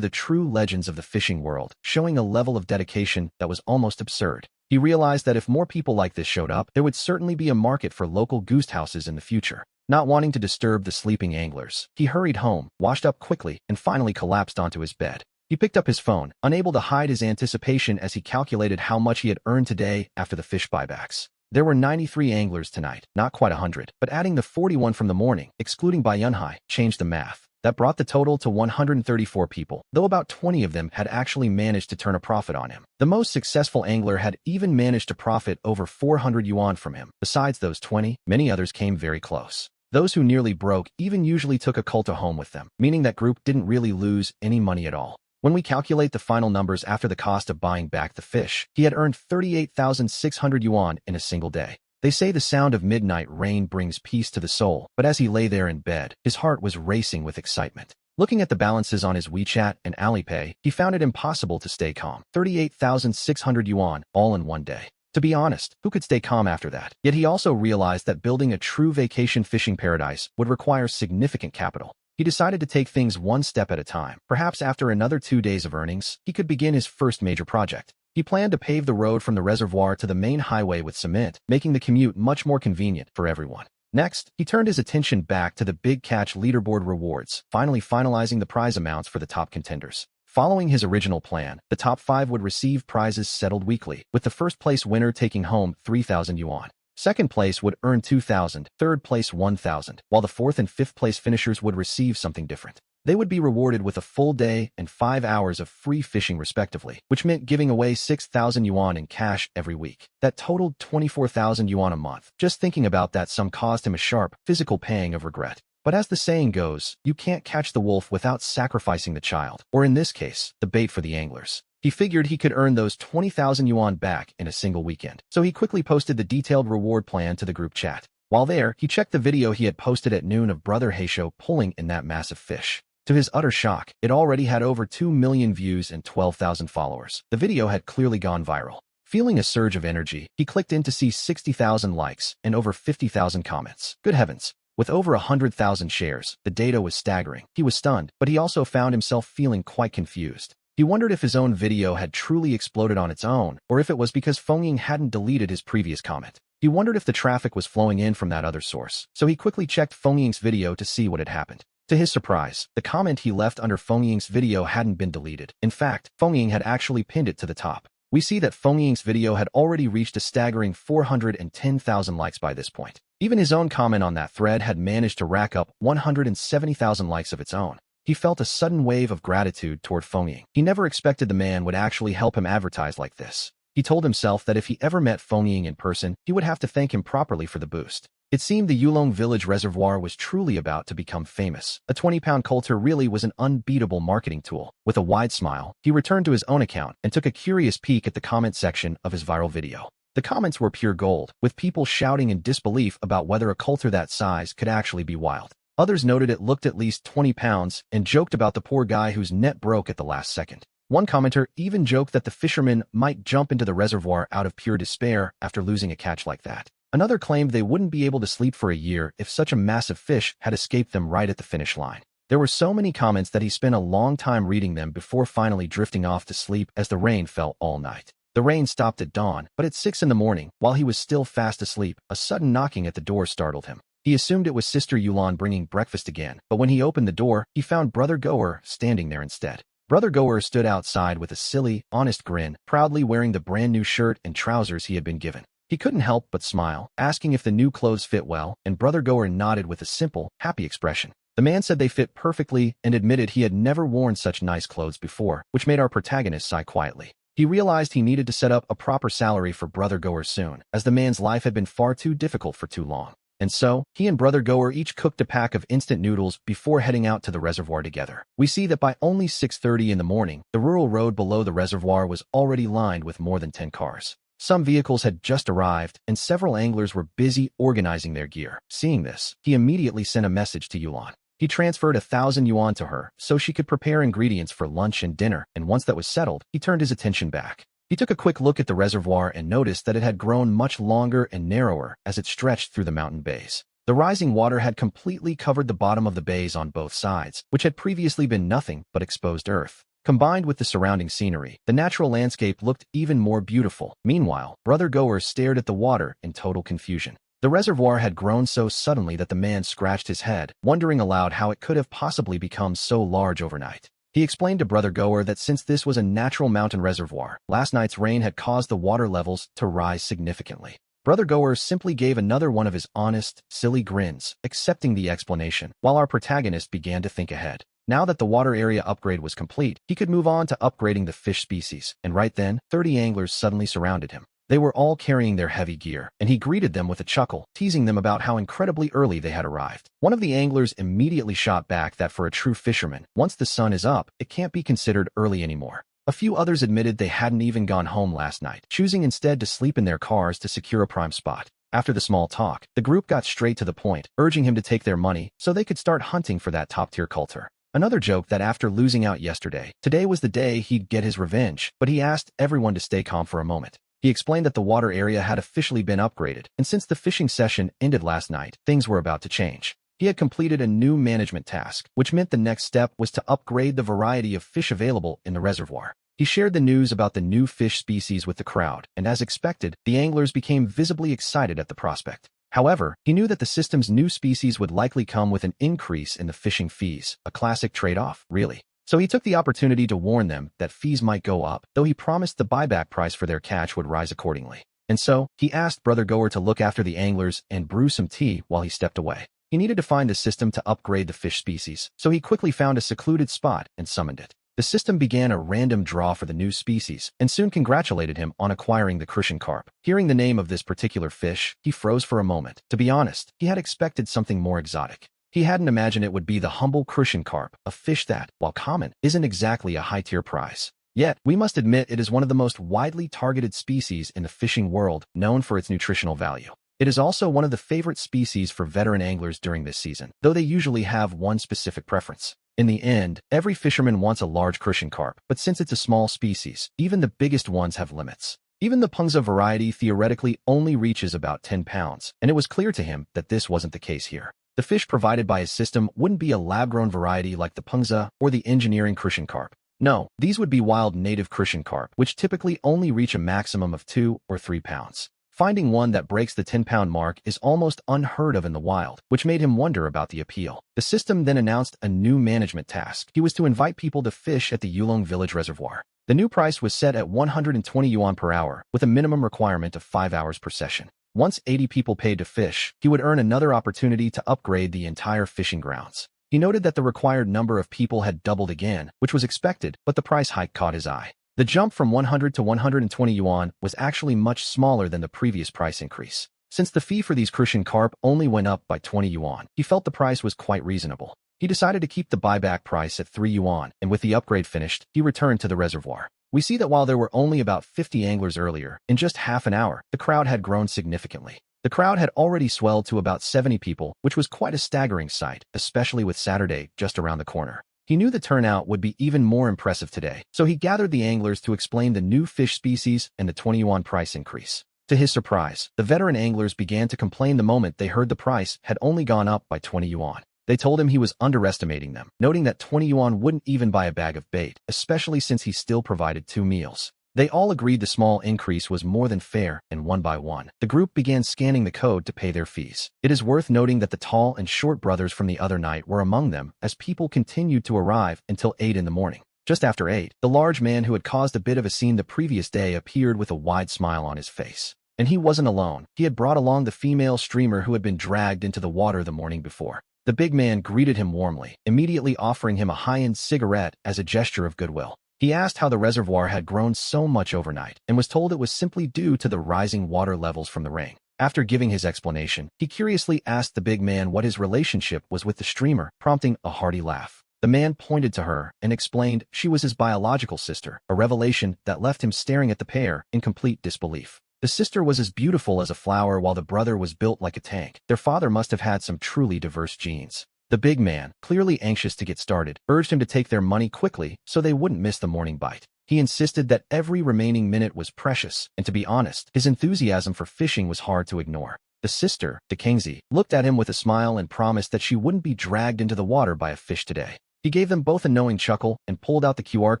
the true legends of the fishing world, showing a level of dedication that was almost absurd. He realized that if more people like this showed up, there would certainly be a market for local goose houses in the future. Not wanting to disturb the sleeping anglers, he hurried home, washed up quickly, and finally collapsed onto his bed. He picked up his phone, unable to hide his anticipation as he calculated how much he had earned today after the fish buybacks. There were 93 anglers tonight, not quite 100, but adding the 41 from the morning, excluding Bai Yunhai, changed the math. That brought the total to 134 people, though about 20 of them had actually managed to turn a profit on him. The most successful angler had even managed to profit over 400 yuan from him. Besides those 20, many others came very close. Those who nearly broke even usually took a culta home with them, meaning that group didn't really lose any money at all. When we calculate the final numbers after the cost of buying back the fish, he had earned 38,600 yuan in a single day. They say the sound of midnight rain brings peace to the soul, but as he lay there in bed, his heart was racing with excitement. Looking at the balances on his WeChat and Alipay, he found it impossible to stay calm. 38,600 yuan, all in one day. To be honest, who could stay calm after that? Yet he also realized that building a true vacation fishing paradise would require significant capital. He decided to take things one step at a time. Perhaps after another 2 days of earnings, he could begin his first major project. He planned to pave the road from the reservoir to the main highway with cement, making the commute much more convenient for everyone. Next, he turned his attention back to the big catch leaderboard rewards, finally finalizing the prize amounts for the top contenders. Following his original plan, the top 5 would receive prizes settled weekly, with the first place winner taking home 3,000 yuan. Second place would earn 2,000, third place 1,000, while the fourth and fifth place finishers would receive something different. They would be rewarded with a full day and 5 hours of free fishing respectively, which meant giving away 6,000 yuan in cash every week. That totaled 24,000 yuan a month. Just thinking about that sum caused him a sharp, physical pang of regret. But as the saying goes, you can't catch the wolf without sacrificing the child, or in this case, the bait for the anglers. He figured he could earn those 20,000 yuan back in a single weekend, so he quickly posted the detailed reward plan to the group chat. While there, he checked the video he had posted at noon of Brother Heisho pulling in that massive fish. To his utter shock, it already had over 2 million views and 12,000 followers. The video had clearly gone viral. Feeling a surge of energy, he clicked in to see 60,000 likes and over 50,000 comments. Good heavens! With over 100,000 shares, the data was staggering. He was stunned, but he also found himself feeling quite confused. He wondered if his own video had truly exploded on its own, or if it was because Fengying hadn't deleted his previous comment. He wondered if the traffic was flowing in from that other source, so he quickly checked Fengying's video to see what had happened. To his surprise, the comment he left under Fengying's video hadn't been deleted. In fact, Fengying had actually pinned it to the top. We see that Fengying's video had already reached a staggering 410,000 likes by this point. Even his own comment on that thread had managed to rack up 170,000 likes of its own. He felt a sudden wave of gratitude toward Fengying. He never expected the man would actually help him advertise like this. He told himself that if he ever met Fengying in person, he would have to thank him properly for the boost. It seemed the Yulong Village Reservoir was truly about to become famous. A 20-pound coulter really was an unbeatable marketing tool. With a wide smile, he returned to his own account and took a curious peek at the comment section of his viral video. The comments were pure gold, with people shouting in disbelief about whether a coulter that size could actually be wild. Others noted it looked at least 20 pounds and joked about the poor guy whose net broke at the last second. One commenter even joked that the fisherman might jump into the reservoir out of pure despair after losing a catch like that. Another claimed they wouldn't be able to sleep for a year if such a massive fish had escaped them right at the finish line. There were so many comments that he spent a long time reading them before finally drifting off to sleep as the rain fell all night. The rain stopped at dawn, but at 6 in the morning, while he was still fast asleep, a sudden knocking at the door startled him. He assumed it was Sister Yulan bringing breakfast again, but when he opened the door, he found Brother Goer standing there instead. Brother Goer stood outside with a silly, honest grin, proudly wearing the brand new shirt and trousers he had been given. He couldn't help but smile, asking if the new clothes fit well, and Brother Goer nodded with a simple, happy expression. The man said they fit perfectly and admitted he had never worn such nice clothes before, which made our protagonist sigh quietly. He realized he needed to set up a proper salary for Brother Goer soon, as the man's life had been far too difficult for too long. And so, he and Brother Goer each cooked a pack of instant noodles before heading out to the reservoir together. We see that by only 6:30 in the morning, the rural road below the reservoir was already lined with more than 10 cars. Some vehicles had just arrived, and several anglers were busy organizing their gear. Seeing this, he immediately sent a message to Yulan. He transferred 1,000 yuan to her so she could prepare ingredients for lunch and dinner, and once that was settled, he turned his attention back. He took a quick look at the reservoir and noticed that it had grown much longer and narrower as it stretched through the mountain bays. The rising water had completely covered the bottom of the bays on both sides, which had previously been nothing but exposed earth. Combined with the surrounding scenery, the natural landscape looked even more beautiful. Meanwhile, Brother Goer stared at the water in total confusion. The reservoir had grown so suddenly that the man scratched his head, wondering aloud how it could have possibly become so large overnight. He explained to Brother Goer that since this was a natural mountain reservoir, last night's rain had caused the water levels to rise significantly. Brother Goer simply gave another one of his honest, silly grins, accepting the explanation, while our protagonist began to think ahead. Now that the water area upgrade was complete, he could move on to upgrading the fish species, and right then, 30 anglers suddenly surrounded him. They were all carrying their heavy gear, and he greeted them with a chuckle, teasing them about how incredibly early they had arrived. One of the anglers immediately shot back that for a true fisherman, once the sun is up, it can't be considered early anymore. A few others admitted they hadn't even gone home last night, choosing instead to sleep in their cars to secure a prime spot. After the small talk, the group got straight to the point, urging him to take their money so they could start hunting for that top-tier coulter. Another joked that after losing out yesterday, today was the day he'd get his revenge, but he asked everyone to stay calm for a moment. He explained that the water area had officially been upgraded, and since the fishing session ended last night, things were about to change. He had completed a new management task, which meant the next step was to upgrade the variety of fish available in the reservoir. He shared the news about the new fish species with the crowd, and as expected, the anglers became visibly excited at the prospect. However, he knew that the system's new species would likely come with an increase in the fishing fees, a classic trade-off, really. So he took the opportunity to warn them that fees might go up, though he promised the buyback price for their catch would rise accordingly. And so, he asked Brother Goer to look after the anglers and brew some tea while he stepped away. He needed to find a system to upgrade the fish species, so he quickly found a secluded spot and summoned it. The system began a random draw for the new species, and soon congratulated him on acquiring the crucian carp. Hearing the name of this particular fish, he froze for a moment. To be honest, he had expected something more exotic. He hadn't imagined it would be the humble crucian carp, a fish that, while common, isn't exactly a high-tier prize. Yet, we must admit it is one of the most widely targeted species in the fishing world, known for its nutritional value. It is also one of the favorite species for veteran anglers during this season, though they usually have one specific preference. In the end, every fisherman wants a large crucian carp, but since it's a small species, even the biggest ones have limits. Even the pungza variety theoretically only reaches about 10 pounds, and it was clear to him that this wasn't the case here. The fish provided by his system wouldn't be a lab-grown variety like the pungza or the engineering crucian carp. No, these would be wild native crucian carp, which typically only reach a maximum of 2 or 3 pounds. Finding one that breaks the 10-pound mark is almost unheard of in the wild, which made him wonder about the appeal. The system then announced a new management task. He was to invite people to fish at the Yulong village reservoir. The new price was set at 120 yuan per hour, with a minimum requirement of 5 hours per session. Once 80 people paid to fish, he would earn another opportunity to upgrade the entire fishing grounds. He noted that the required number of people had doubled again, which was expected, but the price hike caught his eye. The jump from 100 to 120 yuan was actually much smaller than the previous price increase. Since the fee for these crucian carp only went up by 20 yuan, he felt the price was quite reasonable. He decided to keep the buyback price at 3 yuan, and with the upgrade finished, he returned to the reservoir. We see that while there were only about 50 anglers earlier, in just half an hour, the crowd had grown significantly. The crowd had already swelled to about 70 people, which was quite a staggering sight, especially with Saturday just around the corner. He knew the turnout would be even more impressive today, so he gathered the anglers to explain the new fish species and the 20 yuan price increase. To his surprise, the veteran anglers began to complain the moment they heard the price had only gone up by 20 yuan. They told him he was underestimating them, noting that 20 yuan wouldn't even buy a bag of bait, especially since he still provided 2 meals. They all agreed the small increase was more than fair, and one by one, the group began scanning the code to pay their fees. It is worth noting that the tall and short brothers from the other night were among them, as people continued to arrive until 8 in the morning. Just after 8, the large man who had caused a bit of a scene the previous day appeared with a wide smile on his face. And he wasn't alone. He had brought along the female streamer who had been dragged into the water the morning before. The big man greeted him warmly, immediately offering him a high-end cigarette as a gesture of goodwill. He asked how the reservoir had grown so much overnight, and was told it was simply due to the rising water levels from the rain. After giving his explanation, he curiously asked the big man what his relationship was with the streamer, prompting a hearty laugh. The man pointed to her and explained she was his biological sister, a revelation that left him staring at the pair in complete disbelief. The sister was as beautiful as a flower while the brother was built like a tank. Their father must have had some truly diverse genes. The big man, clearly anxious to get started, urged him to take their money quickly so they wouldn't miss the morning bite. He insisted that every remaining minute was precious, and to be honest, his enthusiasm for fishing was hard to ignore. The sister, Kingsley, looked at him with a smile and promised that she wouldn't be dragged into the water by a fish today. He gave them both a knowing chuckle and pulled out the QR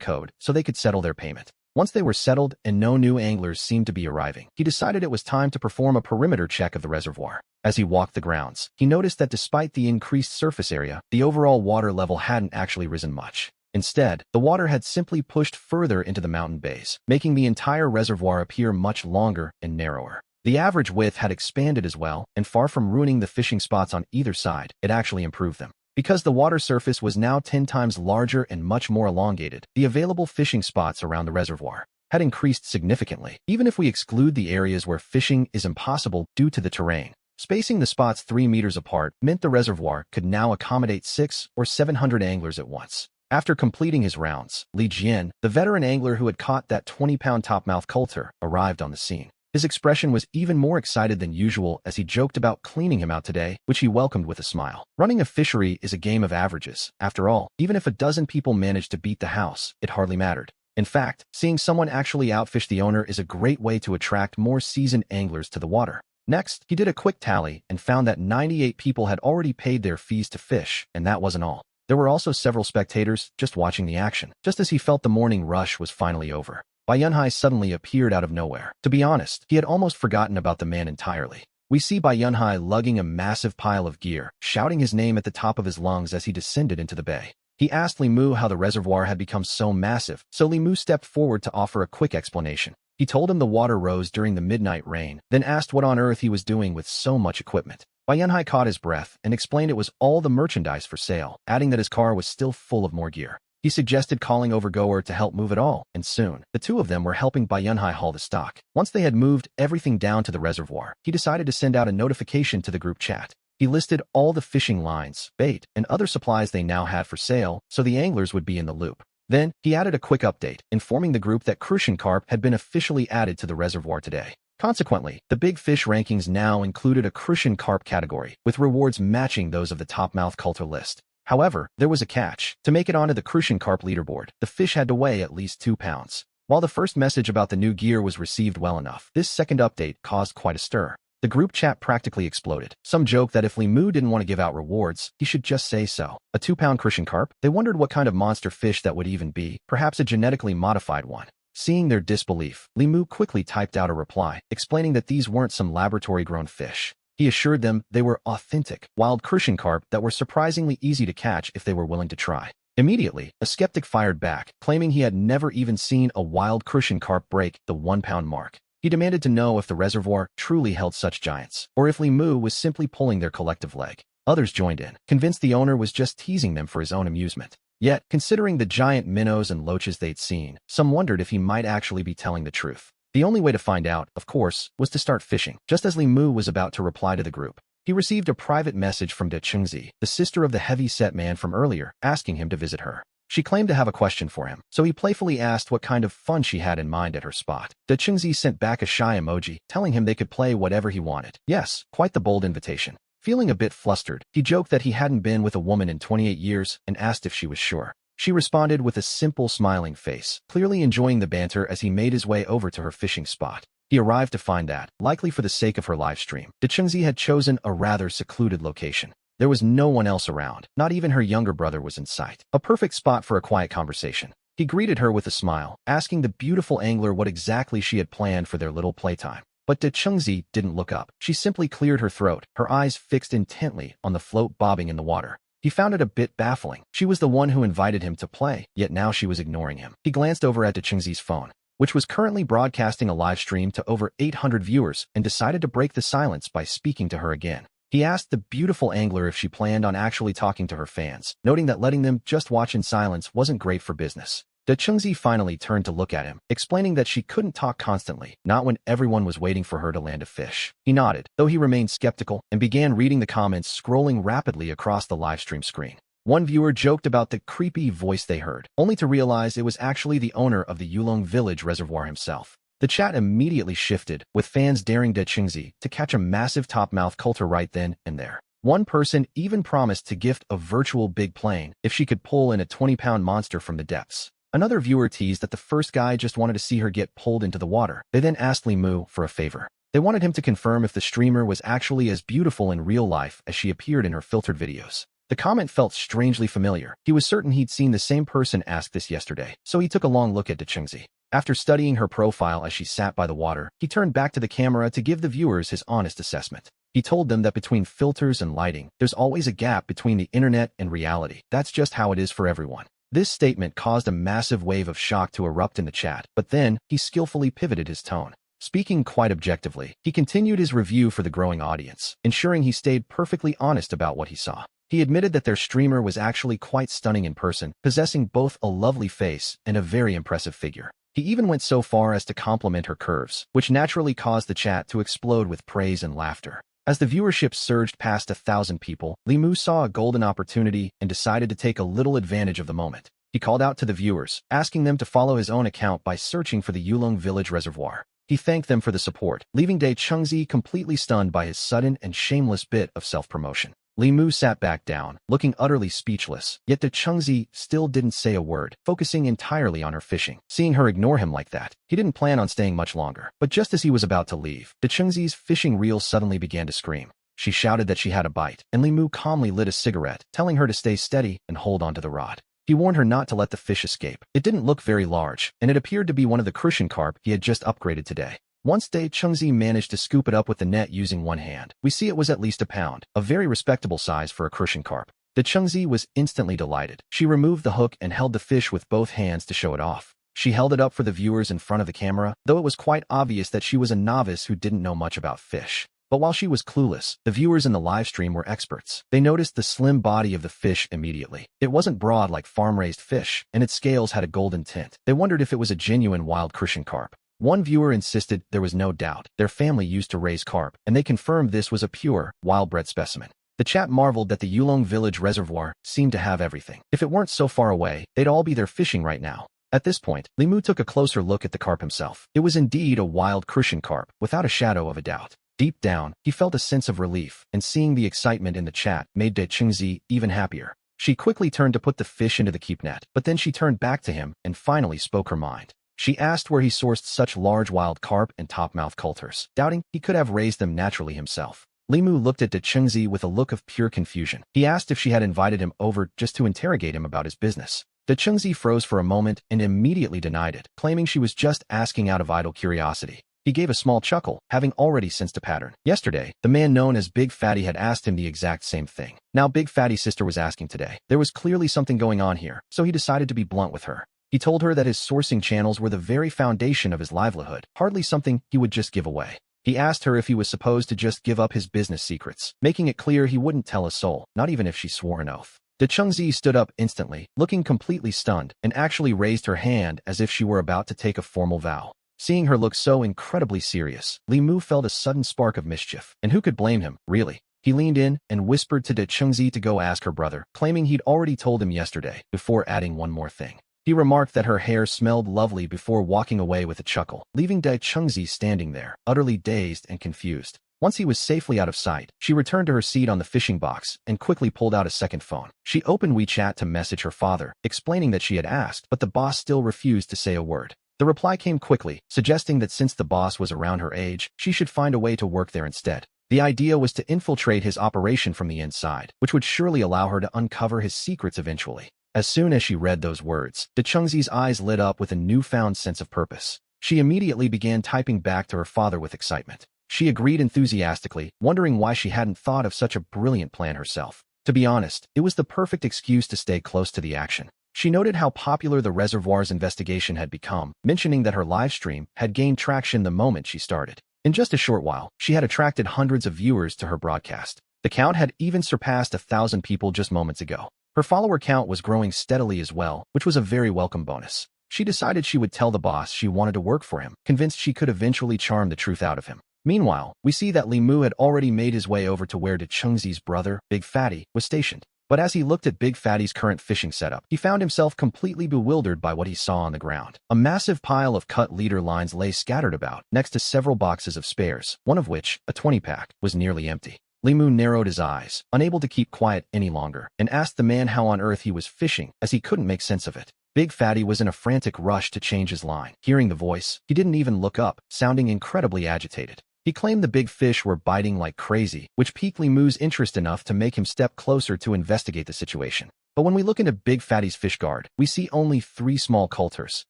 code so they could settle their payment. Once they were settled and no new anglers seemed to be arriving, he decided it was time to perform a perimeter check of the reservoir. As he walked the grounds, he noticed that despite the increased surface area, the overall water level hadn't actually risen much. Instead, the water had simply pushed further into the mountain bays, making the entire reservoir appear much longer and narrower. The average width had expanded as well, and far from ruining the fishing spots on either side, it actually improved them. Because the water surface was now 10 times larger and much more elongated, the available fishing spots around the reservoir had increased significantly, even if we exclude the areas where fishing is impossible due to the terrain. Spacing the spots 3 meters apart meant the reservoir could now accommodate 600 or 700 anglers at once. After completing his rounds, Li Jian, the veteran angler who had caught that 20-pound topmouth coulter, arrived on the scene. His expression was even more excited than usual as he joked about cleaning him out today, which he welcomed with a smile. Running a fishery is a game of averages. After all, even if a dozen people managed to beat the house, it hardly mattered. In fact, seeing someone actually outfish the owner is a great way to attract more seasoned anglers to the water. Next, he did a quick tally and found that 98 people had already paid their fees to fish, and that wasn't all. There were also several spectators just watching the action. Just as he felt the morning rush was finally over, Bai Yunhai suddenly appeared out of nowhere. To be honest, he had almost forgotten about the man entirely. We see Bai Yunhai lugging a massive pile of gear, shouting his name at the top of his lungs as he descended into the bay. He asked Li Mu how the reservoir had become so massive, so Li Mu stepped forward to offer a quick explanation. He told him the water rose during the midnight rain, then asked what on earth he was doing with so much equipment. Bai Yunhai caught his breath and explained it was all the merchandise for sale, adding that his car was still full of more gear. He suggested calling over Goer to help move it all, and soon, the two of them were helping Bai Yunhai haul the stock. Once they had moved everything down to the reservoir, he decided to send out a notification to the group chat. He listed all the fishing lines, bait, and other supplies they now had for sale, so the anglers would be in the loop. Then, he added a quick update, informing the group that crucian carp had been officially added to the reservoir today. Consequently, the big fish rankings now included a crucian carp category, with rewards matching those of the topmouth coulter list. However, there was a catch. To make it onto the crucian carp leaderboard, the fish had to weigh at least 2 pounds. While the first message about the new gear was received well enough, this second update caused quite a stir. The group chat practically exploded. Some joked that if Li Mu didn't want to give out rewards, he should just say so. A 2-pound crucian carp? They wondered what kind of monster fish that would even be, perhaps a genetically modified one. Seeing their disbelief, Li Mu quickly typed out a reply, explaining that these weren't some laboratory-grown fish. He assured them they were authentic, wild crucian carp that were surprisingly easy to catch if they were willing to try. Immediately, a skeptic fired back, claiming he had never even seen a wild crucian carp break the 1-pound mark. He demanded to know if the reservoir truly held such giants, or if Li Mu was simply pulling their collective leg. Others joined in, convinced the owner was just teasing them for his own amusement. Yet, considering the giant minnows and loaches they'd seen, some wondered if he might actually be telling the truth. The only way to find out, of course, was to start fishing. Just as Li Mu was about to reply to the group, he received a private message from Chengzi, the sister of the heavy-set man from earlier, asking him to visit her. She claimed to have a question for him, so he playfully asked what kind of fun she had in mind at her spot. Chengzi sent back a shy emoji, telling him they could play whatever he wanted. Yes, quite the bold invitation. Feeling a bit flustered, he joked that he hadn't been with a woman in 28 years and asked if she was sure. She responded with a simple smiling face, clearly enjoying the banter as he made his way over to her fishing spot. He arrived to find that, likely for the sake of her live stream, Chengzi had chosen a rather secluded location. There was no one else around, not even her younger brother was in sight. A perfect spot for a quiet conversation. He greeted her with a smile, asking the beautiful angler what exactly she had planned for their little playtime. But De Chengzi didn't look up. She simply cleared her throat, her eyes fixed intently on the float bobbing in the water. He found it a bit baffling. She was the one who invited him to play, yet now she was ignoring him. He glanced over at De Chengzi's phone, which was currently broadcasting a live stream to over 800 viewers, and decided to break the silence by speaking to her again. He asked the beautiful angler if she planned on actually talking to her fans, noting that letting them just watch in silence wasn't great for business. De Chengzi finally turned to look at him, explaining that she couldn't talk constantly, not when everyone was waiting for her to land a fish. He nodded, though he remained skeptical, and began reading the comments scrolling rapidly across the livestream screen. One viewer joked about the creepy voice they heard, only to realize it was actually the owner of the Yulong village reservoir himself. The chat immediately shifted, with fans daring De Chengzi to catch a massive top-mouth coulter right then and there. One person even promised to gift a virtual big plane if she could pull in a 20-pound monster from the depths. Another viewer teased that the first guy just wanted to see her get pulled into the water. They then asked Limu for a favor. They wanted him to confirm if the streamer was actually as beautiful in real life as she appeared in her filtered videos. The comment felt strangely familiar. He was certain he'd seen the same person ask this yesterday, so he took a long look at De Chengzi. After studying her profile as she sat by the water, he turned back to the camera to give the viewers his honest assessment. He told them that between filters and lighting, there's always a gap between the internet and reality. That's just how it is for everyone. This statement caused a massive wave of shock to erupt in the chat, but then he skillfully pivoted his tone. Speaking quite objectively, he continued his review for the growing audience, ensuring he stayed perfectly honest about what he saw. He admitted that their streamer was actually quite stunning in person, possessing both a lovely face and a very impressive figure. He even went so far as to compliment her curves, which naturally caused the chat to explode with praise and laughter. As the viewership surged past 1,000 people, Limu saw a golden opportunity and decided to take a little advantage of the moment. He called out to the viewers, asking them to follow his own account by searching for the Yulong village reservoir. He thanked them for the support, leaving De Chengzi completely stunned by his sudden and shameless bit of self-promotion. Limu sat back down, looking utterly speechless, yet De Chengzi still didn't say a word, focusing entirely on her fishing. Seeing her ignore him like that, he didn't plan on staying much longer. But just as he was about to leave, De Chengzi's fishing reel suddenly began to scream. She shouted that she had a bite, and Limu calmly lit a cigarette, telling her to stay steady and hold onto the rod. He warned her not to let the fish escape. It didn't look very large, and it appeared to be one of the crucian carp he had just upgraded today. Once De Chengzi managed to scoop it up with the net using one hand, we see it was at least a pound, a very respectable size for a crucian carp. De Chengzi was instantly delighted. She removed the hook and held the fish with both hands to show it off. She held it up for the viewers in front of the camera, though it was quite obvious that she was a novice who didn't know much about fish. But while she was clueless, the viewers in the live stream were experts. They noticed the slim body of the fish immediately. It wasn't broad like farm-raised fish, and its scales had a golden tint. They wondered if it was a genuine wild crucian carp. One viewer insisted there was no doubt. Their family used to raise carp, and they confirmed this was a pure, wild-bred specimen. The chat marveled that the Yulong village reservoir seemed to have everything. If it weren't so far away, they'd all be there fishing right now. At this point, Limu took a closer look at the carp himself. It was indeed a wild crucian carp, without a shadow of a doubt. Deep down, he felt a sense of relief, and seeing the excitement in the chat made De Chengzi even happier. She quickly turned to put the fish into the keep net, but then she turned back to him and finally spoke her mind. She asked where he sourced such large wild carp and top-mouth coulters, doubting he could have raised them naturally himself. Limu looked at De Chengzi with a look of pure confusion. He asked if she had invited him over just to interrogate him about his business. De Chengzi froze for a moment and immediately denied it, claiming she was just asking out of idle curiosity. He gave a small chuckle, having already sensed a pattern. Yesterday, the man known as Big Fatty had asked him the exact same thing. Now Big Fatty's sister was asking today. There was clearly something going on here, so he decided to be blunt with her. He told her that his sourcing channels were the very foundation of his livelihood, hardly something he would just give away. He asked her if he was supposed to just give up his business secrets, making it clear he wouldn't tell a soul, not even if she swore an oath. De Chengzi stood up instantly, looking completely stunned, and actually raised her hand as if she were about to take a formal vow. Seeing her look so incredibly serious, Limu felt a sudden spark of mischief, and who could blame him, really? He leaned in and whispered to De Chengzi to go ask her brother, claiming he'd already told him yesterday, before adding one more thing. He remarked that her hair smelled lovely before walking away with a chuckle, leaving De Chengzi standing there, utterly dazed and confused. Once he was safely out of sight, she returned to her seat on the fishing box and quickly pulled out a second phone. She opened WeChat to message her father, explaining that she had asked, but the boss still refused to say a word. The reply came quickly, suggesting that since the boss was around her age, she should find a way to work there instead. The idea was to infiltrate his operation from the inside, which would surely allow her to uncover his secrets eventually. As soon as she read those words, Chengzi's eyes lit up with a newfound sense of purpose. She immediately began typing back to her father with excitement. She agreed enthusiastically, wondering why she hadn't thought of such a brilliant plan herself. To be honest, it was the perfect excuse to stay close to the action. She noted how popular the reservoir's investigation had become, mentioning that her live stream had gained traction the moment she started. In just a short while, she had attracted hundreds of viewers to her broadcast. The count had even surpassed 1,000 people just moments ago. Her follower count was growing steadily as well, which was a very welcome bonus. She decided she would tell the boss she wanted to work for him, convinced she could eventually charm the truth out of him. Meanwhile, we see that Li Mu had already made his way over to where Chengzi's brother, Big Fatty, was stationed. But as he looked at Big Fatty's current fishing setup, he found himself completely bewildered by what he saw on the ground. A massive pile of cut leader lines lay scattered about, next to several boxes of spares, one of which, a 20-pack, was nearly empty. Li Mu narrowed his eyes, unable to keep quiet any longer, and asked the man how on earth he was fishing, as he couldn't make sense of it. Big Fatty was in a frantic rush to change his line. Hearing the voice, he didn't even look up, sounding incredibly agitated. He claimed the big fish were biting like crazy, which piqued Li Mu's interest enough to make him step closer to investigate the situation. But when we look into Big Fatty's fish guard, we see only 3 small coulters,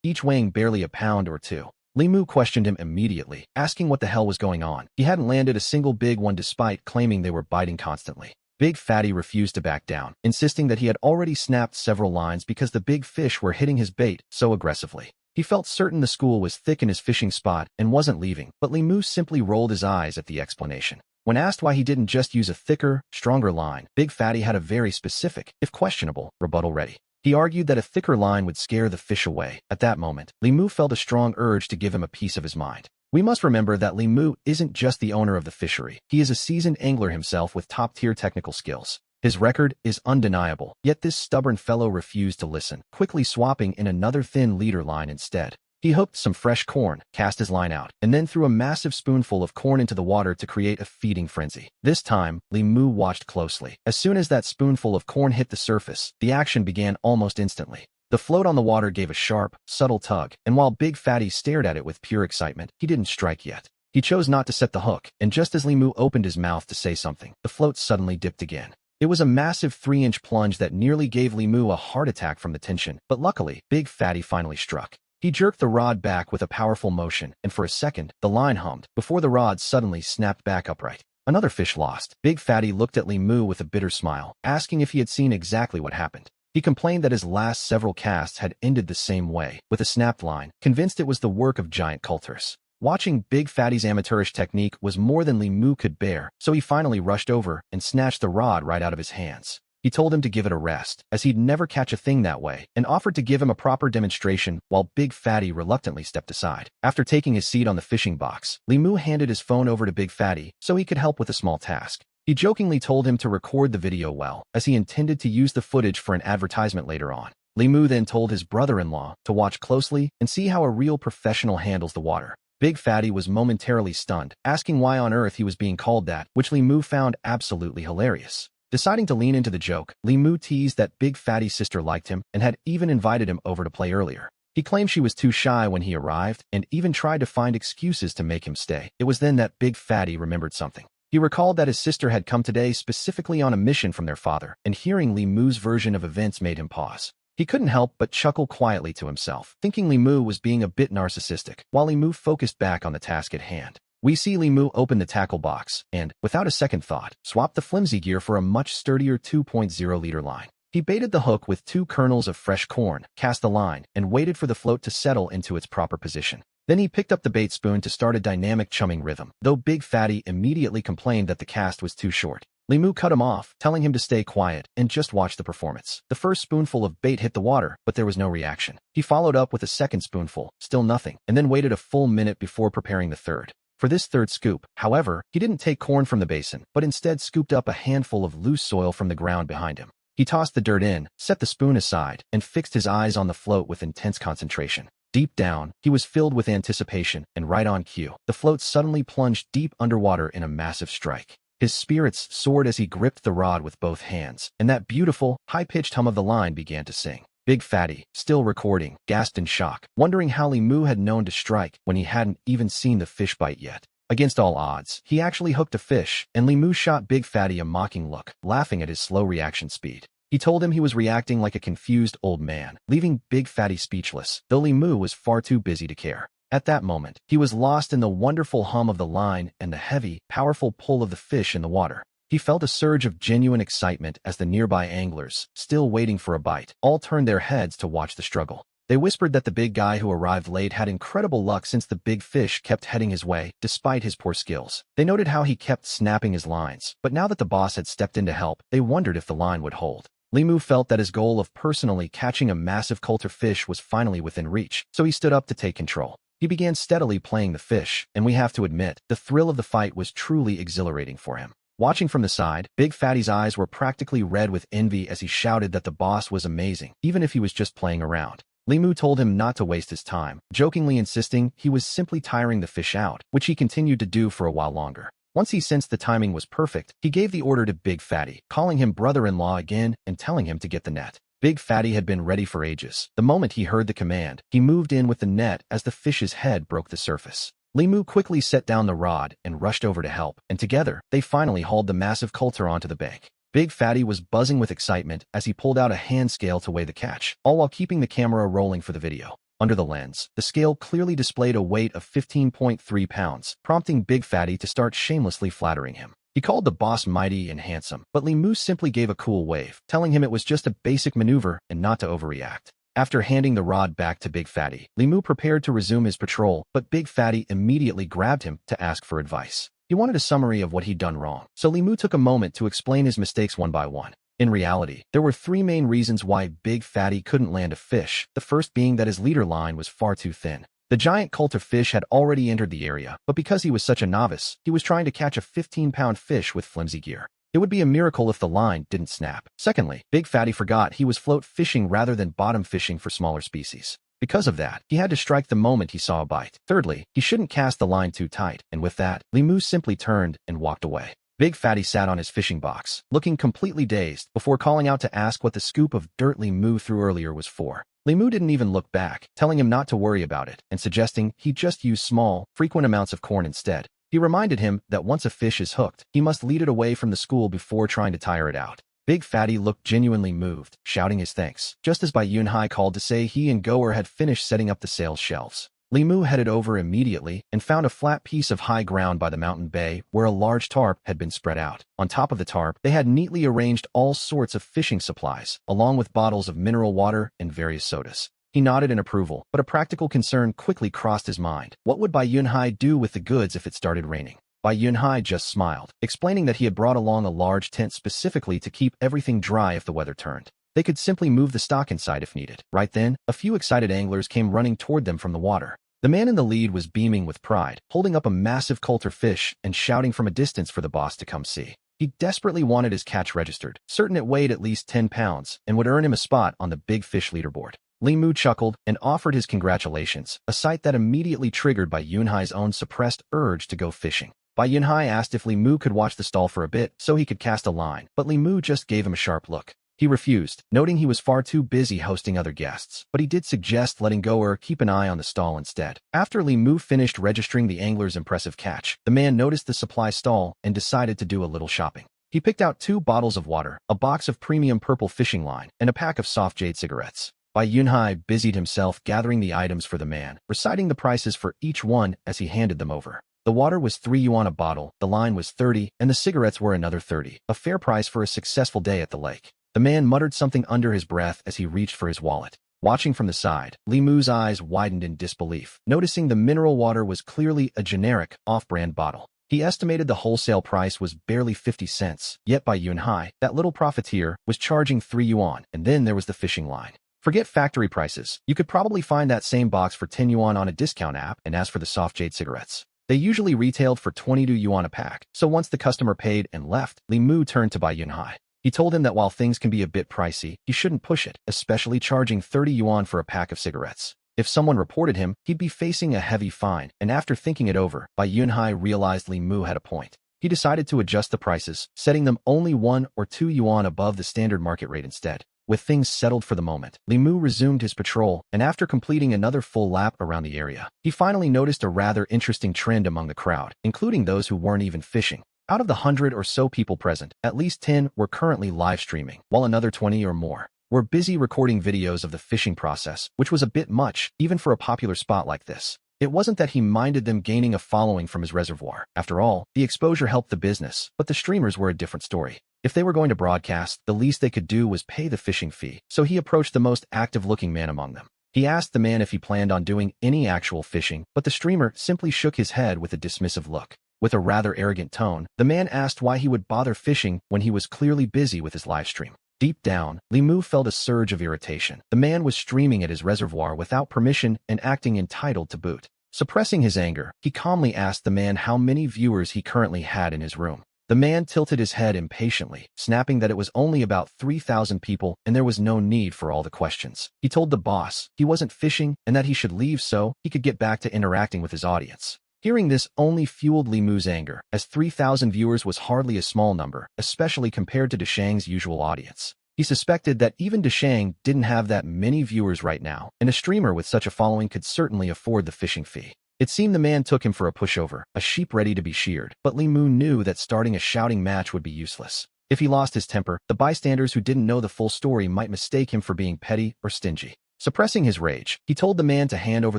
each weighing barely a pound or 2. Li Mu questioned him immediately, asking what the hell was going on. He hadn't landed a single big one despite claiming they were biting constantly. Big Fatty refused to back down, insisting that he had already snapped several lines because the big fish were hitting his bait so aggressively. He felt certain the school was thick in his fishing spot and wasn't leaving, but Li Mu simply rolled his eyes at the explanation. When asked why he didn't just use a thicker, stronger line, Big Fatty had a very specific, if questionable, rebuttal ready. He argued that a thicker line would scare the fish away. At that moment, Li Mu felt a strong urge to give him a piece of his mind. We must remember that Li Mu isn't just the owner of the fishery. He is a seasoned angler himself with top-tier technical skills. His record is undeniable, yet this stubborn fellow refused to listen, quickly swapping in another thin leader line instead. He hooked some fresh corn, cast his line out, and then threw a massive spoonful of corn into the water to create a feeding frenzy. This time, Li Mu watched closely. As soon as that spoonful of corn hit the surface, the action began almost instantly. The float on the water gave a sharp, subtle tug, and while Big Fatty stared at it with pure excitement, he didn't strike yet. He chose not to set the hook, and just as Li Mu opened his mouth to say something, the float suddenly dipped again. It was a massive 3-inch plunge that nearly gave Li Mu a heart attack from the tension, but luckily, Big Fatty finally struck. He jerked the rod back with a powerful motion, and for a second, the line hummed, before the rod suddenly snapped back upright. Another fish lost. Big Fatty looked at Li Mu with a bitter smile, asking if he had seen exactly what happened. He complained that his last several casts had ended the same way, with a snapped line, convinced it was the work of giant coulters. Watching Big Fatty's amateurish technique was more than Li Mu could bear, so he finally rushed over and snatched the rod right out of his hands. He told him to give it a rest, as he'd never catch a thing that way, and offered to give him a proper demonstration while Big Fatty reluctantly stepped aside. After taking his seat on the fishing box, Li Mu handed his phone over to Big Fatty so he could help with a small task. He jokingly told him to record the video well, as he intended to use the footage for an advertisement later on. Li Mu then told his brother-in-law to watch closely and see how a real professional handles the water. Big Fatty was momentarily stunned, asking why on earth he was being called that, which Li Mu found absolutely hilarious. Deciding to lean into the joke, Li Mu teased that Big Fatty's sister liked him and had even invited him over to play earlier. He claimed she was too shy when he arrived and even tried to find excuses to make him stay. It was then that Big Fatty remembered something. He recalled that his sister had come today specifically on a mission from their father, and hearing Li Mu's version of events made him pause. He couldn't help but chuckle quietly to himself, thinking Li Mu was being a bit narcissistic, while Li Mu focused back on the task at hand. We see Li Mu open the tackle box and, without a second thought, swap the flimsy gear for a much sturdier 2.0-liter line. He baited the hook with 2 kernels of fresh corn, cast the line, and waited for the float to settle into its proper position. Then he picked up the bait spoon to start a dynamic chumming rhythm, though Big Fatty immediately complained that the cast was too short. Li Mu cut him off, telling him to stay quiet and just watch the performance. The first spoonful of bait hit the water, but there was no reaction. He followed up with a second spoonful, still nothing, and then waited a full minute before preparing the third. For this third scoop, however, he didn't take corn from the basin, but instead scooped up a handful of loose soil from the ground behind him. He tossed the dirt in, set the spoon aside, and fixed his eyes on the float with intense concentration. Deep down, he was filled with anticipation, and right on cue, the float suddenly plunged deep underwater in a massive strike. His spirits soared as he gripped the rod with both hands, and that beautiful, high-pitched hum of the line began to sing. Big Fatty, still recording, gasped in shock, wondering how Li Mu had known to strike when he hadn't even seen the fish bite yet. Against all odds, he actually hooked a fish, and Li Mu shot Big Fatty a mocking look, laughing at his slow reaction speed. He told him he was reacting like a confused old man, leaving Big Fatty speechless, though Li Mu was far too busy to care. At that moment, he was lost in the wonderful hum of the line and the heavy, powerful pull of the fish in the water. He felt a surge of genuine excitement as the nearby anglers, still waiting for a bite, all turned their heads to watch the struggle. They whispered that the big guy who arrived late had incredible luck since the big fish kept heading his way, despite his poor skills. They noted how he kept snapping his lines, but now that the boss had stepped in to help, they wondered if the line would hold. Li Mu felt that his goal of personally catching a massive coulter fish was finally within reach, so he stood up to take control. He began steadily playing the fish, and we have to admit, the thrill of the fight was truly exhilarating for him. Watching from the side, Big Fatty's eyes were practically red with envy as he shouted that the boss was amazing, even if he was just playing around. Li Mu told him not to waste his time, jokingly insisting he was simply tiring the fish out, which he continued to do for a while longer. Once he sensed the timing was perfect, he gave the order to Big Fatty, calling him brother-in-law again and telling him to get the net. Big Fatty had been ready for ages. The moment he heard the command, he moved in with the net as the fish's head broke the surface. Li Mu quickly set down the rod and rushed over to help, and together, they finally hauled the massive coulter onto the bank. Big Fatty was buzzing with excitement as he pulled out a hand scale to weigh the catch, all while keeping the camera rolling for the video. Under the lens, the scale clearly displayed a weight of 15.3 pounds, prompting Big Fatty to start shamelessly flattering him. He called the boss mighty and handsome, but Li Mu simply gave a cool wave, telling him it was just a basic maneuver and not to overreact. After handing the rod back to Big Fatty, Li Mu prepared to resume his patrol, but Big Fatty immediately grabbed him to ask for advice. He wanted a summary of what he'd done wrong, so Li Mu took a moment to explain his mistakes one by one. In reality, there were three main reasons why Big Fatty couldn't land a fish, the first being that his leader line was far too thin. The giant coulter fish had already entered the area, but because he was such a novice, he was trying to catch a 15-pound fish with flimsy gear. It would be a miracle if the line didn't snap. Secondly, Big Fatty forgot he was float fishing rather than bottom fishing for smaller species. Because of that, he had to strike the moment he saw a bite. Thirdly, he shouldn't cast the line too tight, and with that, Li Mu simply turned and walked away. Big Fatty sat on his fishing box, looking completely dazed, before calling out to ask what the scoop of dirt Li Mu threw earlier was for. Li Mu didn't even look back, telling him not to worry about it, and suggesting he just use small, frequent amounts of corn instead. He reminded him that once a fish is hooked, he must lead it away from the school before trying to tire it out. Big Fatty looked genuinely moved, shouting his thanks, just as Bai Yunhai called to say he and Goer had finished setting up the sales shelves. Li Mu headed over immediately and found a flat piece of high ground by the mountain bay where a large tarp had been spread out. On top of the tarp, they had neatly arranged all sorts of fishing supplies, along with bottles of mineral water and various sodas. He nodded in approval, but a practical concern quickly crossed his mind. What would Bai Yunhai do with the goods if it started raining? Bai Yunhai just smiled, explaining that he had brought along a large tent specifically to keep everything dry if the weather turned. They could simply move the stock inside if needed. Right then, a few excited anglers came running toward them from the water. The man in the lead was beaming with pride, holding up a massive coulter fish and shouting from a distance for the boss to come see. He desperately wanted his catch registered, certain it weighed at least 10 pounds and would earn him a spot on the big fish leaderboard. Li Mu chuckled and offered his congratulations, a sight that immediately triggered Bai Yunhai's own suppressed urge to go fishing. Bai Yunhai asked if Li Mu could watch the stall for a bit so he could cast a line, but Li Mu just gave him a sharp look. He refused, noting he was far too busy hosting other guests, but he did suggest letting Goer keep an eye on the stall instead. After Li Mu finished registering the angler's impressive catch, the man noticed the supply stall and decided to do a little shopping. He picked out 2 bottles of water, a box of premium purple fishing line, and a pack of soft jade cigarettes. Bai Yunhai busied himself gathering the items for the man, reciting the prices for each one as he handed them over. The water was 3 yuan a bottle, the line was 30, and the cigarettes were another 30, a fair price for a successful day at the lake. The man muttered something under his breath as he reached for his wallet. Watching from the side, Li Mu's eyes widened in disbelief, noticing the mineral water was clearly a generic, off-brand bottle. He estimated the wholesale price was barely 50 cents, yet Bai Yunhai, that little profiteer, was charging 3 yuan, and then there was the fishing line. Forget factory prices, you could probably find that same box for 10 yuan on a discount app, and as for the soft jade cigarettes, they usually retailed for 22 yuan a pack, so once the customer paid and left, Li Mu turned to Bai Yunhai. He told him that while things can be a bit pricey, he shouldn't push it, especially charging 30 yuan for a pack of cigarettes. If someone reported him, he'd be facing a heavy fine, and after thinking it over, Bai Yunhai realized Li Mu had a point. He decided to adjust the prices, setting them only 1 or 2 yuan above the standard market rate instead. With things settled for the moment, Li Mu resumed his patrol, and after completing another full lap around the area, he finally noticed a rather interesting trend among the crowd, including those who weren't even fishing. Out of the 100 or so people present, at least 10 were currently live streaming, while another 20 or more were busy recording videos of the fishing process, which was a bit much, even for a popular spot like this. It wasn't that he minded them gaining a following from his reservoir. After all, the exposure helped the business, but the streamers were a different story. If they were going to broadcast, the least they could do was pay the fishing fee, so he approached the most active-looking man among them. He asked the man if he planned on doing any actual fishing, but the streamer simply shook his head with a dismissive look. With a rather arrogant tone, the man asked why he would bother fishing when he was clearly busy with his live stream. Deep down, Limu felt a surge of irritation. The man was streaming at his reservoir without permission and acting entitled to boot. Suppressing his anger, he calmly asked the man how many viewers he currently had in his room. The man tilted his head impatiently, snapping that it was only about 3,000 people and there was no need for all the questions. He told the boss he wasn't fishing and that he should leave so he could get back to interacting with his audience. Hearing this only fueled Limu's anger, as 3,000 viewers was hardly a small number, especially compared to Deshang's usual audience. He suspected that even Deshang didn't have that many viewers right now, and a streamer with such a following could certainly afford the fishing fee. It seemed the man took him for a pushover, a sheep ready to be sheared, but Limu knew that starting a shouting match would be useless. If he lost his temper, the bystanders who didn't know the full story might mistake him for being petty or stingy. Suppressing his rage, he told the man to hand over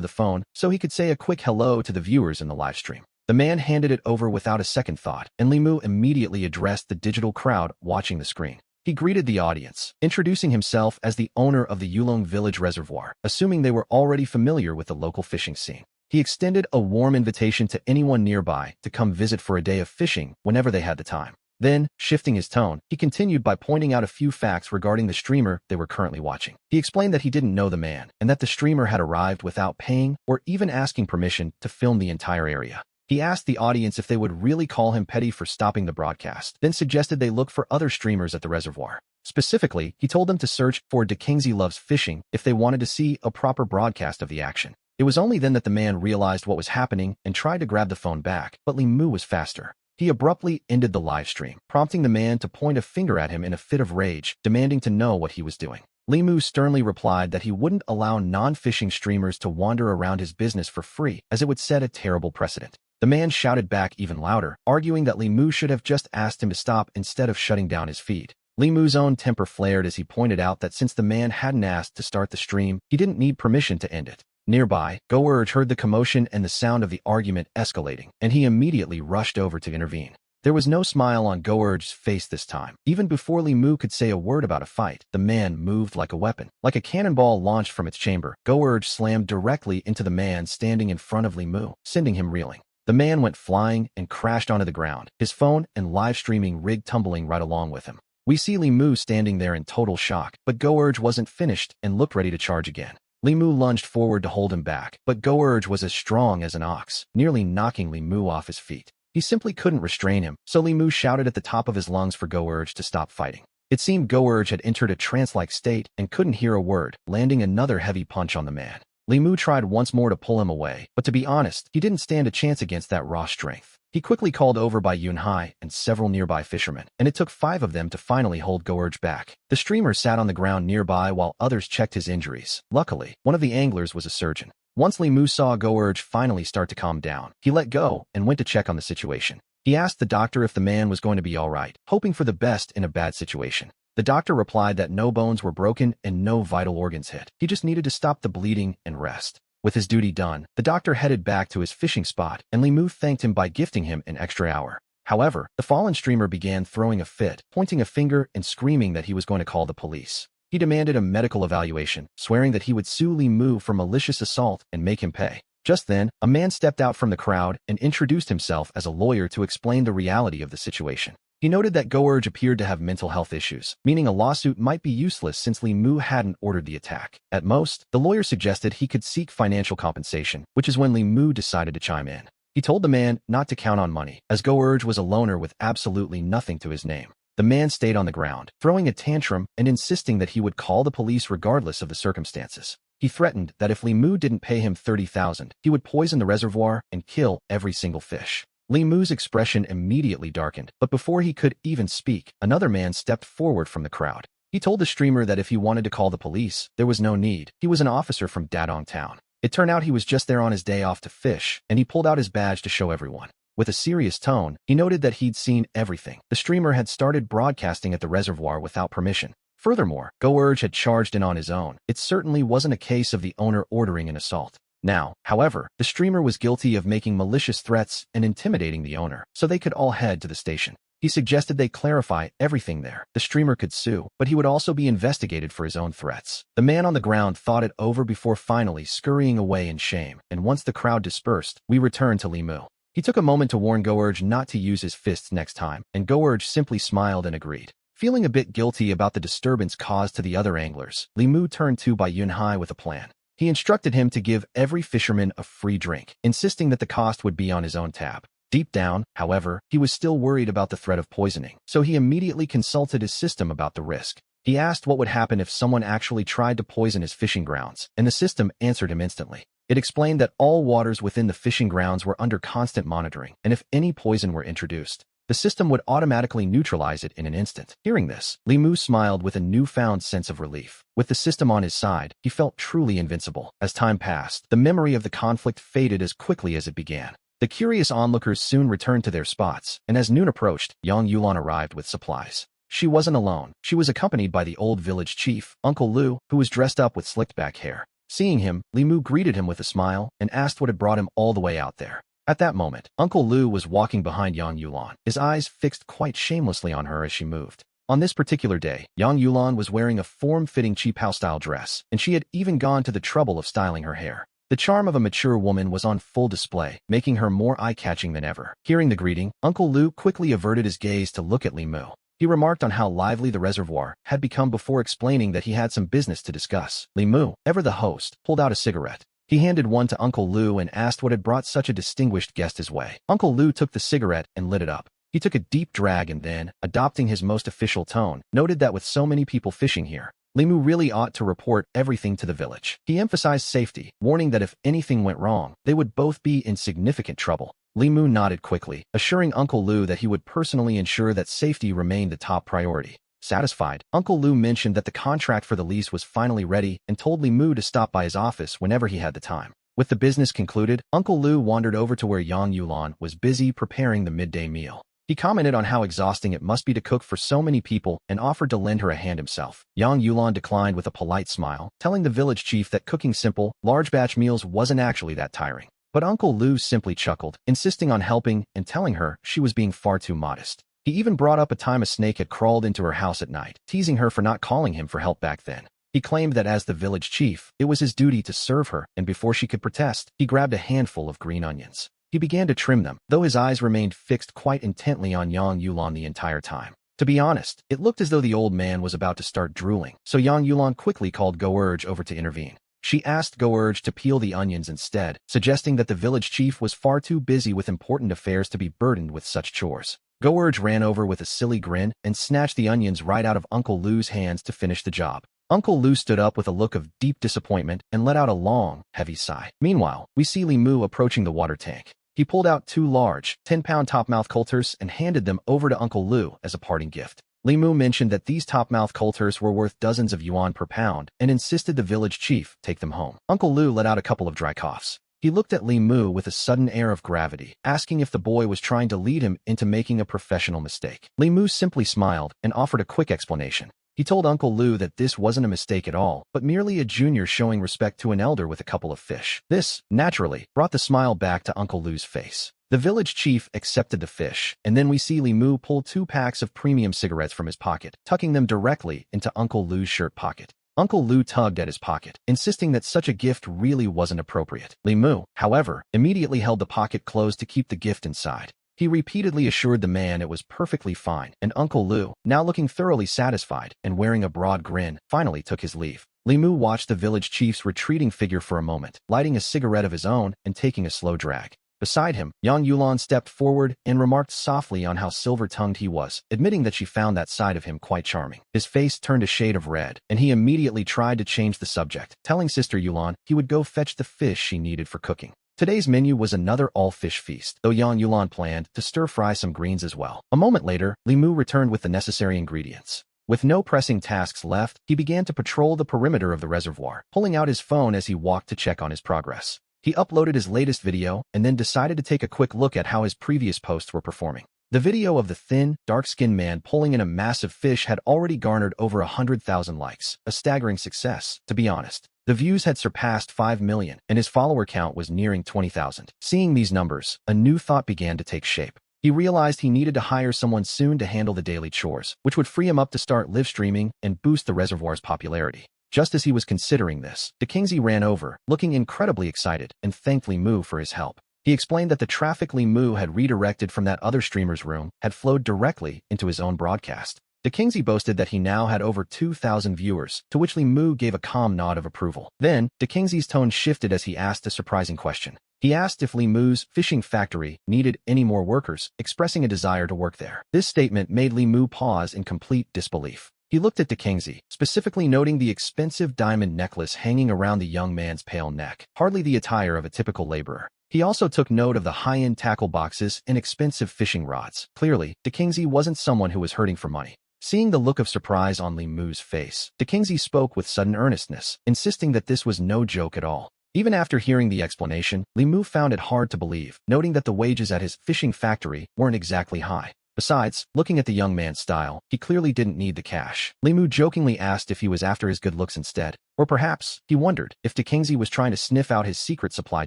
the phone so he could say a quick hello to the viewers in the live stream. The man handed it over without a second thought, and Limu immediately addressed the digital crowd watching the screen. He greeted the audience, introducing himself as the owner of the Yulong Village Reservoir, assuming they were already familiar with the local fishing scene. He extended a warm invitation to anyone nearby to come visit for a day of fishing whenever they had the time. Then, shifting his tone, he continued by pointing out a few facts regarding the streamer they were currently watching. He explained that he didn't know the man, and that the streamer had arrived without paying or even asking permission to film the entire area. He asked the audience if they would really call him petty for stopping the broadcast, then suggested they look for other streamers at the reservoir. Specifically, he told them to search for Deshang Loves Fishing if they wanted to see a proper broadcast of the action. It was only then that the man realized what was happening and tried to grab the phone back, but Limu was faster. He abruptly ended the live stream, prompting the man to point a finger at him in a fit of rage, demanding to know what he was doing. Limu sternly replied that he wouldn't allow non-fishing streamers to wander around his business for free, as it would set a terrible precedent. The man shouted back even louder, arguing that Limu should have just asked him to stop instead of shutting down his feed. Limu's own temper flared as he pointed out that since the man hadn't asked to start the stream, he didn't need permission to end it. Nearby, Go-urge heard the commotion and the sound of the argument escalating, and he immediately rushed over to intervene. There was no smile on Go-urge's face this time. Even before Limu could say a word about a fight, the man moved like a weapon. Like a cannonball launched from its chamber, Go-urge slammed directly into the man standing in front of Limu, sending him reeling. The man went flying and crashed onto the ground, his phone and live streaming rig tumbling right along with him. We see Limu standing there in total shock, but Go-urge wasn't finished and looked ready to charge again. Limu lunged forward to hold him back, but Go-urge was as strong as an ox, nearly knocking Limu off his feet. He simply couldn't restrain him, so Limu shouted at the top of his lungs for Go-urge to stop fighting. It seemed Go-urge had entered a trance-like state and couldn't hear a word, landing another heavy punch on the man. Limu tried once more to pull him away, but to be honest, he didn't stand a chance against that raw strength. He quickly called over by Yunhai and several nearby fishermen, and it took 5 of them to finally hold Go-urge back. The streamer sat on the ground nearby while others checked his injuries. Luckily, one of the anglers was a surgeon. Once Limu saw Go-urge finally start to calm down, he let go and went to check on the situation. He asked the doctor if the man was going to be all right, hoping for the best in a bad situation. The doctor replied that no bones were broken and no vital organs hit. He just needed to stop the bleeding and rest. With his duty done, the doctor headed back to his fishing spot, and Limu thanked him by gifting him an extra hour. However, the fallen streamer began throwing a fit, pointing a finger and screaming that he was going to call the police. He demanded a medical evaluation, swearing that he would sue Limu for malicious assault and make him pay. Just then, a man stepped out from the crowd and introduced himself as a lawyer to explain the reality of the situation. He noted that Go-urge appeared to have mental health issues, meaning a lawsuit might be useless since Limu hadn't ordered the attack. At most, the lawyer suggested he could seek financial compensation, which is when Limu decided to chime in. He told the man not to count on money, as Go-urge was a loner with absolutely nothing to his name. The man stayed on the ground, throwing a tantrum and insisting that he would call the police regardless of the circumstances. He threatened that if Limu didn't pay him 30,000, he would poison the reservoir and kill every single fish. Limu's expression immediately darkened, but before he could even speak, another man stepped forward from the crowd. He told the streamer that if he wanted to call the police, there was no need. He was an officer from Dadong Town. It turned out he was just there on his day off to fish, and he pulled out his badge to show everyone. With a serious tone, he noted that he'd seen everything. The streamer had started broadcasting at the reservoir without permission. Furthermore, Go-urge had charged in on his own. It certainly wasn't a case of the owner ordering an assault. Now, however, the streamer was guilty of making malicious threats and intimidating the owner, so they could all head to the station. He suggested they clarify everything there. The streamer could sue, but he would also be investigated for his own threats. The man on the ground thought it over before finally scurrying away in shame, and once the crowd dispersed, we returned to Limu. He took a moment to warn Go-urge not to use his fists next time, and Go-urge simply smiled and agreed. Feeling a bit guilty about the disturbance caused to the other anglers, Limu turned to Bai Yunhai with a plan. He instructed him to give every fisherman a free drink, insisting that the cost would be on his own tab. Deep down, however, he was still worried about the threat of poisoning, so he immediately consulted his system about the risk. He asked what would happen if someone actually tried to poison his fishing grounds, and the system answered him instantly. It explained that all waters within the fishing grounds were under constant monitoring, and if any poison were introduced, the system would automatically neutralize it in an instant. Hearing this, Limu smiled with a newfound sense of relief. With the system on his side, he felt truly invincible. As time passed, the memory of the conflict faded as quickly as it began. The curious onlookers soon returned to their spots, and as noon approached, Yang Yulan arrived with supplies. She wasn't alone. She was accompanied by the old village chief, Uncle Lu, who was dressed up with slicked-back hair. Seeing him, Limu greeted him with a smile and asked what had brought him all the way out there. At that moment, Uncle Lu was walking behind Yang Yulan, his eyes fixed quite shamelessly on her as she moved. On this particular day, Yang Yulan was wearing a form-fitting cheap house-style dress, and she had even gone to the trouble of styling her hair. The charm of a mature woman was on full display, making her more eye-catching than ever. Hearing the greeting, Uncle Lu quickly averted his gaze to look at Limu. He remarked on how lively the reservoir had become before explaining that he had some business to discuss. Limu, ever the host, pulled out a cigarette. He handed one to Uncle Lu and asked what had brought such a distinguished guest his way. Uncle Lu took the cigarette and lit it up. He took a deep drag and then, adopting his most official tone, noted that with so many people fishing here, Limu really ought to report everything to the village. He emphasized safety, warning that if anything went wrong, they would both be in significant trouble. Limu nodded quickly, assuring Uncle Lu that he would personally ensure that safety remained the top priority. Satisfied, Uncle Lu mentioned that the contract for the lease was finally ready and told Limu to stop by his office whenever he had the time. With the business concluded, Uncle Lu wandered over to where Yang Yulan was busy preparing the midday meal. He commented on how exhausting it must be to cook for so many people and offered to lend her a hand himself. Yang Yulan declined with a polite smile, telling the village chief that cooking simple, large-batch meals wasn't actually that tiring. But Uncle Lu simply chuckled, insisting on helping and telling her she was being far too modest. He even brought up a time a snake had crawled into her house at night, teasing her for not calling him for help back then. He claimed that as the village chief, it was his duty to serve her, and before she could protest, he grabbed a handful of green onions. He began to trim them, though his eyes remained fixed quite intently on Yang Yulan the entire time. To be honest, it looked as though the old man was about to start drooling, so Yang Yulan quickly called Go-urge over to intervene. She asked Go-urge to peel the onions instead, suggesting that the village chief was far too busy with important affairs to be burdened with such chores. Go-urge ran over with a silly grin and snatched the onions right out of Uncle Lu's hands to finish the job. Uncle Lu stood up with a look of deep disappointment and let out a long, heavy sigh. Meanwhile, we see Limu approaching the water tank. He pulled out 2 large, 10-pound topmouth coulters and handed them over to Uncle Lu as a parting gift. Limu mentioned that these topmouth coulters were worth dozens of yuan per pound and insisted the village chief take them home. Uncle Lu let out a couple of dry coughs. He looked at Limu with a sudden air of gravity, asking if the boy was trying to lead him into making a professional mistake. Limu simply smiled and offered a quick explanation. He told Uncle Lu that this wasn't a mistake at all, but merely a junior showing respect to an elder with a couple of fish. This, naturally, brought the smile back to Uncle Lu's face. The village chief accepted the fish, and then we see Limu pull 2 packs of premium cigarettes from his pocket, tucking them directly into Uncle Lu's shirt pocket. Uncle Lu tugged at his pocket, insisting that such a gift really wasn't appropriate. Limu, however, immediately held the pocket closed to keep the gift inside. He repeatedly assured the man it was perfectly fine, and Uncle Lu, now looking thoroughly satisfied and wearing a broad grin, finally took his leave. Limu watched the village chief's retreating figure for a moment, lighting a cigarette of his own and taking a slow drag. Beside him, Yang Yulan stepped forward and remarked softly on how silver-tongued he was, admitting that she found that side of him quite charming. His face turned a shade of red, and he immediately tried to change the subject, telling Sister Yulan he would go fetch the fish she needed for cooking. Today's menu was another all-fish feast, though Yang Yulan planned to stir-fry some greens as well. A moment later, Limu returned with the necessary ingredients. With no pressing tasks left, he began to patrol the perimeter of the reservoir, pulling out his phone as he walked to check on his progress. He uploaded his latest video and then decided to take a quick look at how his previous posts were performing. The video of the thin, dark-skinned man pulling in a massive fish had already garnered over 100,000 likes, a staggering success, to be honest. The views had surpassed 5 million, and his follower count was nearing 20,000. Seeing these numbers, a new thought began to take shape. He realized he needed to hire someone soon to handle the daily chores, which would free him up to start live streaming and boost the reservoir's popularity. Just as he was considering this, Dikingzi ran over, looking incredibly excited, and thanked Li Mu for his help. He explained that the traffic Li Mu had redirected from that other streamer's room had flowed directly into his own broadcast. Dikingzi boasted that he now had over 2,000 viewers, to which Li Mu gave a calm nod of approval. Then, Dikingzi's tone shifted as he asked a surprising question. He asked if Li Mu's fishing factory needed any more workers, expressing a desire to work there. This statement made Li Mu pause in complete disbelief. He looked at Dikingzi, specifically noting the expensive diamond necklace hanging around the young man's pale neck, hardly the attire of a typical laborer. He also took note of the high-end tackle boxes and expensive fishing rods. Clearly, Dikingzi wasn't someone who was hurting for money. Seeing the look of surprise on Li Mu's face, Dikingzi spoke with sudden earnestness, insisting that this was no joke at all. Even after hearing the explanation, Li Mu found it hard to believe, noting that the wages at his fishing factory weren't exactly high. Besides, looking at the young man's style, he clearly didn't need the cash. Li Mu jokingly asked if he was after his good looks instead. Or perhaps, he wondered if Dikingzi was trying to sniff out his secret supply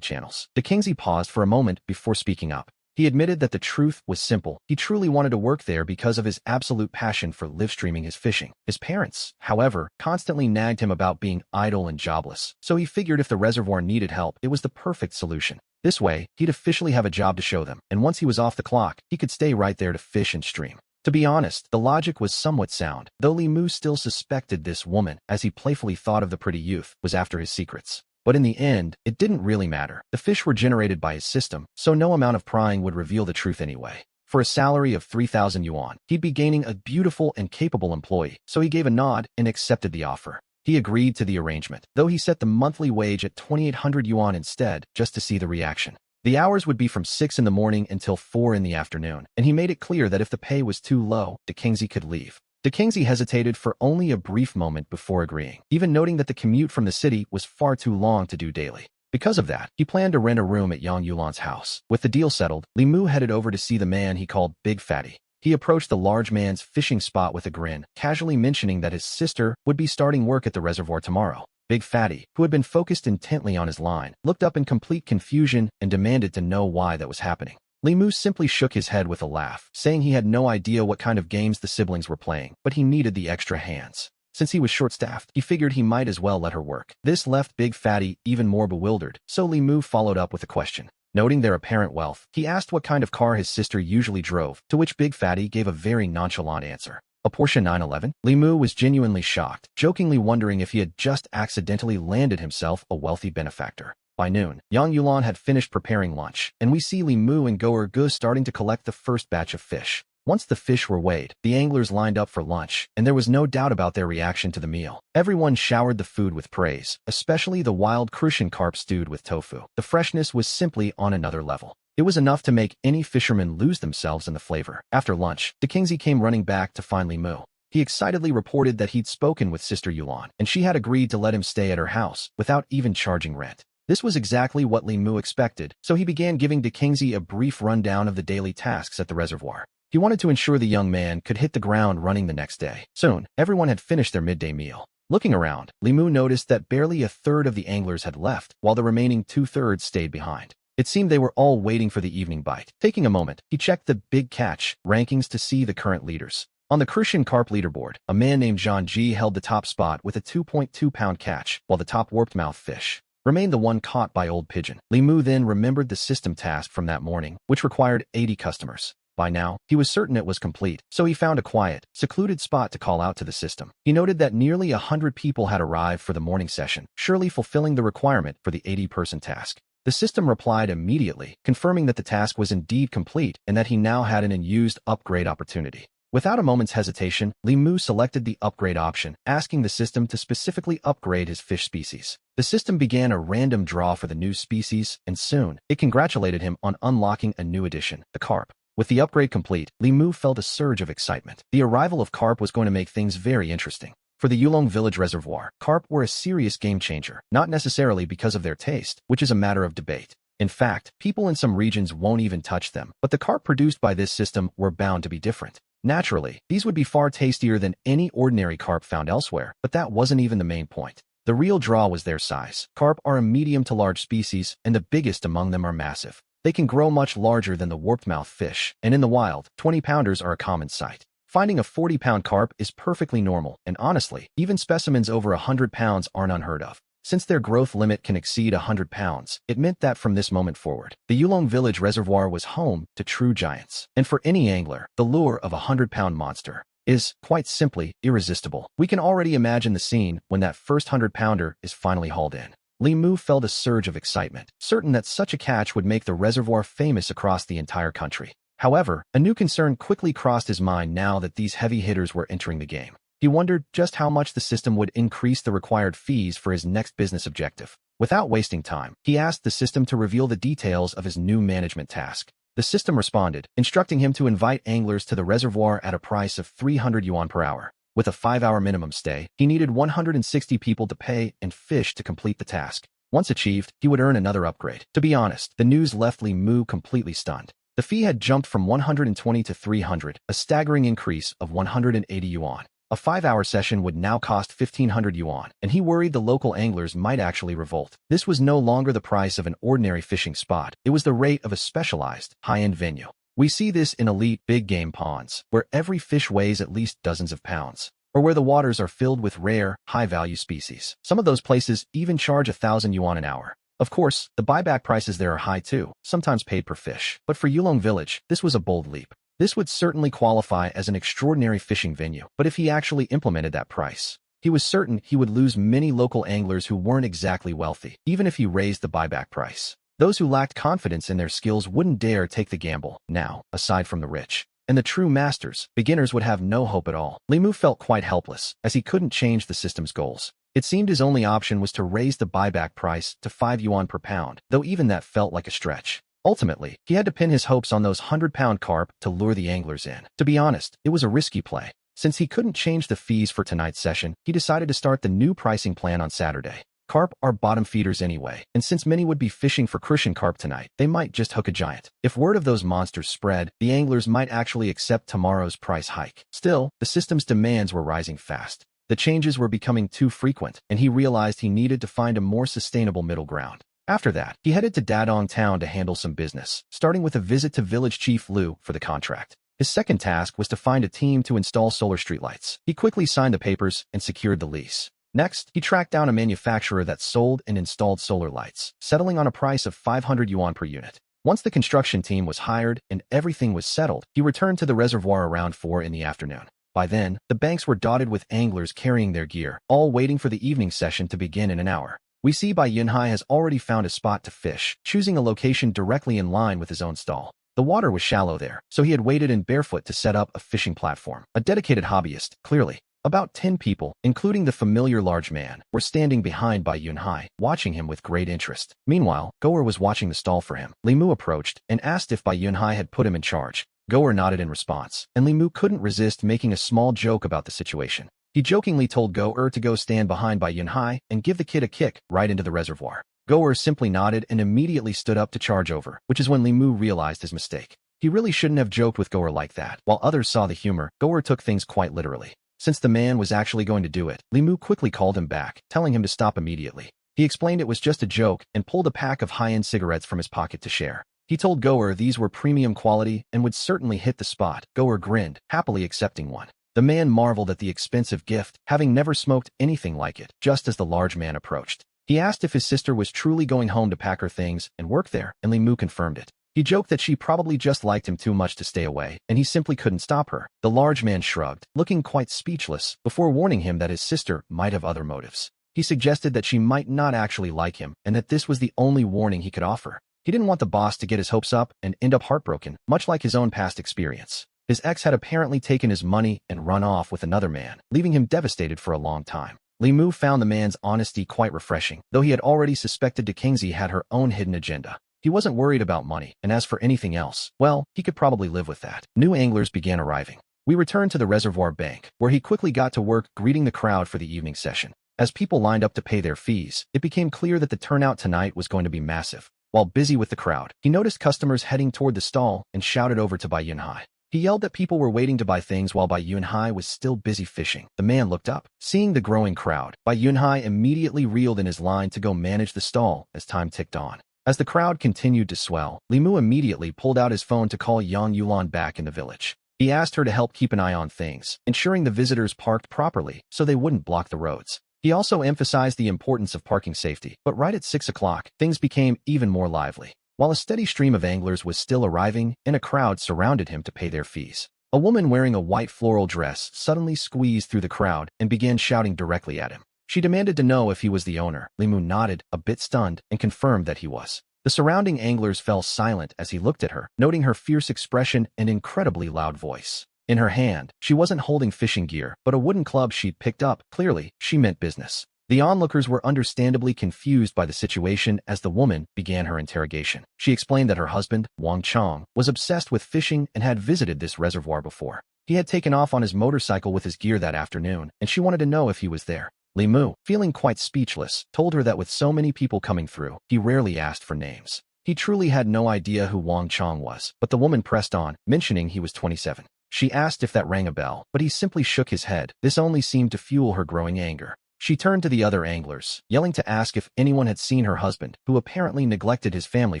channels. Dikingzi paused for a moment before speaking up. He admitted that the truth was simple. He truly wanted to work there because of his absolute passion for live streaming his fishing. His parents, however, constantly nagged him about being idle and jobless, so he figured if the reservoir needed help, it was the perfect solution. This way, he'd officially have a job to show them, and once he was off the clock, he could stay right there to fish and stream. To be honest, the logic was somewhat sound, though Li Mu still suspected this woman, as he playfully thought of the pretty youth, was after his secrets. But in the end, it didn't really matter. The fish were generated by his system, so no amount of prying would reveal the truth anyway. For a salary of 3,000 yuan, he'd be gaining a beautiful and capable employee, so he gave a nod and accepted the offer. He agreed to the arrangement, though he set the monthly wage at 2,800 yuan instead, just to see the reaction. The hours would be from 6 in the morning until 4 in the afternoon, and he made it clear that if the pay was too low, Dikingzi could leave. Dikingzi hesitated for only a brief moment before agreeing, even noting that the commute from the city was far too long to do daily. Because of that, he planned to rent a room at Yang Yulan's house. With the deal settled, Li Mu headed over to see the man he called Big Fatty. He approached the large man's fishing spot with a grin, casually mentioning that his sister would be starting work at the reservoir tomorrow. Big Fatty, who had been focused intently on his line, looked up in complete confusion and demanded to know why that was happening. Li Mu simply shook his head with a laugh, saying he had no idea what kind of games the siblings were playing, but he needed the extra hands. Since he was short-staffed, he figured he might as well let her work. This left Big Fatty even more bewildered, so Li Mu followed up with a question. Noting their apparent wealth, he asked what kind of car his sister usually drove, to which Big Fatty gave a very nonchalant answer. A Porsche 911? Li Mu was genuinely shocked, jokingly wondering if he had just accidentally landed himself a wealthy benefactor. By noon, Yang Yulan had finished preparing lunch, and we see Li Mu and Goer Gu starting to collect the first batch of fish. Once the fish were weighed, the anglers lined up for lunch, and there was no doubt about their reaction to the meal. Everyone showered the food with praise, especially the wild crucian carp stewed with tofu. The freshness was simply on another level. It was enough to make any fisherman lose themselves in the flavor. After lunch, Dikingzi came running back to find Li Mu. He excitedly reported that he'd spoken with Sister Yulan, and she had agreed to let him stay at her house, without even charging rent. This was exactly what Li Mu expected, so he began giving Dikingzi a brief rundown of the daily tasks at the reservoir. He wanted to ensure the young man could hit the ground running the next day. Soon, everyone had finished their midday meal. Looking around, Li Mu noticed that barely a third of the anglers had left, while the remaining two-thirds stayed behind. It seemed they were all waiting for the evening bite. Taking a moment, he checked the big catch rankings to see the current leaders. On the crucian carp leaderboard, a man named Zhang Ji held the top spot with a 2.2-pound catch, while the top warped-mouth fish remained the one caught by Old Pigeon. Li Mu then remembered the system task from that morning, which required 80 customers. By now, he was certain it was complete, so he found a quiet, secluded spot to call out to the system. He noted that nearly 100 people had arrived for the morning session, surely fulfilling the requirement for the 80-person task. The system replied immediately, confirming that the task was indeed complete and that he now had an unused upgrade opportunity. Without a moment's hesitation, Li Mu selected the upgrade option, asking the system to specifically upgrade his fish species. The system began a random draw for the new species, and soon, it congratulated him on unlocking a new addition, the carp. With the upgrade complete, Li Mu felt a surge of excitement. The arrival of carp was going to make things very interesting. For the Yulong Village Reservoir, carp were a serious game changer, not necessarily because of their taste, which is a matter of debate. In fact, people in some regions won't even touch them, but the carp produced by this system were bound to be different. Naturally, these would be far tastier than any ordinary carp found elsewhere, but that wasn't even the main point. The real draw was their size. Carp are a medium to large species, and the biggest among them are massive. They can grow much larger than the warped-mouth fish, and in the wild, 20-pounders are a common sight. Finding a 40-pound carp is perfectly normal, and honestly, even specimens over 100 pounds aren't unheard of. Since their growth limit can exceed 100 pounds, it meant that from this moment forward, the Yulong Village Reservoir was home to true giants. And for any angler, the lure of a 100-pound monster is, quite simply, irresistible. We can already imagine the scene when that first 100-pounder is finally hauled in. Li Mu felt a surge of excitement, certain that such a catch would make the reservoir famous across the entire country. However, a new concern quickly crossed his mind now that these heavy hitters were entering the game. He wondered just how much the system would increase the required fees for his next business objective. Without wasting time, he asked the system to reveal the details of his new management task. The system responded, instructing him to invite anglers to the reservoir at a price of 300 yuan per hour. With a 5-hour minimum stay, he needed 160 people to pay and fish to complete the task. Once achieved, he would earn another upgrade. To be honest, the news left Li Mu completely stunned. The fee had jumped from 120 to 300, a staggering increase of 180 yuan. A 5-hour session would now cost 1,500 yuan, and he worried the local anglers might actually revolt. This was no longer the price of an ordinary fishing spot. It was the rate of a specialized, high-end venue. We see this in elite, big-game ponds, where every fish weighs at least dozens of pounds, or where the waters are filled with rare, high-value species. Some of those places even charge 1,000 yuan an hour. Of course, the buyback prices there are high too, sometimes paid per fish. But for Yulong Village, this was a bold leap. This would certainly qualify as an extraordinary fishing venue, but if he actually implemented that price, he was certain he would lose many local anglers who weren't exactly wealthy, even if he raised the buyback price. Those who lacked confidence in their skills wouldn't dare take the gamble. Now, aside from the rich and the true masters, beginners would have no hope at all. Li Mu felt quite helpless, as he couldn't change the system's goals. It seemed his only option was to raise the buyback price to 5 yuan per pound, though even that felt like a stretch. Ultimately, he had to pin his hopes on those 100-pound carp to lure the anglers in. To be honest, it was a risky play. Since he couldn't change the fees for tonight's session, he decided to start the new pricing plan on Saturday. Carp are bottom feeders anyway, and since many would be fishing for crucian carp tonight, they might just hook a giant. If word of those monsters spread, the anglers might actually accept tomorrow's price hike. Still, the system's demands were rising fast. The changes were becoming too frequent, and he realized he needed to find a more sustainable middle ground. After that, he headed to Dadong town to handle some business, starting with a visit to village chief Liu for the contract. His second task was to find a team to install solar streetlights. He quickly signed the papers and secured the lease. Next, he tracked down a manufacturer that sold and installed solar lights, settling on a price of 500 yuan per unit. Once the construction team was hired and everything was settled, he returned to the reservoir around 4 in the afternoon. By then, the banks were dotted with anglers carrying their gear, all waiting for the evening session to begin in an hour. We see Bai Yunhai has already found a spot to fish, choosing a location directly in line with his own stall. The water was shallow there, so he had waded in barefoot to set up a fishing platform. A dedicated hobbyist, clearly. About 10 people, including the familiar large man, were standing behind Bai Yunhai, watching him with great interest. Meanwhile, Goer was watching the stall for him. Li Mu approached and asked if Bai Yunhai had put him in charge. Goer nodded in response, and Li Mu couldn't resist making a small joke about the situation. He jokingly told Goer to go stand behind Bai Yunhai and give the kid a kick right into the reservoir. Goer simply nodded and immediately stood up to charge over, which is when Li Mu realized his mistake. He really shouldn't have joked with Goer like that. While others saw the humor, Goer took things quite literally. Since the man was actually going to do it, Li Mu quickly called him back, telling him to stop immediately. He explained it was just a joke and pulled a pack of high-end cigarettes from his pocket to share. He told Goer these were premium quality and would certainly hit the spot. Goer grinned, happily accepting one. The man marveled at the expensive gift, having never smoked anything like it, just as the large man approached. He asked if his sister was truly going home to pack her things and work there, and Li Mu confirmed it. He joked that she probably just liked him too much to stay away, and he simply couldn't stop her. The large man shrugged, looking quite speechless, before warning him that his sister might have other motives. He suggested that she might not actually like him, and that this was the only warning he could offer. He didn't want the boss to get his hopes up and end up heartbroken, much like his own past experience. His ex had apparently taken his money and run off with another man, leaving him devastated for a long time. Li Mu found the man's honesty quite refreshing, though he had already suspected Kingzi had her own hidden agenda. He wasn't worried about money, and as for anything else, well, he could probably live with that. New anglers began arriving. We returned to the reservoir bank, where he quickly got to work greeting the crowd for the evening session. As people lined up to pay their fees, it became clear that the turnout tonight was going to be massive. While busy with the crowd, he noticed customers heading toward the stall and shouted over to Bai Yunhai. He yelled that people were waiting to buy things while Bai Yunhai was still busy fishing. The man looked up. Seeing the growing crowd, Bai Yunhai immediately reeled in his line to go manage the stall as time ticked on. As the crowd continued to swell, Li Mu immediately pulled out his phone to call Yang Yulan back in the village. He asked her to help keep an eye on things, ensuring the visitors parked properly so they wouldn't block the roads. He also emphasized the importance of parking safety, but right at 6 o'clock, things became even more lively. While a steady stream of anglers was still arriving, and a crowd surrounded him to pay their fees. A woman wearing a white floral dress suddenly squeezed through the crowd and began shouting directly at him. She demanded to know if he was the owner. Li Mu nodded, a bit stunned, and confirmed that he was. The surrounding anglers fell silent as he looked at her, noting her fierce expression and incredibly loud voice. In her hand, she wasn't holding fishing gear, but a wooden club she'd picked up. Clearly, she meant business. The onlookers were understandably confused by the situation as the woman began her interrogation. She explained that her husband, Wang Chong, was obsessed with fishing and had visited this reservoir before. He had taken off on his motorcycle with his gear that afternoon, and she wanted to know if he was there. Li Mu, feeling quite speechless, told her that with so many people coming through, he rarely asked for names. He truly had no idea who Wang Chong was, but the woman pressed on, mentioning he was 27. She asked if that rang a bell, but he simply shook his head. This only seemed to fuel her growing anger. She turned to the other anglers, yelling to ask if anyone had seen her husband, who apparently neglected his family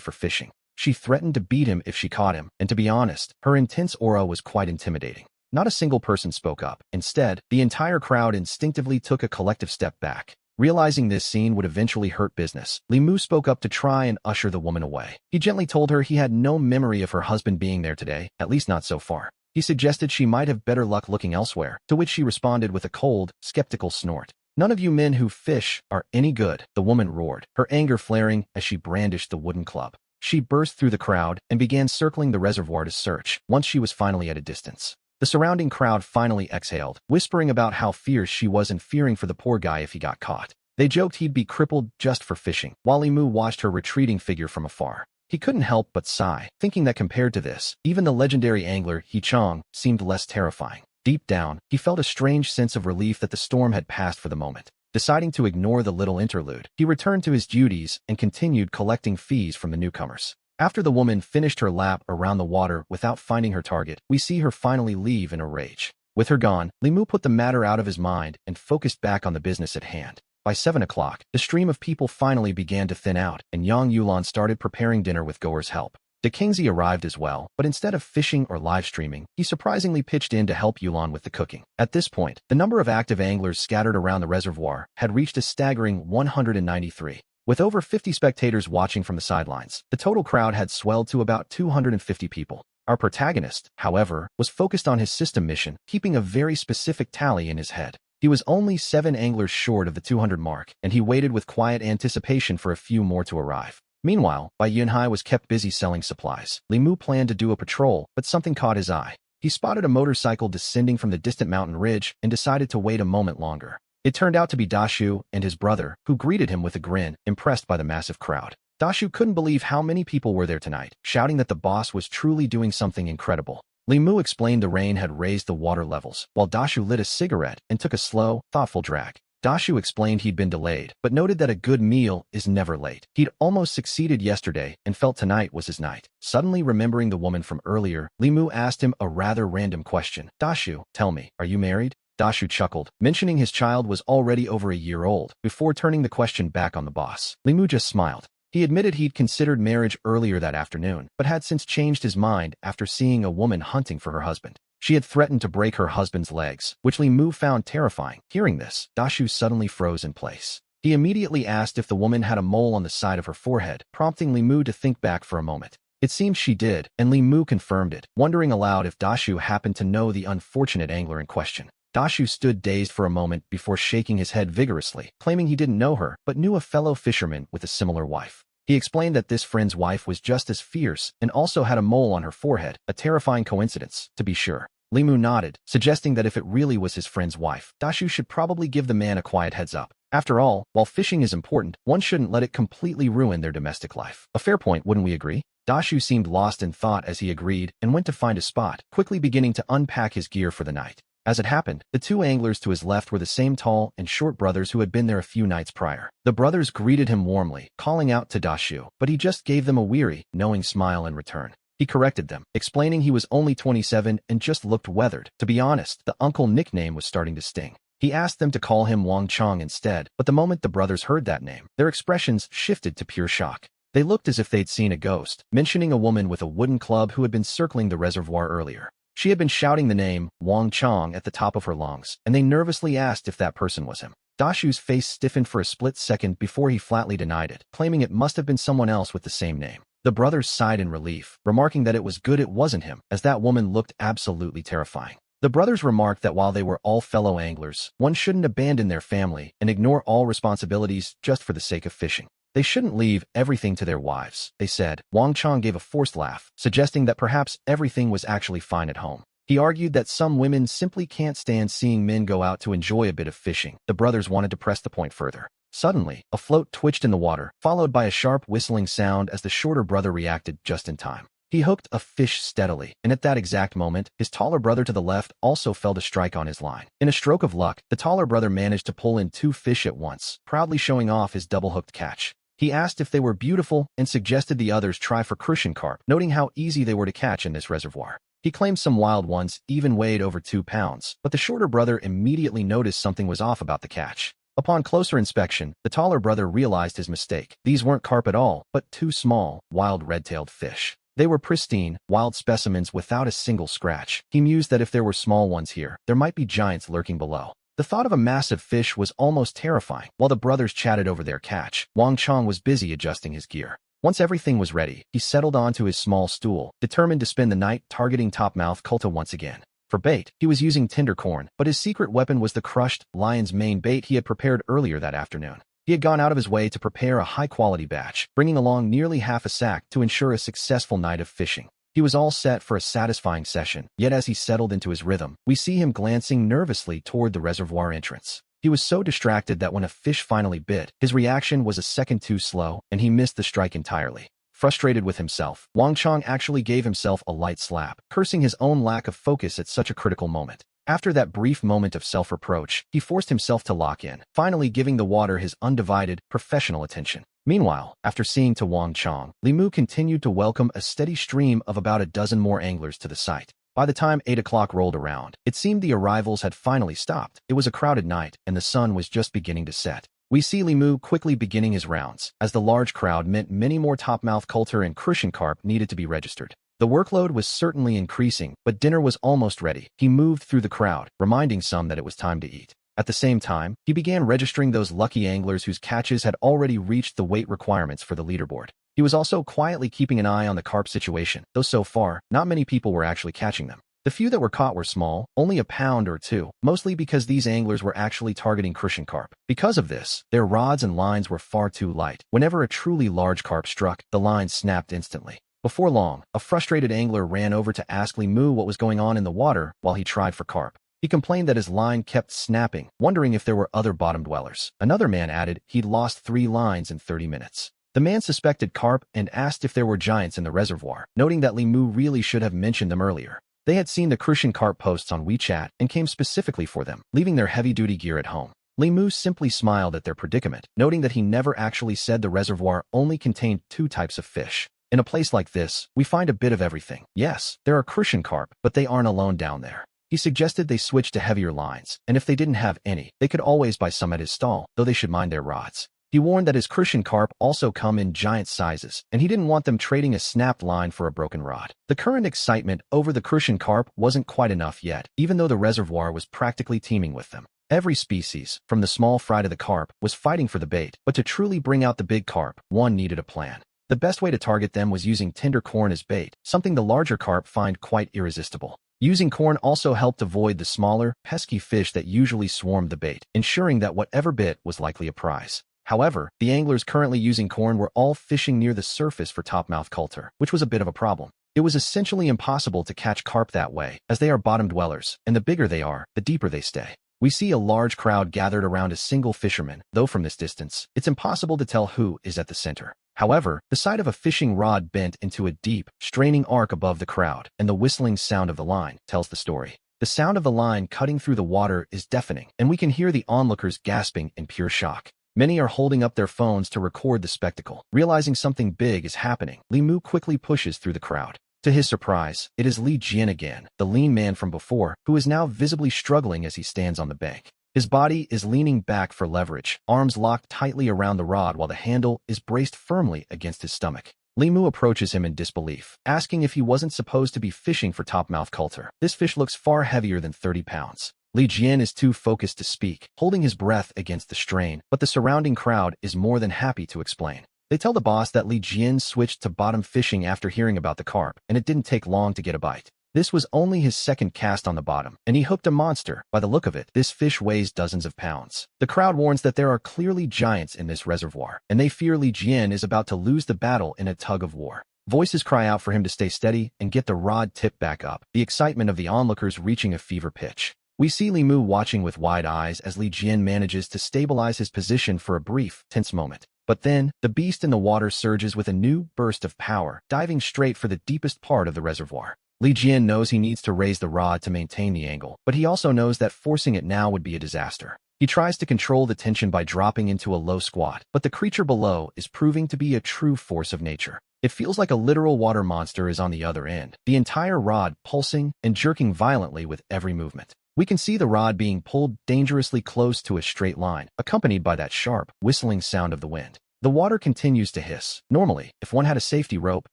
for fishing. She threatened to beat him if she caught him, and to be honest, her intense aura was quite intimidating. Not a single person spoke up. Instead, the entire crowd instinctively took a collective step back. Realizing this scene would eventually hurt business, Li Mu spoke up to try and usher the woman away. He gently told her he had no memory of her husband being there today, at least not so far. He suggested she might have better luck looking elsewhere, to which she responded with a cold, skeptical snort. "None of you men who fish are any good," the woman roared, her anger flaring as she brandished the wooden club. She burst through the crowd and began circling the reservoir to search, once she was finally at a distance. The surrounding crowd finally exhaled, whispering about how fierce she was and fearing for the poor guy if he got caught. They joked he'd be crippled just for fishing, while Li Mu watched her retreating figure from afar. He couldn't help but sigh, thinking that compared to this, even the legendary angler He Chong seemed less terrifying. Deep down, he felt a strange sense of relief that the storm had passed for the moment. Deciding to ignore the little interlude, he returned to his duties and continued collecting fees from the newcomers. After the woman finished her lap around the water without finding her target, we see her finally leave in a rage. With her gone, Li Mu put the matter out of his mind and focused back on the business at hand. By 7 o'clock, the stream of people finally began to thin out, and Yang Yulan started preparing dinner with Goer's help. De Kingzi arrived as well, but instead of fishing or live streaming, he surprisingly pitched in to help Yulan with the cooking. At this point, the number of active anglers scattered around the reservoir had reached a staggering 193. With over 50 spectators watching from the sidelines, the total crowd had swelled to about 250 people. Our protagonist, however, was focused on his system mission, keeping a very specific tally in his head. He was only 7 anglers short of the 200 mark, and he waited with quiet anticipation for a few more to arrive. Meanwhile, Bai Yunhai was kept busy selling supplies. Li Mu planned to do a patrol, but something caught his eye. He spotted a motorcycle descending from the distant mountain ridge and decided to wait a moment longer. It turned out to be Dashu and his brother, who greeted him with a grin, impressed by the massive crowd. Dashu couldn't believe how many people were there tonight, shouting that the boss was truly doing something incredible. Li Mu explained the rain had raised the water levels, while Dashu lit a cigarette and took a slow, thoughtful drag. Dashu explained he'd been delayed, but noted that a good meal is never late. He'd almost succeeded yesterday and felt tonight was his night. Suddenly remembering the woman from earlier, Li Mu asked him a rather random question. "Dashu, tell me, are you married?" Dashu chuckled, mentioning his child was already over a year old, before turning the question back on the boss. Li Mu just smiled. He admitted he'd considered marriage earlier that afternoon, but had since changed his mind after seeing a woman hunting for her husband. She had threatened to break her husband's legs, which Li Mu found terrifying. Hearing this, Dashu suddenly froze in place. He immediately asked if the woman had a mole on the side of her forehead, prompting Li Mu to think back for a moment. It seems she did, and Li Mu confirmed it, wondering aloud if Dashu happened to know the unfortunate angler in question. Dashu stood dazed for a moment before shaking his head vigorously, claiming he didn't know her, but knew a fellow fisherman with a similar wife. He explained that this friend's wife was just as fierce and also had a mole on her forehead, a terrifying coincidence, to be sure. Li Mu nodded, suggesting that if it really was his friend's wife, Dashu should probably give the man a quiet heads up. After all, while fishing is important, one shouldn't let it completely ruin their domestic life. A fair point, wouldn't we agree? Dashu seemed lost in thought as he agreed and went to find a spot, quickly beginning to unpack his gear for the night. As it happened, the two anglers to his left were the same tall and short brothers who had been there a few nights prior. The brothers greeted him warmly, calling out to Dashu, but he just gave them a weary, knowing smile in return. He corrected them, explaining he was only 27 and just looked weathered. To be honest, the uncle nickname was starting to sting. He asked them to call him Wang Chong instead, but the moment the brothers heard that name, their expressions shifted to pure shock. They looked as if they'd seen a ghost, mentioning a woman with a wooden club who had been circling the reservoir earlier. She had been shouting the name, Wang Chong, at the top of her lungs, and they nervously asked if that person was him. Dashu's face stiffened for a split second before he flatly denied it, claiming it must have been someone else with the same name. The brothers sighed in relief, remarking that it was good it wasn't him, as that woman looked absolutely terrifying. The brothers remarked that while they were all fellow anglers, one shouldn't abandon their family and ignore all responsibilities just for the sake of fishing. They shouldn't leave everything to their wives, they said. Wang Chong gave a forced laugh, suggesting that perhaps everything was actually fine at home. He argued that some women simply can't stand seeing men go out to enjoy a bit of fishing. The brothers wanted to press the point further. Suddenly, a float twitched in the water, followed by a sharp whistling sound as the shorter brother reacted just in time. He hooked a fish steadily, and at that exact moment, his taller brother to the left also fell to strike on his line. In a stroke of luck, the taller brother managed to pull in 2 fish at once, proudly showing off his double-hooked catch. He asked if they were beautiful and suggested the others try for crucian carp, noting how easy they were to catch in this reservoir. He claimed some wild ones even weighed over 2 pounds, but the shorter brother immediately noticed something was off about the catch. Upon closer inspection, the taller brother realized his mistake. These weren't carp at all, but 2 small, wild red-tailed fish. They were pristine, wild specimens without a single scratch. He mused that if there were small ones here, there might be giants lurking below. The thought of a massive fish was almost terrifying. While the brothers chatted over their catch, Wang Chong was busy adjusting his gear. Once everything was ready, he settled onto his small stool, determined to spend the night targeting topmouth culta once again. For bait, he was using tinder corn, but his secret weapon was the crushed, lion's mane bait he had prepared earlier that afternoon. He had gone out of his way to prepare a high-quality batch, bringing along nearly half a sack to ensure a successful night of fishing. He was all set for a satisfying session, yet as he settled into his rhythm, we see him glancing nervously toward the reservoir entrance. He was so distracted that when a fish finally bit, his reaction was a second too slow, and he missed the strike entirely. Frustrated with himself, Wang Chong actually gave himself a light slap, cursing his own lack of focus at such a critical moment. After that brief moment of self-reproach, he forced himself to lock in, finally giving the water his undivided, professional attention. Meanwhile, after seeing to Wang Chong, Li Mu continued to welcome a steady stream of about a dozen more anglers to the site. By the time 8 o'clock rolled around, it seemed the arrivals had finally stopped. It was a crowded night, and the sun was just beginning to set. We see Li Mu quickly beginning his rounds, as the large crowd meant many more topmouth coulter and crucian carp needed to be registered. The workload was certainly increasing, but dinner was almost ready. He moved through the crowd, reminding some that it was time to eat. At the same time, he began registering those lucky anglers whose catches had already reached the weight requirements for the leaderboard. He was also quietly keeping an eye on the carp situation, though so far, not many people were actually catching them. The few that were caught were small, only a pound or 2, mostly because these anglers were actually targeting crucian carp. Because of this, their rods and lines were far too light. Whenever a truly large carp struck, the line snapped instantly. Before long, a frustrated angler ran over to ask Li Mu what was going on in the water while he tried for carp. He complained that his line kept snapping, wondering if there were other bottom dwellers. Another man added he'd lost 3 lines in 30 minutes. The man suspected carp and asked if there were giants in the reservoir, noting that Li Mu really should have mentioned them earlier. They had seen the crucian carp posts on WeChat and came specifically for them, leaving their heavy-duty gear at home. Li Mu simply smiled at their predicament, noting that he never actually said the reservoir only contained 2 types of fish. In a place like this, we find a bit of everything. Yes, there are crucian carp, but they aren't alone down there. He suggested they switch to heavier lines, and if they didn't have any, they could always buy some at his stall, though they should mind their rods. He warned that his crucian carp also come in giant sizes, and he didn't want them trading a snapped line for a broken rod. The current excitement over the crucian carp wasn't quite enough yet, even though the reservoir was practically teeming with them. Every species, from the small fry to the carp, was fighting for the bait, but to truly bring out the big carp, one needed a plan. The best way to target them was using tinder corn as bait, something the larger carp find quite irresistible. Using corn also helped avoid the smaller, pesky fish that usually swarmed the bait, ensuring that whatever bit was likely a prize. However, the anglers currently using corn were all fishing near the surface for topmouth coulter, which was a bit of a problem. It was essentially impossible to catch carp that way, as they are bottom dwellers, and the bigger they are, the deeper they stay. We see a large crowd gathered around a single fisherman, though from this distance, it's impossible to tell who is at the center. However, the sight of a fishing rod bent into a deep, straining arc above the crowd, and the whistling sound of the line tells the story. The sound of the line cutting through the water is deafening, and we can hear the onlookers gasping in pure shock. Many are holding up their phones to record the spectacle. Realizing something big is happening, Li Mu quickly pushes through the crowd. To his surprise, it is Li Jian again, the lean man from before, who is now visibly struggling as he stands on the bank. His body is leaning back for leverage, arms locked tightly around the rod while the handle is braced firmly against his stomach. Li Mu approaches him in disbelief, asking if he wasn't supposed to be fishing for topmouth culture. This fish looks far heavier than 30 pounds. Li Jian is too focused to speak, holding his breath against the strain, but the surrounding crowd is more than happy to explain. They tell the boss that Li Jian switched to bottom fishing after hearing about the carp, and it didn't take long to get a bite. This was only his second cast on the bottom, and he hooked a monster. By the look of it, this fish weighs dozens of pounds. The crowd warns that there are clearly giants in this reservoir, and they fear Li Jian is about to lose the battle in a tug of war. Voices cry out for him to stay steady and get the rod tipped back up, the excitement of the onlookers reaching a fever pitch. We see Li Mu watching with wide eyes as Li Jian manages to stabilize his position for a brief, tense moment. But then, the beast in the water surges with a new burst of power, diving straight for the deepest part of the reservoir. Li Jian knows he needs to raise the rod to maintain the angle, but he also knows that forcing it now would be a disaster. He tries to control the tension by dropping into a low squat, but the creature below is proving to be a true force of nature. It feels like a literal water monster is on the other end, the entire rod pulsing and jerking violently with every movement. We can see the rod being pulled dangerously close to a straight line, accompanied by that sharp, whistling sound of the wind. The water continues to hiss. Normally, if one had a safety rope,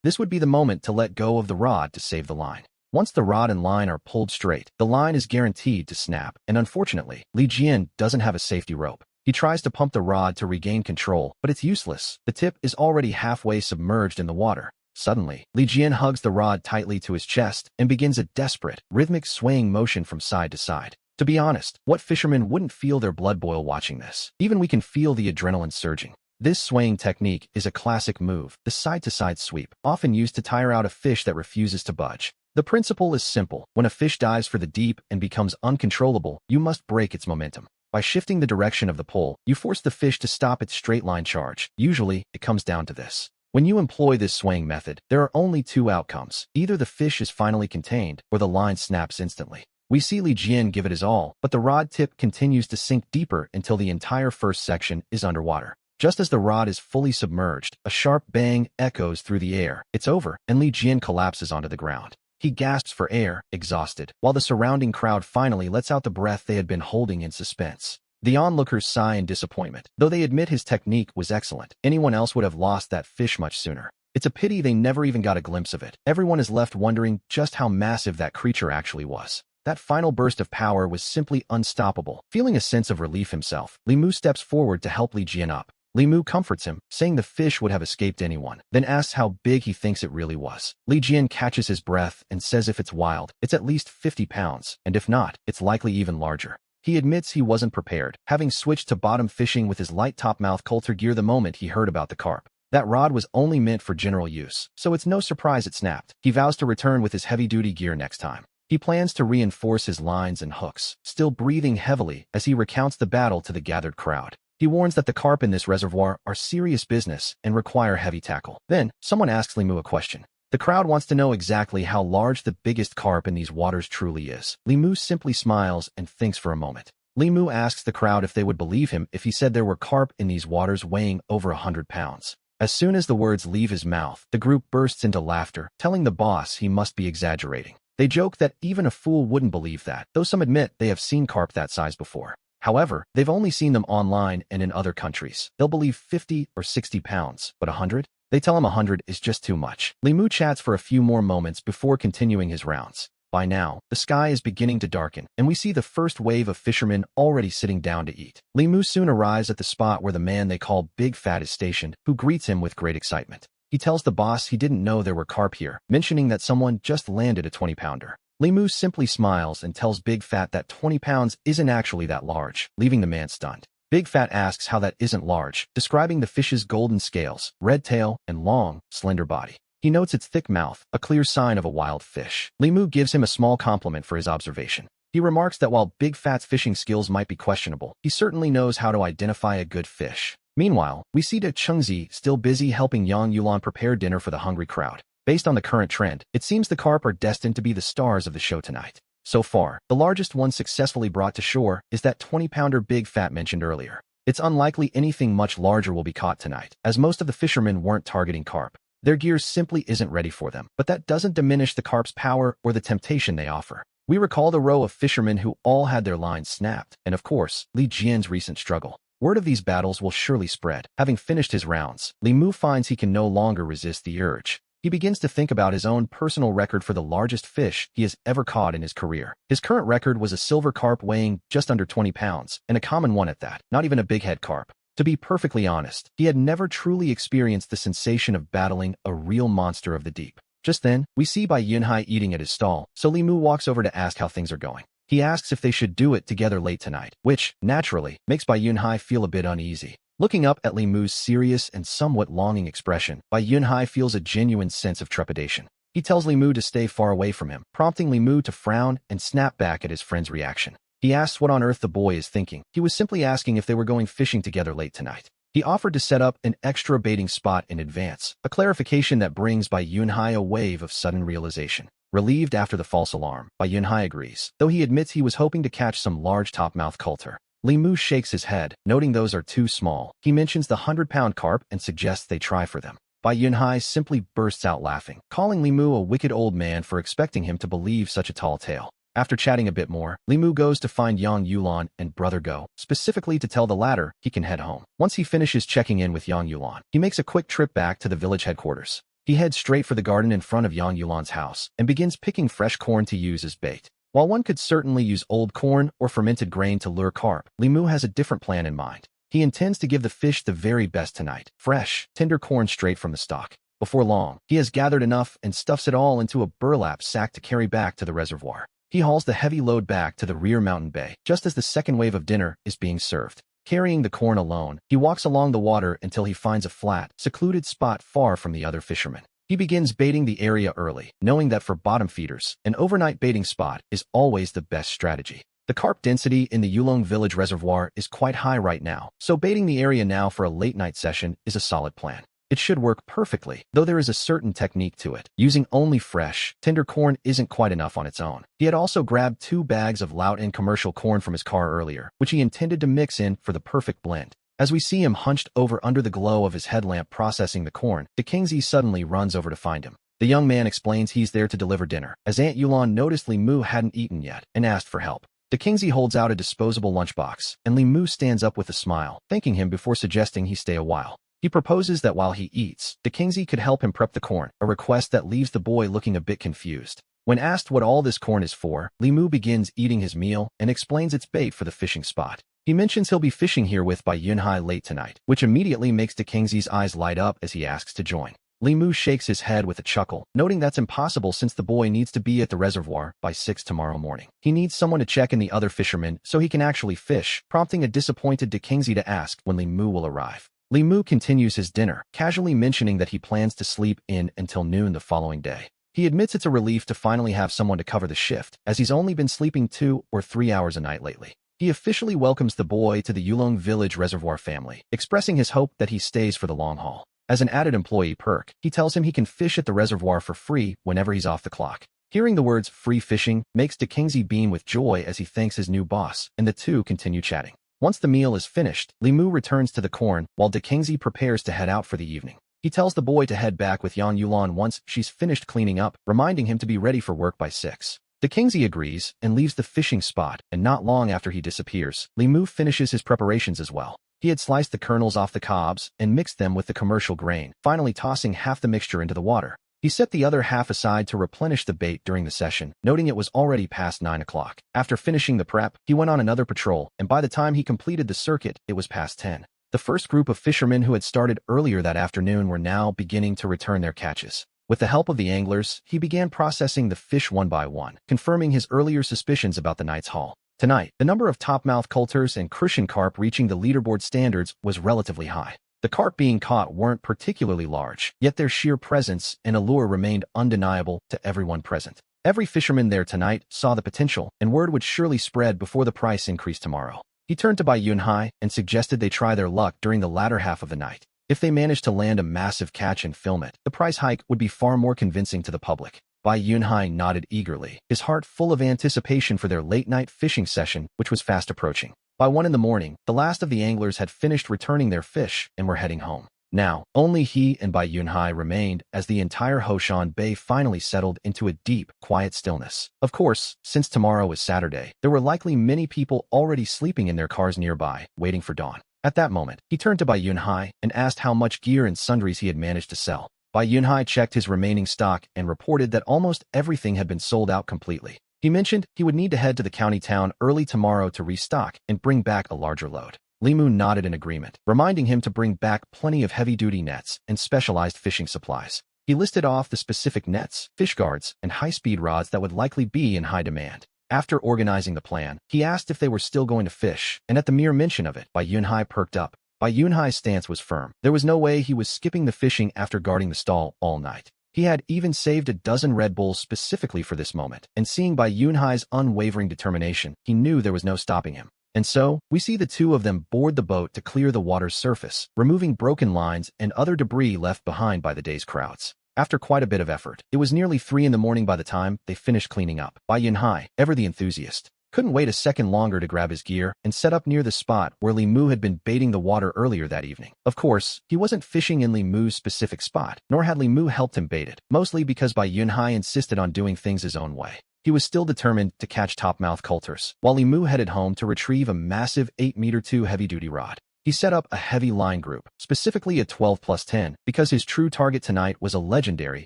this would be the moment to let go of the rod to save the line. Once the rod and line are pulled straight, the line is guaranteed to snap, and unfortunately, Li Jian doesn't have a safety rope. He tries to pump the rod to regain control, but it's useless. The tip is already halfway submerged in the water. Suddenly, Li Jian hugs the rod tightly to his chest and begins a desperate, rhythmic swaying motion from side to side. To be honest, what fisherman wouldn't feel their blood boil watching this? Even we can feel the adrenaline surging. This swaying technique is a classic move, the side-to-side sweep, often used to tire out a fish that refuses to budge. The principle is simple. When a fish dives for the deep and becomes uncontrollable, you must break its momentum. By shifting the direction of the pull, you force the fish to stop its straight-line charge. Usually, it comes down to this. When you employ this swaying method, there are only two outcomes. Either the fish is finally contained, or the line snaps instantly. We see Li Jian give it his all, but the rod tip continues to sink deeper until the entire first section is underwater. Just as the rod is fully submerged, a sharp bang echoes through the air. It's over, and Li Jian collapses onto the ground. He gasps for air, exhausted, while the surrounding crowd finally lets out the breath they had been holding in suspense. The onlookers sigh in disappointment. Though they admit his technique was excellent, anyone else would have lost that fish much sooner. It's a pity they never even got a glimpse of it. Everyone is left wondering just how massive that creature actually was. That final burst of power was simply unstoppable. Feeling a sense of relief himself, Li Mu steps forward to help Li Jian up. Li Mu comforts him, saying the fish would have escaped anyone, then asks how big he thinks it really was. Li Jian catches his breath and says if it's wild, it's at least 50 pounds, and if not, it's likely even larger. He admits he wasn't prepared, having switched to bottom fishing with his light topmouth coulter gear the moment he heard about the carp. That rod was only meant for general use, so it's no surprise it snapped. He vows to return with his heavy-duty gear next time. He plans to reinforce his lines and hooks, still breathing heavily as he recounts the battle to the gathered crowd. He warns that the carp in this reservoir are serious business and require heavy tackle. Then, someone asks Li Mu a question. The crowd wants to know exactly how large the biggest carp in these waters truly is. Li Mu simply smiles and thinks for a moment. Li Mu asks the crowd if they would believe him if he said there were carp in these waters weighing over 100 pounds. As soon as the words leave his mouth, the group bursts into laughter, telling the boss he must be exaggerating. They joke that even a fool wouldn't believe that, though some admit they have seen carp that size before. However, they've only seen them online and in other countries. They'll believe 50 or 60 pounds, but 100? They tell him 100 is just too much. Li Mu chats for a few more moments before continuing his rounds. By now, the sky is beginning to darken, and we see the first wave of fishermen already sitting down to eat. Li Mu soon arrives at the spot where the man they call Big Fat is stationed, who greets him with great excitement. He tells the boss he didn't know there were carp here, mentioning that someone just landed a 20-pounder. Li Mu simply smiles and tells Big Fat that 20 pounds isn't actually that large, leaving the man stunned. Big Fat asks how that isn't large, describing the fish's golden scales, red tail, and long, slender body. He notes its thick mouth, a clear sign of a wild fish. Li Mu gives him a small compliment for his observation. He remarks that while Big Fat's fishing skills might be questionable, he certainly knows how to identify a good fish. Meanwhile, we see Da Chengzi still busy helping Yang Yulan prepare dinner for the hungry crowd. Based on the current trend, it seems the carp are destined to be the stars of the show tonight. So far, the largest one successfully brought to shore is that 20-pounder big fat mentioned earlier. It's unlikely anything much larger will be caught tonight, as most of the fishermen weren't targeting carp. Their gear simply isn't ready for them, but that doesn't diminish the carp's power or the temptation they offer. We recall the row of fishermen who all had their lines snapped, and of course, Li Jian's recent struggle. Word of these battles will surely spread. Having finished his rounds, Li Mu finds he can no longer resist the urge. He begins to think about his own personal record for the largest fish he has ever caught in his career. His current record was a silver carp weighing just under 20 pounds, and a common one at that, not even a big head carp. To be perfectly honest, he had never truly experienced the sensation of battling a real monster of the deep. Just then, we see Bai Yunhai eating at his stall, so Li Mu walks over to ask how things are going. He asks if they should do it together late tonight, which, naturally, makes Bai Yunhai feel a bit uneasy. Looking up at Li Mu's serious and somewhat longing expression, Bai Yunhai feels a genuine sense of trepidation. He tells Li Mu to stay far away from him, prompting Li Mu to frown and snap back at his friend's reaction. He asks what on earth the boy is thinking. He was simply asking if they were going fishing together late tonight. He offered to set up an extra baiting spot in advance, a clarification that brings Bai Yunhai a wave of sudden realization. Relieved after the false alarm, Bai Yunhai agrees, though he admits he was hoping to catch some large topmouth coulter. Li Mu shakes his head, noting those are too small. He mentions the 100-pound carp and suggests they try for them. Bai Yunhai simply bursts out laughing, calling Li Mu a wicked old man for expecting him to believe such a tall tale. After chatting a bit more, Li Mu goes to find Yang Yulan and Brother Go, specifically to tell the latter he can head home. Once he finishes checking in with Yang Yulan, he makes a quick trip back to the village headquarters. He heads straight for the garden in front of Yang Yulan's house and begins picking fresh corn to use as bait. While one could certainly use old corn or fermented grain to lure carp, Li Mu has a different plan in mind. He intends to give the fish the very best tonight, fresh, tender corn straight from the stalk. Before long, he has gathered enough and stuffs it all into a burlap sack to carry back to the reservoir. He hauls the heavy load back to the rear mountain bay, just as the second wave of dinner is being served. Carrying the corn alone, he walks along the water until he finds a flat, secluded spot far from the other fishermen. He begins baiting the area early, knowing that for bottom feeders, an overnight baiting spot is always the best strategy. The carp density in the Yulong village reservoir is quite high right now, so baiting the area now for a late-night session is a solid plan. It should work perfectly, though there is a certain technique to it. Using only fresh, tender corn isn't quite enough on its own. He had also grabbed 2 bags of Laut and commercial corn from his car earlier, which he intended to mix in for the perfect blend. As we see him hunched over under the glow of his headlamp processing the corn, Da Kingzi suddenly runs over to find him. The young man explains he's there to deliver dinner, as Aunt Yulan noticed Li Mu hadn't eaten yet and asked for help. Da Kingzi holds out a disposable lunchbox, and Li Mu stands up with a smile, thanking him before suggesting he stay a while. He proposes that while he eats, Da Kingzi could help him prep the corn, a request that leaves the boy looking a bit confused. When asked what all this corn is for, Li Mu begins eating his meal and explains it's bait for the fishing spot. He mentions he'll be fishing here with Bai Yunhai late tonight, which immediately makes Da Kingzi's eyes light up as he asks to join. Li Mu shakes his head with a chuckle, noting that's impossible since the boy needs to be at the reservoir by 6 tomorrow morning. He needs someone to check in the other fishermen so he can actually fish, prompting a disappointed Da Kingzi to ask when Li Mu will arrive. Li Mu continues his dinner, casually mentioning that he plans to sleep in until noon the following day. He admits it's a relief to finally have someone to cover the shift, as he's only been sleeping 2 or 3 hours a night lately. He officially welcomes the boy to the Yulong Village Reservoir family, expressing his hope that he stays for the long haul. As an added employee perk, he tells him he can fish at the reservoir for free whenever he's off the clock. Hearing the words free fishing makes Da Kingzi beam with joy as he thanks his new boss, and the two continue chatting. Once the meal is finished, Li Mu returns to the corn while Da Kingzi prepares to head out for the evening. He tells the boy to head back with Yang Yulan once she's finished cleaning up, reminding him to be ready for work by 6. Da Kingzi agrees and leaves the fishing spot, and not long after he disappears, Li Mu finishes his preparations as well. He had sliced the kernels off the cobs and mixed them with the commercial grain, finally tossing half the mixture into the water. He set the other half aside to replenish the bait during the session, noting it was already past 9 o'clock. After finishing the prep, he went on another patrol, and by the time he completed the circuit, it was past 10. The first group of fishermen who had started earlier that afternoon were now beginning to return their catches. With the help of the anglers, he began processing the fish one by one, confirming his earlier suspicions about the night's haul. Tonight, the number of topmouth coulters and crucian carp reaching the leaderboard standards was relatively high. The carp being caught weren't particularly large, yet their sheer presence and allure remained undeniable to everyone present. Every fisherman there tonight saw the potential, and word would surely spread before the price increased tomorrow. He turned to Bai Yunhai and suggested they try their luck during the latter half of the night. If they managed to land a massive catch and film it, the price hike would be far more convincing to the public. Bai Yunhai nodded eagerly, his heart full of anticipation for their late-night fishing session, which was fast approaching. By 1 in the morning, the last of the anglers had finished returning their fish and were heading home. Now, only he and Bai Yunhai remained as the entire Hoshan Bay finally settled into a deep, quiet stillness. Of course, since tomorrow is Saturday, there were likely many people already sleeping in their cars nearby, waiting for dawn. At that moment, he turned to Bai Yunhai and asked how much gear and sundries he had managed to sell. Bai Yunhai checked his remaining stock and reported that almost everything had been sold out completely. He mentioned he would need to head to the county town early tomorrow to restock and bring back a larger load. Li Mu nodded in agreement, reminding him to bring back plenty of heavy-duty nets and specialized fishing supplies. He listed off the specific nets, fish guards, and high-speed rods that would likely be in high demand. After organizing the plan, he asked if they were still going to fish, and at the mere mention of it, Bai Yunhai perked up. Bai Yunhai's stance was firm. There was no way he was skipping the fishing after guarding the stall all night. He had even saved a dozen Red Bulls specifically for this moment, and seeing Bai Yunhai's unwavering determination, he knew there was no stopping him. And so, we see the two of them board the boat to clear the water's surface, removing broken lines and other debris left behind by the day's crowds. After quite a bit of effort, it was nearly 3 in the morning by the time they finished cleaning up. Bai Yunhai, ever the enthusiast, couldn't wait a second longer to grab his gear and set up near the spot where Li Mu had been baiting the water earlier that evening. Of course, he wasn't fishing in Li Mu's specific spot, nor had Li Mu helped him bait it, mostly because Bai Yunhai insisted on doing things his own way. He was still determined to catch topmouth coulters, while Li Mu headed home to retrieve a massive 8-meter-2 heavy-duty rod. He set up a heavy line group, specifically a 12+10, because his true target tonight was a legendary,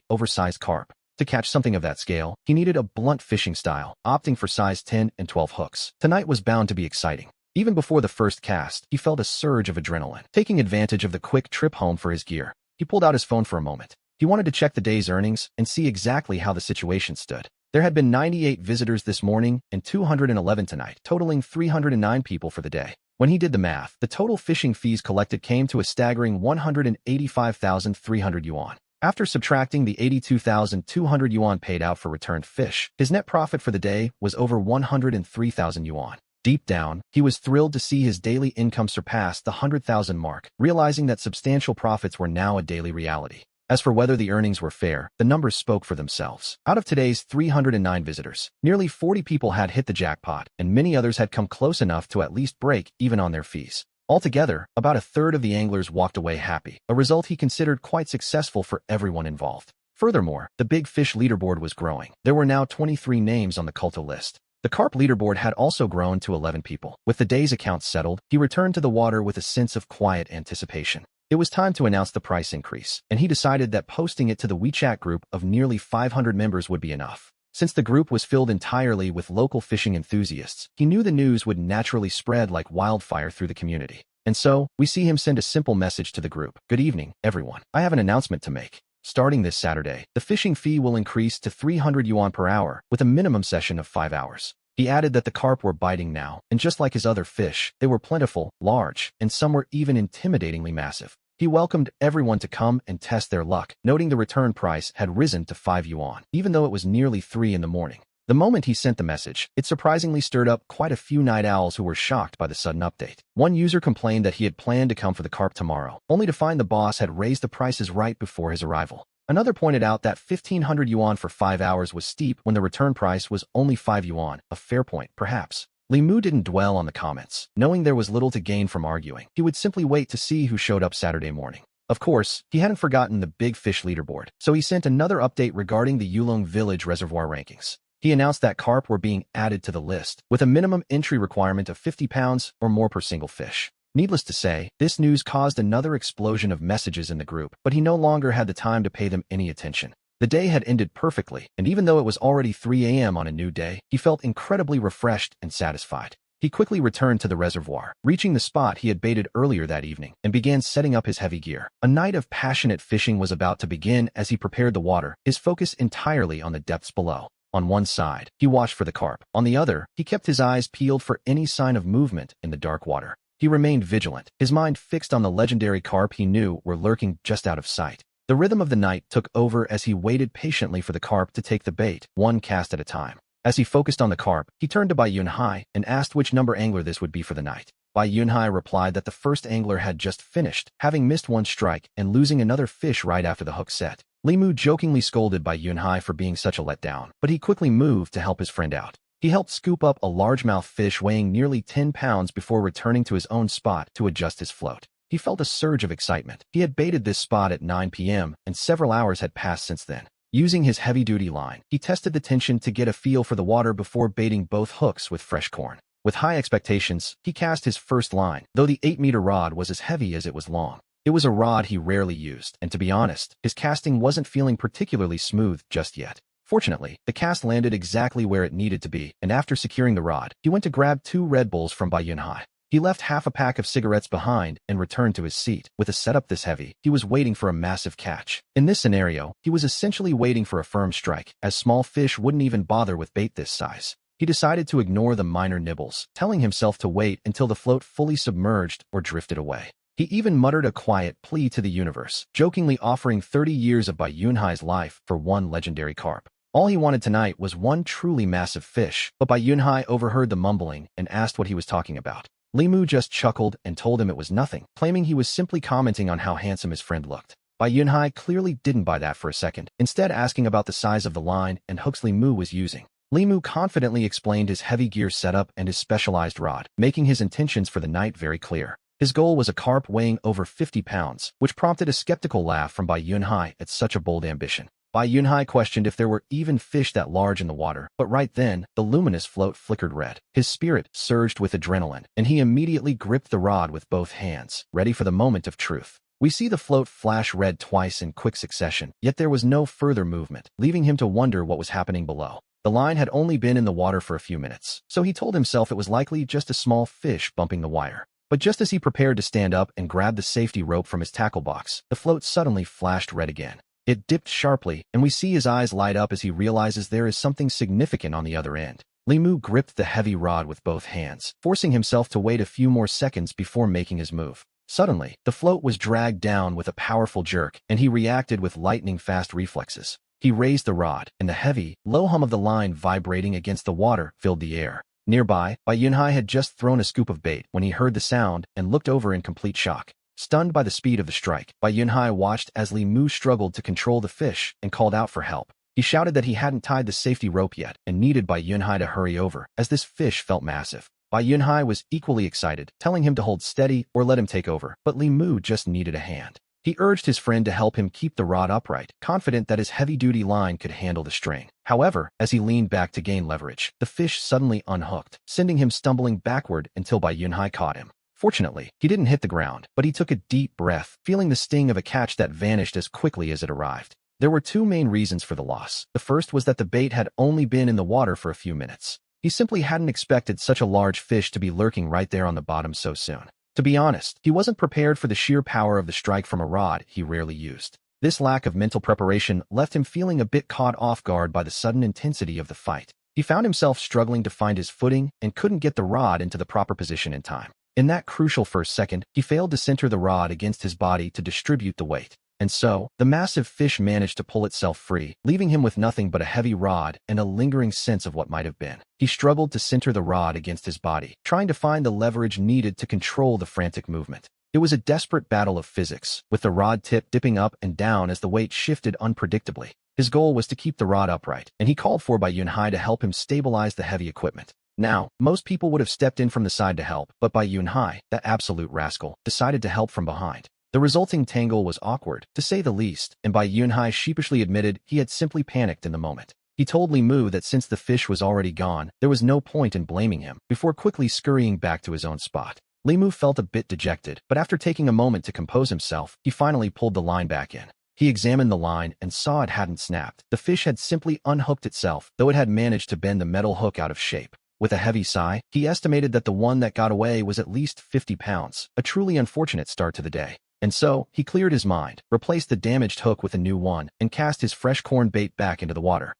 oversized carp. To catch something of that scale, he needed a blunt fishing style, opting for size 10 and 12 hooks. Tonight was bound to be exciting. Even before the first cast, he felt a surge of adrenaline. Taking advantage of the quick trip home for his gear, he pulled out his phone for a moment. He wanted to check the day's earnings and see exactly how the situation stood. There had been 98 visitors this morning and 211 tonight, totaling 309 people for the day. When he did the math, the total fishing fees collected came to a staggering 185,300 yuan. After subtracting the 82,200 yuan paid out for returned fish, his net profit for the day was over 103,000 yuan. Deep down, he was thrilled to see his daily income surpass the 100,000 mark, realizing that substantial profits were now a daily reality. As for whether the earnings were fair, the numbers spoke for themselves. Out of today's 309 visitors, nearly 40 people had hit the jackpot, and many others had come close enough to at least break even on their fees. Altogether, about a third of the anglers walked away happy, a result he considered quite successful for everyone involved. Furthermore, the big fish leaderboard was growing. There were now 23 names on the Kulto list. The carp leaderboard had also grown to 11 people. With the day's accounts settled, he returned to the water with a sense of quiet anticipation. It was time to announce the price increase, and he decided that posting it to the WeChat group of nearly 500 members would be enough. Since the group was filled entirely with local fishing enthusiasts, he knew the news would naturally spread like wildfire through the community. And so, we see him send a simple message to the group. Good evening, everyone. I have an announcement to make. Starting this Saturday, the fishing fee will increase to 300 yuan per hour, with a minimum session of 5 hours. He added that the carp were biting now, and just like his other fish, they were plentiful, large, and some were even intimidatingly massive. He welcomed everyone to come and test their luck, noting the return price had risen to 5 yuan, even though it was nearly 3 in the morning. The moment he sent the message, it surprisingly stirred up quite a few night owls who were shocked by the sudden update. One user complained that he had planned to come for the carp tomorrow, only to find the boss had raised the prices right before his arrival. Another pointed out that 1,500 yuan for 5 hours was steep when the return price was only 5 yuan, a fair point, perhaps. Li Mu didn't dwell on the comments. Knowing there was little to gain from arguing, he would simply wait to see who showed up Saturday morning. Of course, he hadn't forgotten the big fish leaderboard, so he sent another update regarding the Yulong Village reservoir rankings. He announced that carp were being added to the list, with a minimum entry requirement of 50 pounds or more per single fish. Needless to say, this news caused another explosion of messages in the group, but he no longer had the time to pay them any attention. The day had ended perfectly, and even though it was already 3 a.m. on a new day, he felt incredibly refreshed and satisfied. He quickly returned to the reservoir, reaching the spot he had baited earlier that evening, and began setting up his heavy gear. A night of passionate fishing was about to begin as he prepared the water, his focus entirely on the depths below. On one side, he watched for the carp. On the other, he kept his eyes peeled for any sign of movement in the dark water. He remained vigilant, his mind fixed on the legendary carp he knew were lurking just out of sight. The rhythm of the night took over as he waited patiently for the carp to take the bait, one cast at a time. As he focused on the carp, he turned to Bai Yunhai and asked which number angler this would be for the night. Bai Yunhai replied that the first angler had just finished, having missed one strike and losing another fish right after the hook set. Li Mu jokingly scolded Bai Yunhai for being such a letdown, but he quickly moved to help his friend out. He helped scoop up a largemouth fish weighing nearly 10 pounds before returning to his own spot to adjust his float. He felt a surge of excitement. He had baited this spot at 9 p.m., and several hours had passed since then. Using his heavy-duty line, he tested the tension to get a feel for the water before baiting both hooks with fresh corn. With high expectations, he cast his first line, though the 8-meter rod was as heavy as it was long. It was a rod he rarely used, and to be honest, his casting wasn't feeling particularly smooth just yet. Fortunately, the cast landed exactly where it needed to be, and after securing the rod, he went to grab 2 Red Bulls from Bai Yunhai. He left half a pack of cigarettes behind and returned to his seat. With a setup this heavy, he was waiting for a massive catch. In this scenario, he was essentially waiting for a firm strike, as small fish wouldn't even bother with bait this size. He decided to ignore the minor nibbles, telling himself to wait until the float fully submerged or drifted away. He even muttered a quiet plea to the universe, jokingly offering 30 years of Bai Yunhai's life for one legendary carp. All he wanted tonight was one truly massive fish, but Bai Yunhai overheard the mumbling and asked what he was talking about. Li Mu just chuckled and told him it was nothing, claiming he was simply commenting on how handsome his friend looked. Bai Yunhai clearly didn't buy that for a second, instead asking about the size of the line and hooks Li Mu was using. Li Mu confidently explained his heavy gear setup and his specialized rod, making his intentions for the night very clear. His goal was a carp weighing over 50 pounds, which prompted a skeptical laugh from Bai Yunhai at such a bold ambition. Bai Yunhai questioned if there were even fish that large in the water, but right then, the luminous float flickered red. His spirit surged with adrenaline, and he immediately gripped the rod with both hands, ready for the moment of truth. We see the float flash red twice in quick succession, yet there was no further movement, leaving him to wonder what was happening below. The line had only been in the water for a few minutes, so he told himself it was likely just a small fish bumping the wire. But just as he prepared to stand up and grab the safety rope from his tackle box, the float suddenly flashed red again. It dipped sharply, and we see his eyes light up as he realizes there is something significant on the other end. Li Mu gripped the heavy rod with both hands, forcing himself to wait a few more seconds before making his move. Suddenly, the float was dragged down with a powerful jerk, and he reacted with lightning-fast reflexes. He raised the rod, and the heavy, low hum of the line vibrating against the water filled the air. Nearby, Bai Yunhai had just thrown a scoop of bait when he heard the sound and looked over in complete shock. Stunned by the speed of the strike, Bai Yunhai watched as Li Mu struggled to control the fish and called out for help. He shouted that he hadn't tied the safety rope yet and needed Bai Yunhai to hurry over, as this fish felt massive. Bai Yunhai was equally excited, telling him to hold steady or let him take over, but Li Mu just needed a hand. He urged his friend to help him keep the rod upright, confident that his heavy-duty line could handle the strain. However, as he leaned back to gain leverage, the fish suddenly unhooked, sending him stumbling backward until Bai Yunhai caught him. Fortunately, he didn't hit the ground, but he took a deep breath, feeling the sting of a catch that vanished as quickly as it arrived. There were 2 main reasons for the loss. The first was that the bait had only been in the water for a few minutes. He simply hadn't expected such a large fish to be lurking right there on the bottom so soon. To be honest, he wasn't prepared for the sheer power of the strike from a rod he rarely used. This lack of mental preparation left him feeling a bit caught off guard by the sudden intensity of the fight. He found himself struggling to find his footing and couldn't get the rod into the proper position in time. In that crucial first second, he failed to center the rod against his body to distribute the weight. And so, the massive fish managed to pull itself free, leaving him with nothing but a heavy rod and a lingering sense of what might have been. He struggled to center the rod against his body, trying to find the leverage needed to control the frantic movement. It was a desperate battle of physics, with the rod tip dipping up and down as the weight shifted unpredictably. His goal was to keep the rod upright, and he called for Bai Yunhai to help him stabilize the heavy equipment. Now, most people would have stepped in from the side to help, but Bai Yunhai, that absolute rascal, decided to help from behind. The resulting tangle was awkward, to say the least, and Bai Yunhai sheepishly admitted he had simply panicked in the moment. He told Li Mu that since the fish was already gone, there was no point in blaming him, before quickly scurrying back to his own spot. Li Mu felt a bit dejected, but after taking a moment to compose himself, he finally pulled the line back in. He examined the line and saw it hadn't snapped. The fish had simply unhooked itself, though it had managed to bend the metal hook out of shape. With a heavy sigh, he estimated that the one that got away was at least 50 pounds, a truly unfortunate start to the day. And so, he cleared his mind, replaced the damaged hook with a new one, and cast his fresh corn bait back into the water.